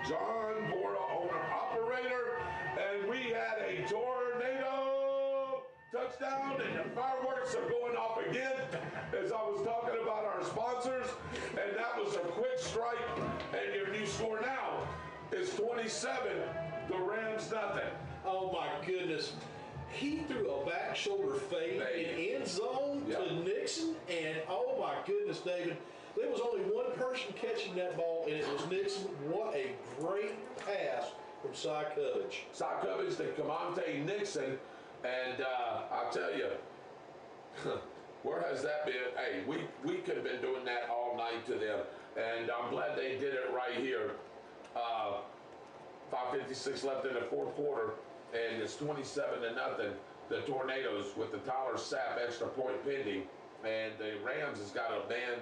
John Bora, owner-operator. And we had a tornado touchdown, and the fireworks are going off again. As I was talking about our our sponsors, and that was a quick strike, and your new score now is 27, the Rams nothing. Oh my goodness. He threw a back shoulder fade in end zone to Nixon, and oh my goodness, David, there was only one person catching that ball, and it was Nixon. What a great pass from Cy Covage. Cy Covage to Camonte Nixon, and I'll tell you, where has that been? Hey, we could have been doing that all night to them, and I'm glad they did it right here. 5:56 left in the fourth quarter, and it's 27-0. The Tornadoes with the Tyler Sapp extra point pending, and the Rams has got a man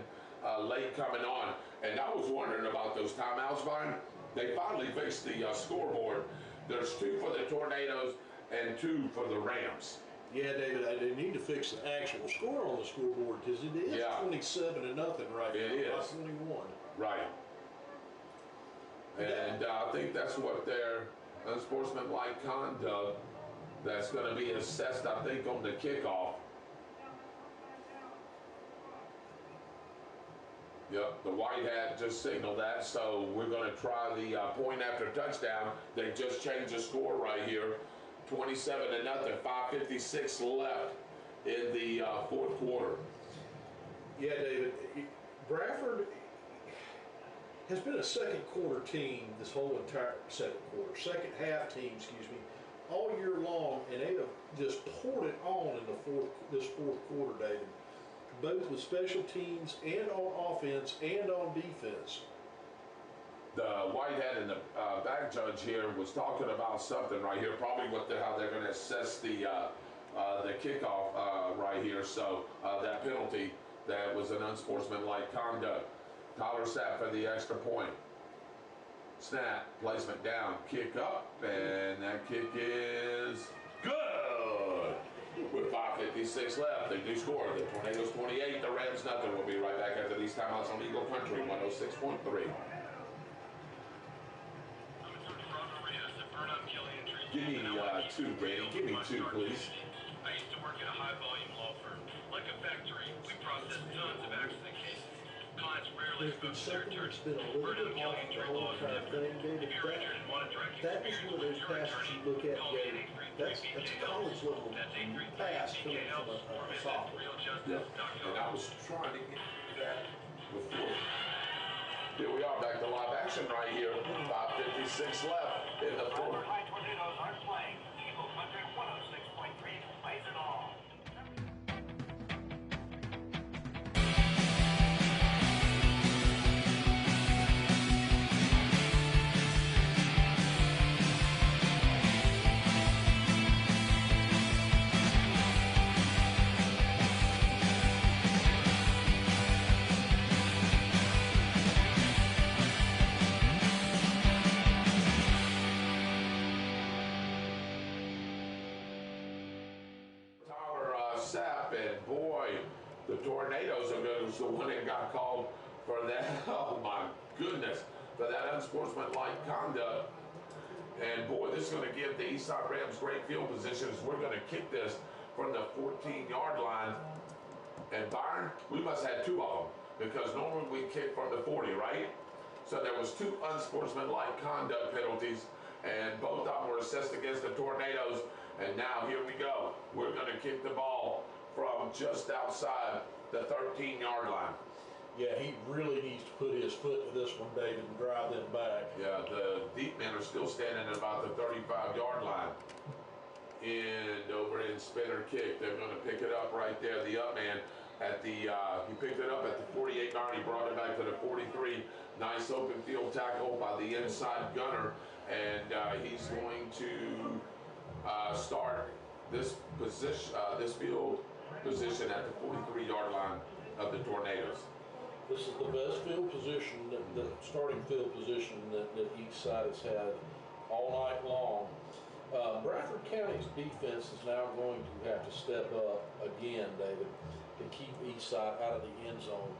late coming on. And I was wondering about those timeouts, Brian. They finally fixed the scoreboard. There's 2 for the Tornadoes and 2 for the Rams. Yeah, David, they need to fix the actual score on the scoreboard because it is 27-0 right now. It is. Not 21. Right. And I think that's what their unsportsmanlike conduct that's going to be assessed, I think, on the kickoff. Yep, the white hat just signaled that, so we're going to try the point after touchdown. They just changed the score right here, 27-0, 5:56 left in the fourth quarter. Yeah, David, Bradford has been a second quarter team this whole entire second half team, all year long, and they have just poured it on in this fourth quarter, David, both with special teams and on offense and on defense. The white hat and the back judge here was talking about something right here, probably how they're going to assess the kickoff right here. So that penalty, that was an unsportsmanlike conduct. Tyler Sapp for the extra point. Snap, placement down, kick up, and that kick is good. With 5:56 left, they do score. The Tornadoes 28, the Rams nothing. We'll be right back after these timeouts on Eagle Country 106.3. Give me 2, Brady. Give me 2, please. I used to work at a high-volume law firm. Like a factory, we process tons of accident cases. Clients rarely There's been spoke to their something attorney. that's been a little Burnout, bit killing, off the injury whole law is entire different. thing, David. If you're injured and want a direct That is experience one of with those your passes attorney, you look at, call me at David. That's a college level pass coming from a sophomore. And I was trying to get that before. Here we are, back to live action right here. 5:56 left in the fourth. High Tornadoes are playing. Eagle Country 106.3 plays it all. Sapp, and boy, the Tornadoes are good. Was the one that got called for that. Oh my goodness, for that unsportsmanlike conduct. And boy, this is going to give the Eastside Rams great field positions. We're going to kick this from the 14-yard line. And Byron, we must have 2 of them because normally we kick from the 40, right? So there was 2 unsportsmanlike conduct penalties, and both of them were assessed against the Tornadoes. And now here we go. We're going to kick the ball from just outside the 13-yard line. Yeah, he really needs to put his foot to this one, David, and drive them back. Yeah, the deep men are still standing at about the 35-yard line. And over in spinner kick, they're going to pick it up right there. The up man at the, he picked it up at the 48-yard. He brought it back to the 43. Nice open field tackle by the inside gunner. And he's going to start this position, this field position at the 43-yard line of the Tornadoes. This is the best field position, the starting field position that Eastside has had all night long. Bradford County's defense is now going to have to step up again, David, to keep Eastside out of the end zone.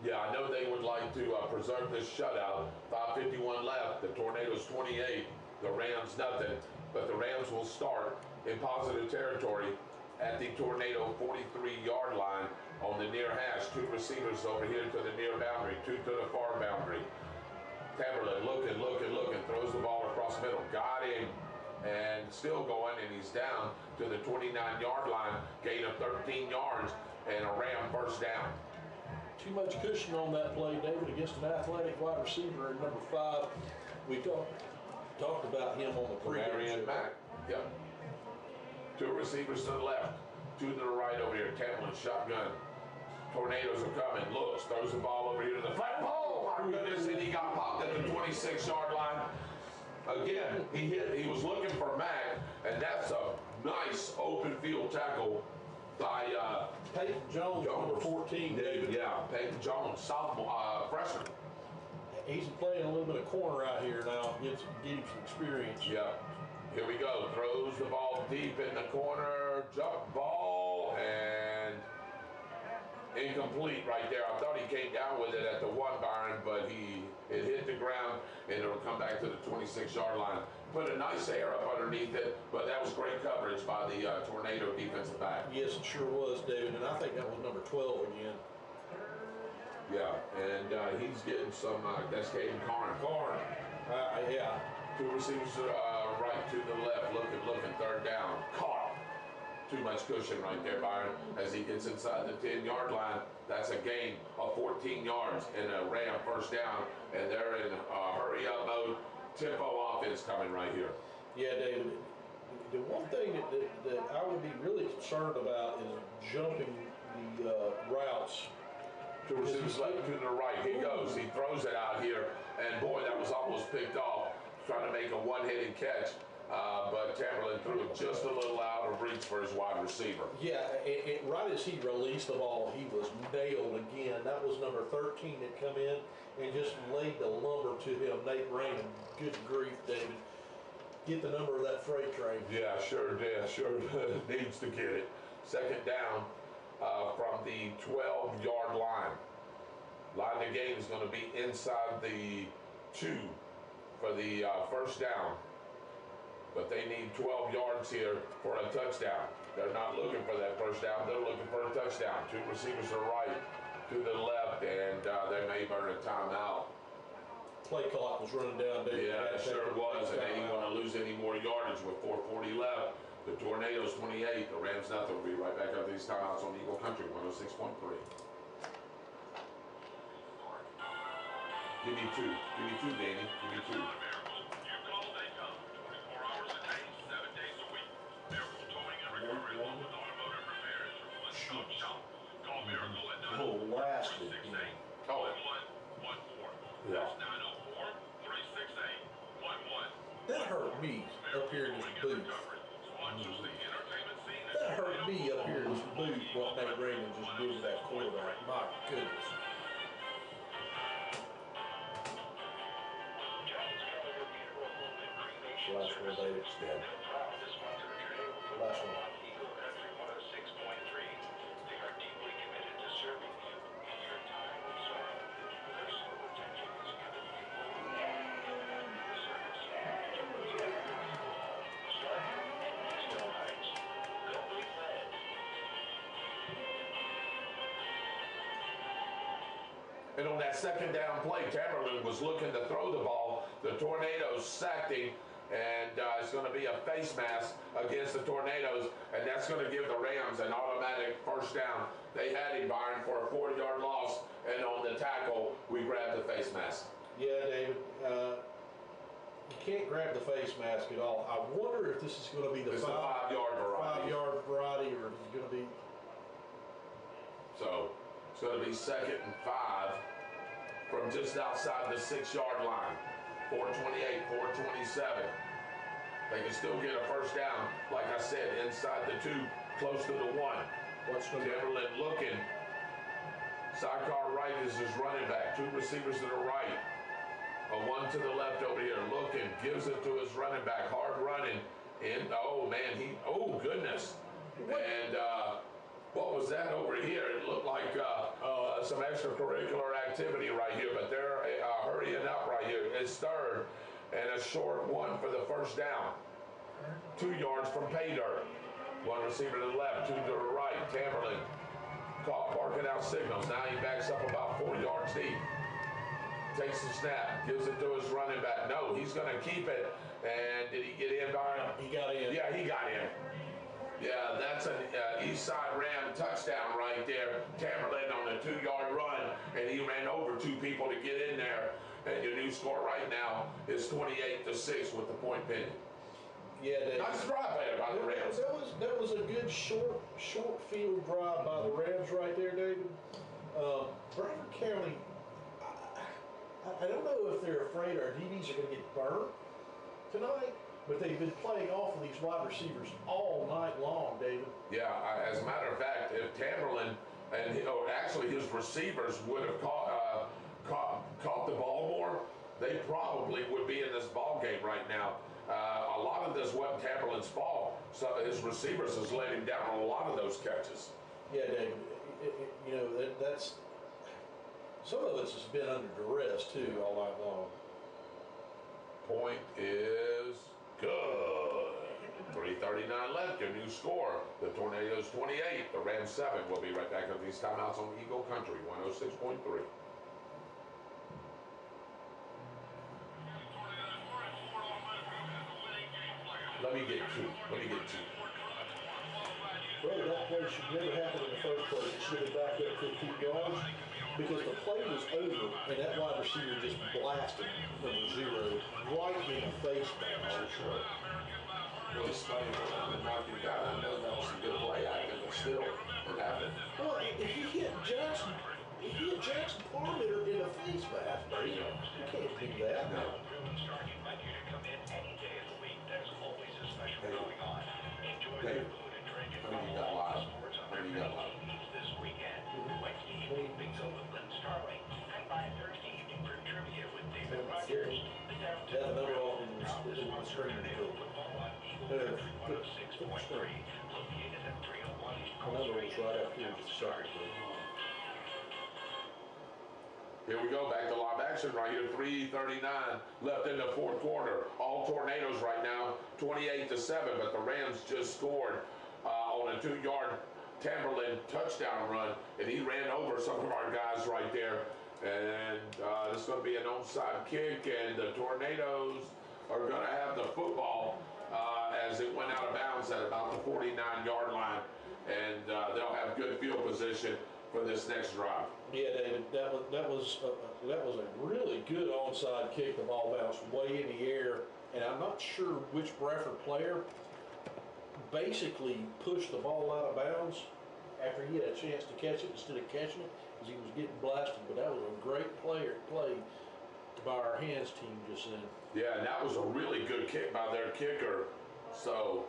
Yeah, I know they would like to preserve this shutout. 5:51 left, the Tornadoes 28, the Rams nothing. But the Rams will start in positive territory at the Tornado 43-yard line on the near hash. Two receivers over here to the near boundary, two to the far boundary. Tamerlan looking, throws the ball across the middle. Got him, and still going, and he's down to the 29-yard line. Gain of 13 yards, and a Ram first down. Too much cushion on that play, David, against an athletic wide receiver in number 5. We talked about him on the pregame Marion show. Mack. Yep. Two receivers to the left, two to the right over here. Tamerlan shotgun. Tornadoes are coming. Looks, throws the ball over here to the flat. Oh my goodness! And he got popped at the 26-yard line. Again, he was looking for Mack, and that's a nice open field tackle by Peyton Jones, number 14, David. Yeah, Peyton Jones, sophomore, freshman. He's playing a little bit of corner out here now. Get him some experience. Yeah. Here we go. Throws the ball deep in the corner. Jump ball, and incomplete right there. I thought he came down with it at the 1, Byron, but it hit the ground, and it'll come back to the 26-yard line. Put a nice air up underneath it, but that was great coverage by the Tornado defensive back. Yes, it sure was, David, and I think that was number 12 again. Yeah, and he's getting some, that's Caden Karn. Yeah. Two receivers right, to the left, looking, third down. Caught. Too much cushion right there, Byron. As he gets inside the 10-yard line, that's a gain of 14 yards and a Ram first down, and they're in hurry-up mode. Tempo offense coming right here. Yeah, David. The one thing that I would be really concerned about is jumping the routes. Two receivers left to the right. He goes. He throws it out here, and boy, that was almost picked off. Trying to make a one-handed catch, but Tamerlan threw it just a little out of reach for his wide receiver. Yeah, right as he released the ball, he was nailed again. That was number 13 that come in and just laid the lumber to him. Nate Raymond, good grief, David. Get the number of that freight train. Yeah, sure did. Sure needs to get it. Second down from the 12-yard line. Line of game is going to be inside the 2 for the first down. But they need 12 yards here for a touchdown. They're not looking for that first down. They're looking for a touchdown. Two receivers are right, to the left, and they may burn a timeout. Play clock was running down, David. Yeah, it sure was, and they didn't want to lose any more yardage with 4:40 left. The Tornadoes 28, the Rams nothing. We'll be right back after these timeouts on Eagle Country 106.3. Give me two, Danny. Give me two. Blasted. Oh. Yeah. That hurt me up here in this booth. That hurt me up here in this booth, what Nate Raymond just did to that quarterback. My goodness. Last one, David. Last one. And on that second down play, Tamerlan was looking to throw the ball. The Tornadoes sacked him, and it's going to be a face mask against the Tornadoes, and that's going to give the Rams an automatic first down. They had him, Byron, for a 4-yard loss, and on the tackle, we grabbed the face mask. Yeah, David. You can't grab the face mask at all. I wonder if this is going to be the 5-yard variety. 5-yard variety, or if it's going to be. So it's going to be 2nd and 5 from just outside the 6-yard line. 4:28, 4:27. They can still get a first down, like I said, inside the 2, close to the 1. What's the Tamerlan looking. Sidecar right is his running back. 2 receivers to the right. A 1 to the left over here. Looking, gives it to his running back. Hard running. And oh man, oh goodness. And what was that over here? It looked like some extracurricular activity right here, but they're hurrying up right here. It's 3rd and a short 1 for the first down. 2 yards from pay dirt. 1 receiver to the left, 2 to the right. Tamerlan caught parking out signals. Now he backs up about 4 yards deep. Takes the snap, gives it to his running back. No, he's going to keep it. And did he get in, Byron? He got in. Yeah, he got in. Yeah, that's an Eastside Ram touchdown right there. Tamerlan on a 2-yard run, and he ran over 2 people to get in there. And your new score right now is 28-6 with the point pending. Yeah, nice drive there by the Rams. That was a good short field drive by the Rams right there, David. Bradford County, I don't know if they're afraid our DBs are going to get burnt tonight, but they've been playing off of these wide receivers all night long, David. Yeah, as a matter of fact, if Tamerlan or actually his receivers would have caught the ball more, they probably would be in this ball game right now. A lot of this wasn't Tamerlan's fault. So his receivers has let him down on a lot of those catches. Yeah, David. You know, that's some of it's has been under duress too all night long. Point is good. 3:39 left. Your new score: the Tornadoes 28, the Rams 7. We'll be right back with these timeouts on Eagle Country 106.3. Let me get two. Well, that play should never happen in the first place. It should have backed up 15 yards because the play was over and that wide receiver just blasted number 0 right in the face mask. Well, it's funny when I've been knocking down. I know that was a good play acting, but still, it happened. Well, if he hit Jackson Parmenter in the face mask, you can't do that. No. Hey, I mean, you got live. This weekend, Wednesday evening, bingo with Lynn Starling, and by Thursday evening for trivia with David Rogers. The Yeah, the number on the screen. Eagle Country 106.3, located at 301 East The number was right up here at the start. Here we go, back to live action right here. 3:39 left in the fourth quarter. All Tornadoes right now, 28-7, but the Rams just scored on a 2-yard Tamerlan touchdown run, and he ran over some of our guys right there. And this is going to be an onside kick, and the Tornadoes are going to have the football as it went out of bounds at about the 49-yard line, and they'll have good field position for this next drive. Yeah, David, that was a really good onside kick. The ball bounced way in the air, and I'm not sure which Bradford player basically pushed the ball out of bounds after he had a chance to catch it instead of catching it because he was getting blasted. But that was a great play by our hands team just then. Yeah, and that was a really good kick by their kicker. So,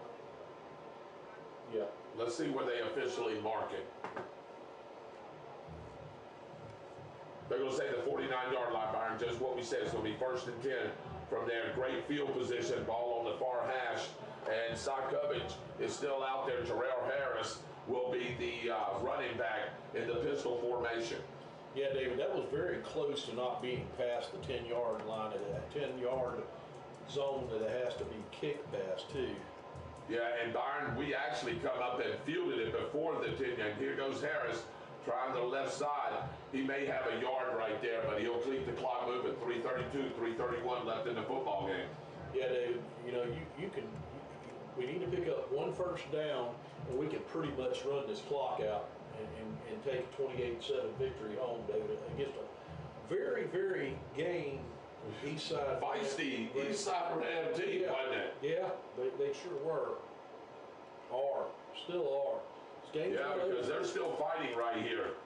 yeah, let's see where they officially mark it. They're going to say the 49-yard line, Byron, just what we said. It's going to be 1st and 10 from there. Great field position, ball on the far hash. And sock coverage is still out there. Jarrell Harris will be the running back in the pistol formation. Yeah, David, that was very close to not being past the 10-yard line of that 10-yard zone that it has to be kicked past, too. Yeah, and Byron, we actually come up and fielded it before the 10, and here goes Harris. Trying the left side. He may have a yard right there, but he'll keep the clock moving. 3:32, 3:31 left in the football game. Yeah, David, you know, we need to pick up 1 first down, and we can pretty much run this clock out and take a 28-7 victory home, David, against a very, very game Eastside. Feisty Eastside Ram team, wasn't it? Yeah, they sure were. Still are. Yeah, because they're still fighting right here.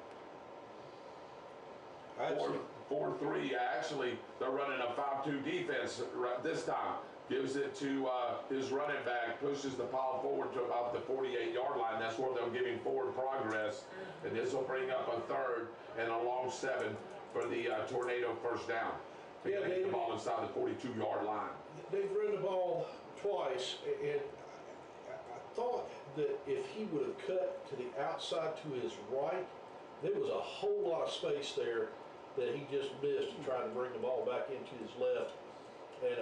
4-3. Actually, they're running a 5-2 defense this time. Gives it to his running back, pushes the ball forward to about the 48-yard line. That's where they'll give him forward progress. And this will bring up a 3rd and a long 7 for the Tornado first down. They're going to get the ball inside the 42-yard line. They've run the ball twice, and I thought that if he would have cut to the outside to his right, there was a whole lot of space there that he just missed and trying to bring the ball back into his left. And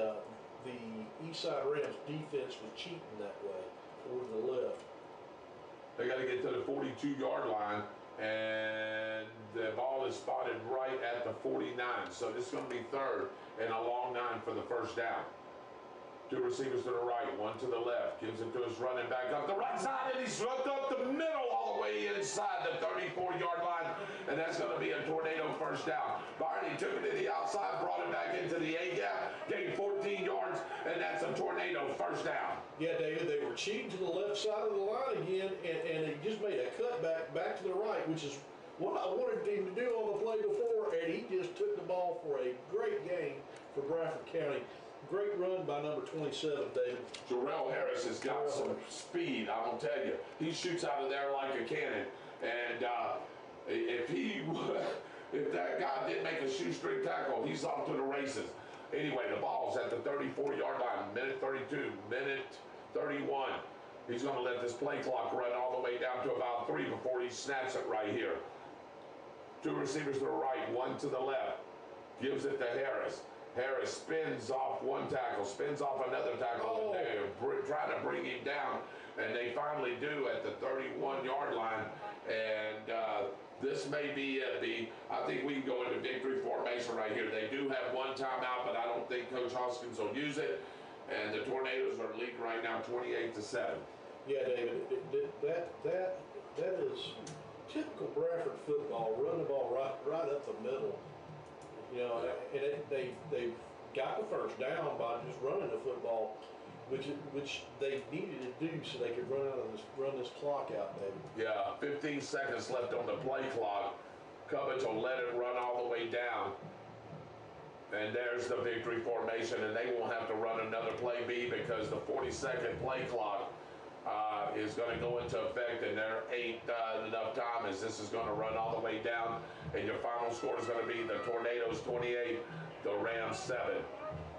the Eastside Rams defense was cheating that way, over to the left. They got to get to the 42-yard line. and the ball is spotted right at the 49. So this is going to be third and a long 9 for the first down. 2 receivers to the right, 1 to the left. Gives it to his running back up the right side, and he's swept up the middle all the way inside the 34-yard line, and that's going to be a tornado first down. Barney took it to the outside, brought it back into the A-gap, gained 14 yards, and that's a tornado first down. Yeah, David, they were cheating to the left side of the line again, and he just made a cut back to the right, which is what I wanted him to do on the play before, and he just took the ball for a great gain for Bradford County. Great run by number 27, David. Jarrell Harris has got some speed, I'm going to tell you. He shoots out of there like a cannon. And if that guy didn't make a shoestring tackle, he's off to the races. Anyway, the ball's at the 34-yard line. Minute 32, minute 31. He's going to let this play clock run all the way down to about 3 before he snaps it right here. 2 receivers to the right, 1 to the left. Gives it to Harris. Harris spins off 1 tackle, spins off another tackle, and they're trying to bring him down, and they finally do at the 31-yard line. And this may be it. I think we can go into victory formation right here. They do have 1 timeout, but I don't think Coach Hoskins will use it. And the Tornadoes are leading right now 28-7. Yeah, David, that is typical Bradford football. Run the ball right up the middle. You know, and they got the first down by just running the football, which they needed to do so they could run this clock out, David. Yeah, 15 seconds left on the play clock. Cubbage will let it run all the way down. And there's the victory formation, and they won't have to run another play B because the 40-second play clock is going to go into effect, and there ain't enough time as this is going to run all the way down. And your final score is going to be the Tornadoes 28, the Rams 7.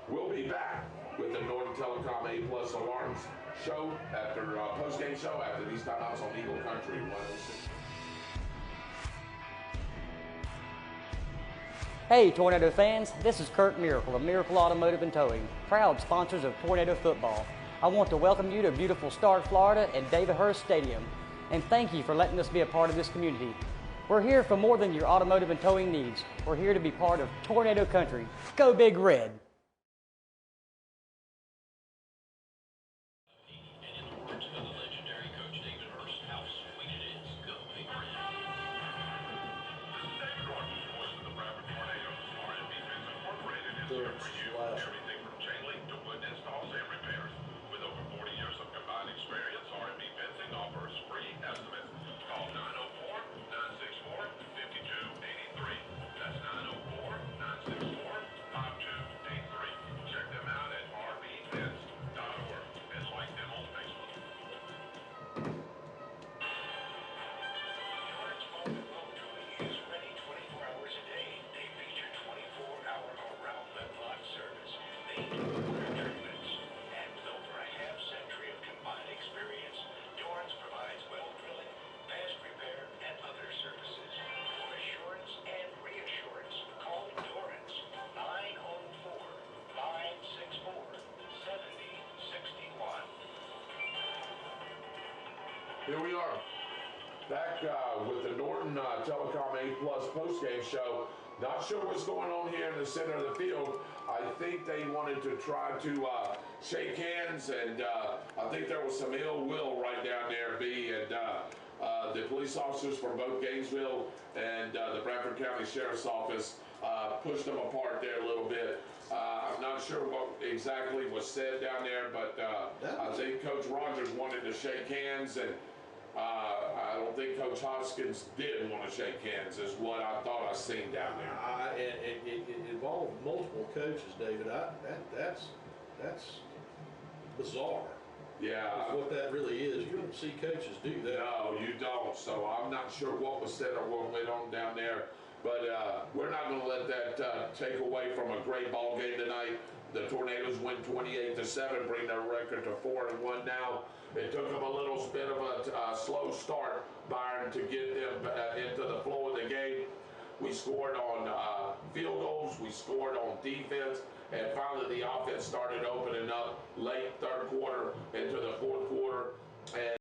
We'll be back with the Northern Telecom A+ Alarms show after post-game show after these timeouts on Eagle Country 106. Hey Tornado fans, this is Kurt Miracle of Miracle Automotive and Towing, proud sponsors of Tornado Football. I want to welcome you to beautiful Stark, Florida at David Hurst Stadium, and thank you for letting us be a part of this community. We're here for more than your automotive and towing needs. We're here to be part of Tornado Country. Go Big Red! Everything from chain link to wood installs and repairs. With over 40 years of combined experience, R&B Fencing offers free estimates. Call 904-964-5283. That's 904-964-5283. Check them out at rbfence.org and like them on Facebook. George Motor is ready 24 hours a day. They feature 24-hour around-the-clock service. They do water treatments. And with over a half-century of combined experience, Dorrance provides well drilling, fast repair, and other services. For assurance and reassurance, call Dorrance 904-964-7061. Here we are, back with the Norton Telecom A+ postgame show. Not sure what's going on here in the center of the field. I think they wanted to try to shake hands, and I think there was some ill will right down there, B. And the police officers from both Gainesville and the Bradford County Sheriff's Office pushed them apart there a little bit. I'm not sure what exactly was said down there, but I think Coach Rogers wanted to shake hands, and I don't think Coach Hoskins did want to shake hands, is what I thought I seen down there. It involved multiple coaches, David. That's bizarre. Yeah. That's what that really is. You don't see coaches do that. No, you don't. So I'm not sure what was said or what went on down there. But we're not going to let that take away from a great ball game tonight. The Tornadoes win 28-7, bring their record to 4-1 now. It took them a little bit of a slow start, Byron, to get them into the flow of the game. We scored on field goals, we scored on defense, and finally the offense started opening up late third quarter into the fourth quarter. And